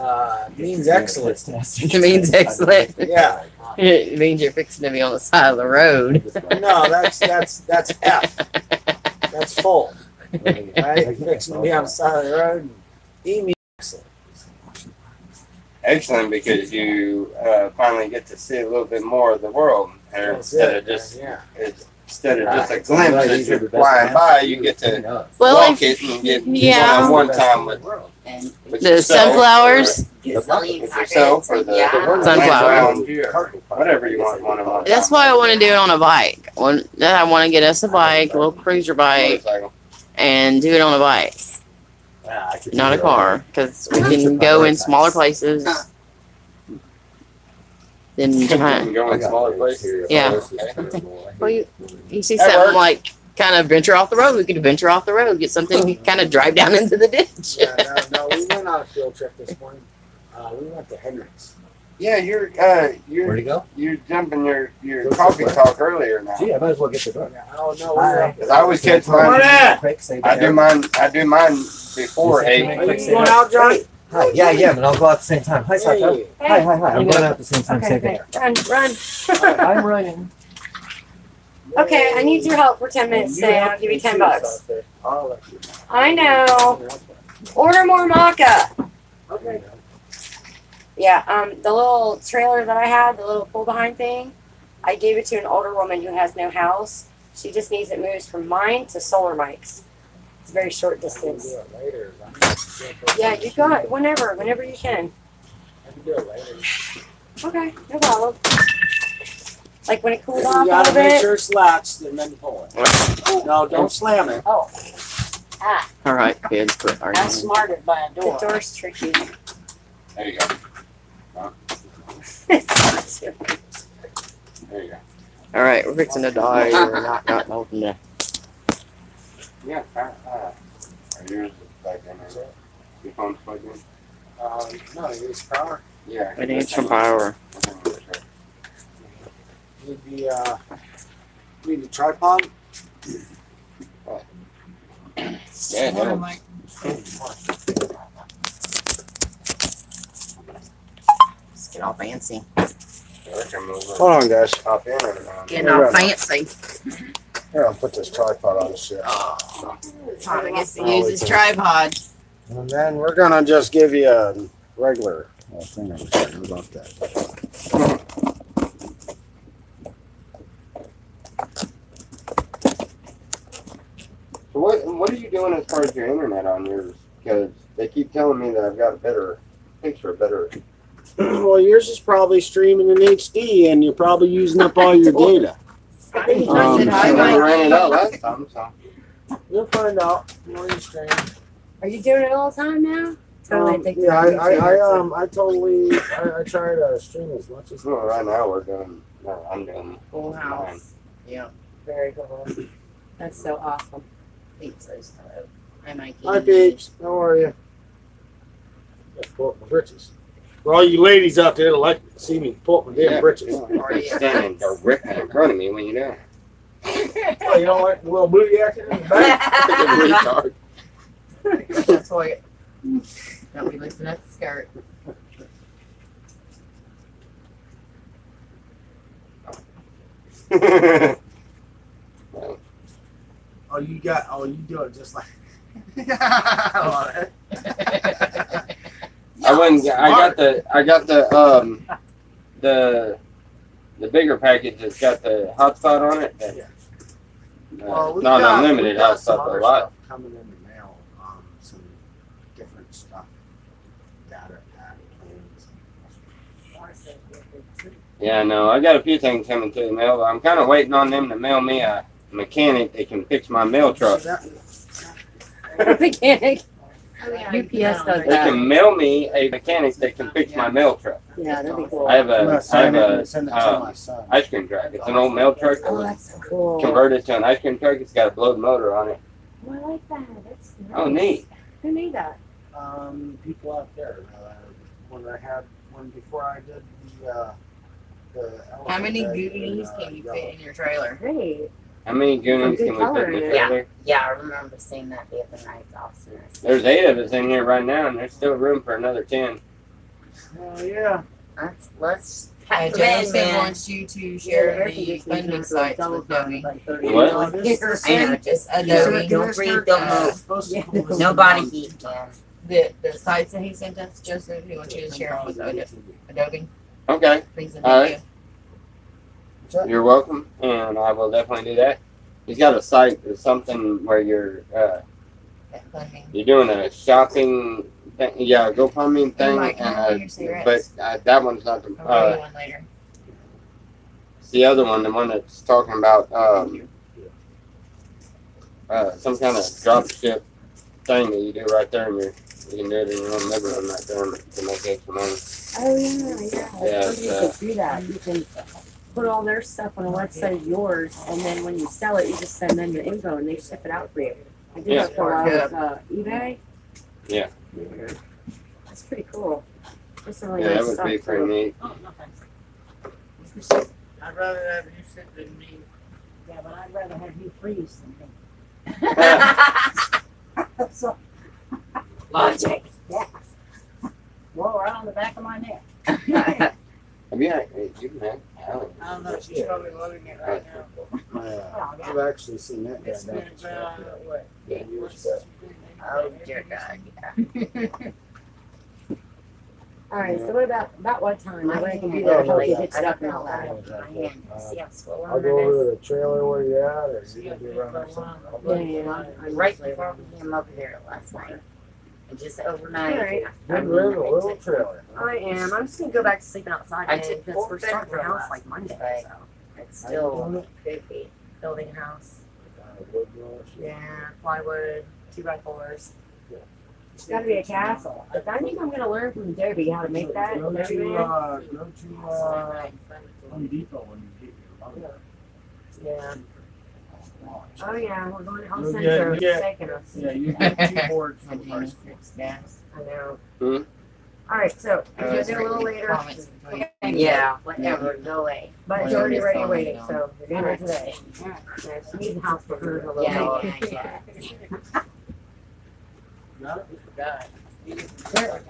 means excellent. It means excellent. Yeah. It means you're fixing to be on the side of the road. No, that's F. That's full. Right? Fixing to be on the side of the road. And E means excellent. Excellent, because you finally get to see a little bit more of the world here That's instead it, of just yeah. instead of just a It's like glimpse these as are the you're best flying times. by. You get to Well, walk if- it and get yeah. one time with And with The yourself, sunflowers. gazillion with yourself or the yeah. Sunflower. whatever you want. That's why I want to do it on a bike. I want to get us a bike, a little cruiser bike, Motorcycle. and do it on a bike, not a car, because we can go in smaller places. Then You try. can go in smaller places. Yeah. Okay. Well, you see That something works. like kind of venture off the road. We could venture off the road, get something you kind of drive down into the ditch. Yeah, no, we went on a field trip this morning. We went to Henry's. Yeah, you're Where'd he go? you're jumping your coffee talk earlier now. Gee, I might as well get the book. Yeah, oh no, we were up Because I always catch mine. I do mine before Hey, 8. Are you going out, Johnny? Hi, yeah, but I'll go out at the same time. Hi, Saka. Hey. Hi. I'm going out at the same time. Same thing. Run. I'm running. Okay, I need your help for 10 minutes today. I'll give you $10. I'll let you. I know. Order more maca. Okay. Yeah, the little trailer that I had, the little pull behind thing, I gave it to an older woman who has no house. She just needs it moved from mine to Solar Mike's. It's a very short I can distance. do it later. Yeah, you got it. Whenever you can. I can do it later. Okay, no problem. Like when it cools off You a gotta little make bit. sure it's latched and then pull it. No, don't slam it. Oh, All right, kids, quit I'm arguing. smarted by a the door. door's tricky. There you go. It's not too- There you go. All right, we're fixing to die. We're not holding the. Yeah. Are yours plugged in? Your phone's plugged in? No, use power. Yeah. We need some power. Need the tripod. Yeah, no. Let's get all fancy. Hold on, guys. Hop in or Getting all fancy. Here, I'll put this tripod on the ship. Oh, Tommy gets to use his tripod. And then we're gonna just give you a regular thing over here. How about that? So what are you doing as far as your internet on yours? Because they keep telling me that I've got a better picture, better. Well, yours is probably streaming in HD, and you're probably using up all your data. Said I hi, Mike. ran it out last time, so. You'll find out more you stream. Are you doing it all the time now? totally addicted Yeah, to YouTube. I try to stream as much as. Well, right now we're doing. No, I'm doing. Full House. Yeah. Very cool. That's so awesome. Pete says hello. Hi, Mikey. Hi, peeps. How are you? Just pull up my britches. For all you ladies out there that like to see me pull up my damn britches. You're standing directly in front of me when you do. Oh, you don't like the little booty action in the back? Retard. That's why. Don't be lifting up the skirt. Oh, you do it just like. I got the bigger package that's got the hotspot on it. Yeah. Not unlimited hotspot, but a lot. Coming in the mail, some different stuff, data plans. Yeah, no, I got a few things coming to the mail, but I'm kind of waiting on them to mail me a mechanic that can fix my mail truck. Mechanic. UPS does They that. can mail me a mechanic that can fix my mail truck. Yeah, that'd be cool. I have a Send it to my son. ice cream truck. It's an old mail truck that Oh, was that's so cool. converted to an ice cream truck. It's got a blowed motor on it. Oh, I like that. That's nice. Oh, neat. Who made that? People out there. Before I did the How many elephant goonies egg, can you fit in your trailer? Great. How many goonies Some can good we put in the color in it. trailer? Yeah, I remember seeing that the other night. It's awesome. There's 8 of us in here right now, and there's still room for another 10. Oh yeah. Let's pack them in, Joseph man. wants you to share the funding sites with Debbie. What? I know, just Adobe. don't breathe, don't move. No body heat, man. The sites that he sent us, Joseph, he wants you to share them with Adobe. Okay, Please and All thank you. you're welcome, and I will definitely do that. He's got a site or something where you're That funding. doing a shopping thing, yeah, GoFundMe thing, Mike, how are your and cigarettes? but that one's not the I'll read one later. it's the other one, the one that's talking about some kind of drop ship thing that you do right there, and you can do it in your own living room right there to make extra money. Oh, yeah. Yeah, You can do that. You can put all their stuff on a website of yours, and then when you sell it, you just send them the info, and they ship it out for you. I did that for a while with eBay. Yeah. That's pretty cool. That's some really Yeah, that nice would stuff. be pretty neat. Oh, no thanks. I'd rather have you sit than me. Yeah, but I'd rather have you freeze than me. So, Logic. yeah. Well, right on the back of my neck. Have you met Allie? I don't know, she's probably loading it right now. I've actually seen that guy It's been down about, what, years ago. Oh, dear God, yeah. All right, so what about what time? My That way I hand can be there to help you really, hit I stuff don't and all know that. my hand. See how swollen I'll it go over is? to the trailer where you're at, or you can be around or something. Yeah. Right before we came over here last night. And just overnight. All right. Good rig, a little trailer. I am. I'm just gonna go back to sleeping outside I again took because 4 we're starting the beds house last like Monday. night. So It's How you doing still poopy. building a house. Wood roller. Yeah, plywood, 2x4s. Yeah. It's gotta be a castle. But I think I'm gonna learn from Adobe how to make that. Go Adobe to, Man. Home Depot when you get your Yeah. Oh yeah, we're going to El You'll Centro. get- It's taking us. Yeah, you get 2 boards for the Continue price. to fix gas. I know. Hmm? All right, so we're gonna do a little later, Comments between- Yeah, whatever. Go away. but it's Well, already it's ready on, waiting, you know. so you're doing it today. Yeah, she needs a house for her a little Yeah, bit. yeah, yeah. Got it? You forgot.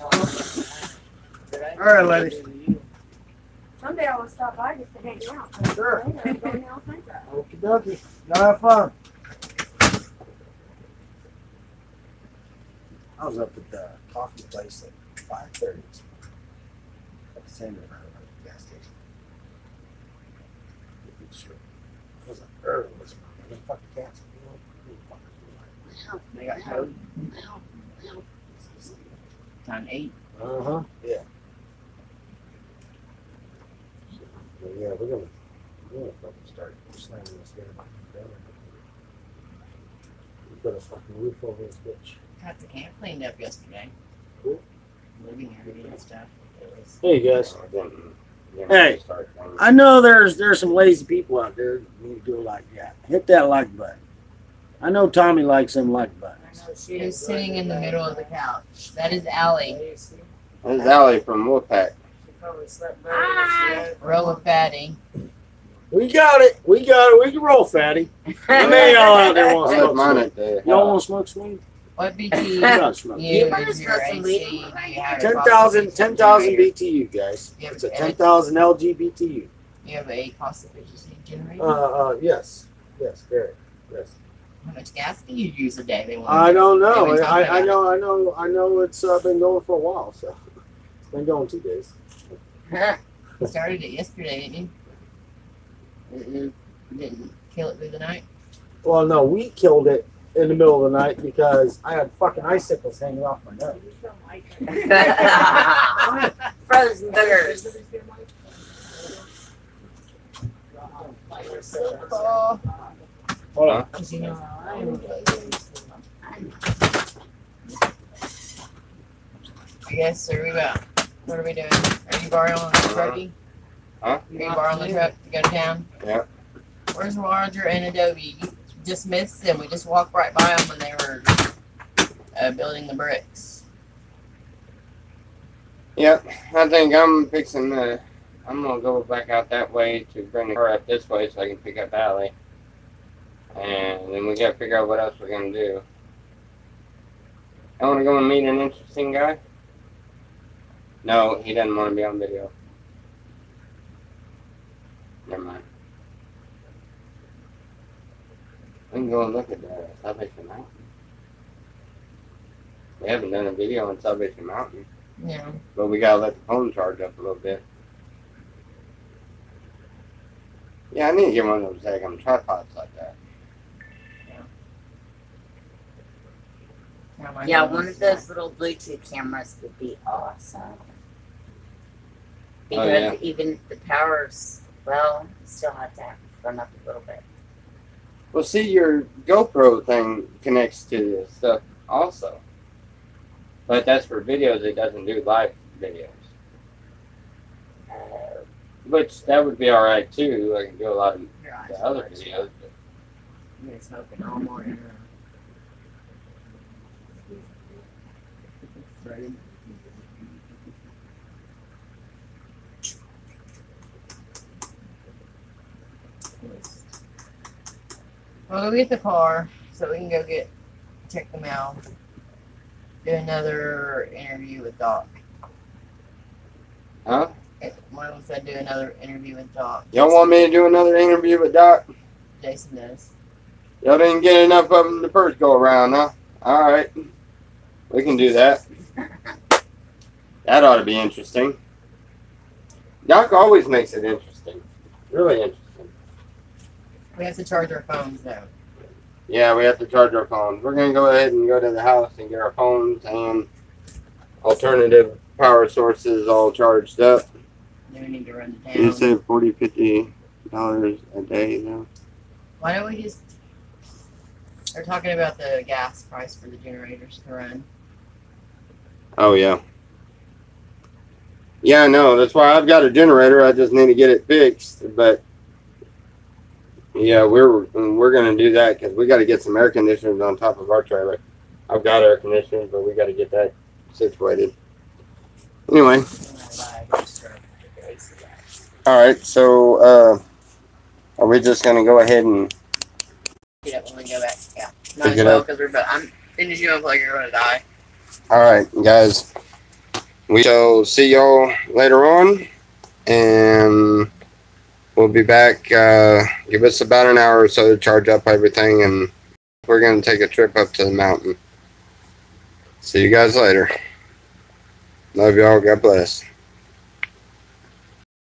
All right, ladies. Someday I will stop by just to hang out. Sure. Later, I'm going to El Centro. Okie dokie. Y'all have fun. I was up at the coffee place at 5:30. At the same gas station. Sure. It was early this morning. They fucking canceled. They got code. Time 8. Uh-huh. Yeah. But yeah, we're gonna fucking start slamming this damn thing. We put a fucking roof over this bitch. Got the camp cleaned up yesterday. living area and stuff. It was, Hey guys. I didn't Hey, start things. I know there's some lazy people out there that need to do like that. Hit that like button. I know Tommy likes them like buttons. who's sitting in the middle of the couch? That is Allie. There's Allie from Wolfpack. Roll with Fatty. We got it. We can roll, fatty. How many of y'all out there want I to left smoke mine sweet? at the Y'all want to smoke sweet? What BT You gotta smoke. you wanna is your smoke some weed? AC? Do you have a 10,000 cost efficiency generator? BTU, guys. Yeah, It's a but- 10,000 LGBTU. You have a cost efficiency generator? Yes. Yes, very. Yes. How much gas do you use a day? They want I don't know. They've been talking I about know it's been going for a while, so it's been going 2 days. You started it yesterday, didn't you? You didn't kill it through the night? Well, no, we killed it in the middle of the night because I had fucking icicles hanging off my nose. Frozen boogers. Oh, Hold on. I guess, are we about? What are we doing? Are you borrowing the truckie? Huh? Are you borrowing the truck to go to town? Yeah. Where's Roger and Adobe? You just missed them. We just walked right by them when they were building the bricks. Yep, I think I'm fixing the. I'm gonna go back out that way to bring the car up this way so I can pick up Allie. And then we gotta figure out what else we're gonna do. I wanna go and meet an interesting guy. No, he doesn't want to be on video. Never mind. We can go and look at the Salvation Mountain. We haven't done a video on Salvation Mountain, Yeah. but we gotta let the phone charge up a little bit. Yeah, I need to get one of those daggum tripods like that. Yeah, one of those little Bluetooth cameras would be awesome. Because yeah. even if the power's, well, you still have to have it run up a little bit. Well, see, your GoPro thing connects to this stuff also. But that's for videos, it doesn't do live videos. Which, that would be alright too. I can do a lot of Your eyes the are other red. videos. But You've been smoking all morning. Ready? Well, go get the car so we can go check the mail. Do another interview with Doc. Huh? One of them said do another interview with Doc. Y'all want me to do another interview with Doc? Jason does. Y'all didn't get enough of them the first go around, huh? Alright. We can do that. That ought to be interesting. Doc always makes it interesting. Really interesting. We have to charge our phones though. Yeah, we have to charge our phones. We're going to go ahead and go to the house and get our phones and alternative power sources all charged up. Then we need to run to You town. save $40, $50 a day, though. Why don't we just... They're talking about the gas price for the generators to run. Oh, yeah. Yeah, I know. That's why I've got a generator. I just need to get it fixed. But, yeah, we're going to do that because we got to get some air conditioners on top of our trailer. I've got air conditioners, but we got to get that situated. Anyway. All right, so are we just going to go ahead and Get up when we go back. Yeah. Pick Might as it well up. because I'm finished you unplug, you're gonna die. All right, guys. We shall see y'all later on, and we'll be back. Give us about an hour or so to charge up everything, and we're going to take a trip up to the mountain. See you guys later. Love y'all. God bless.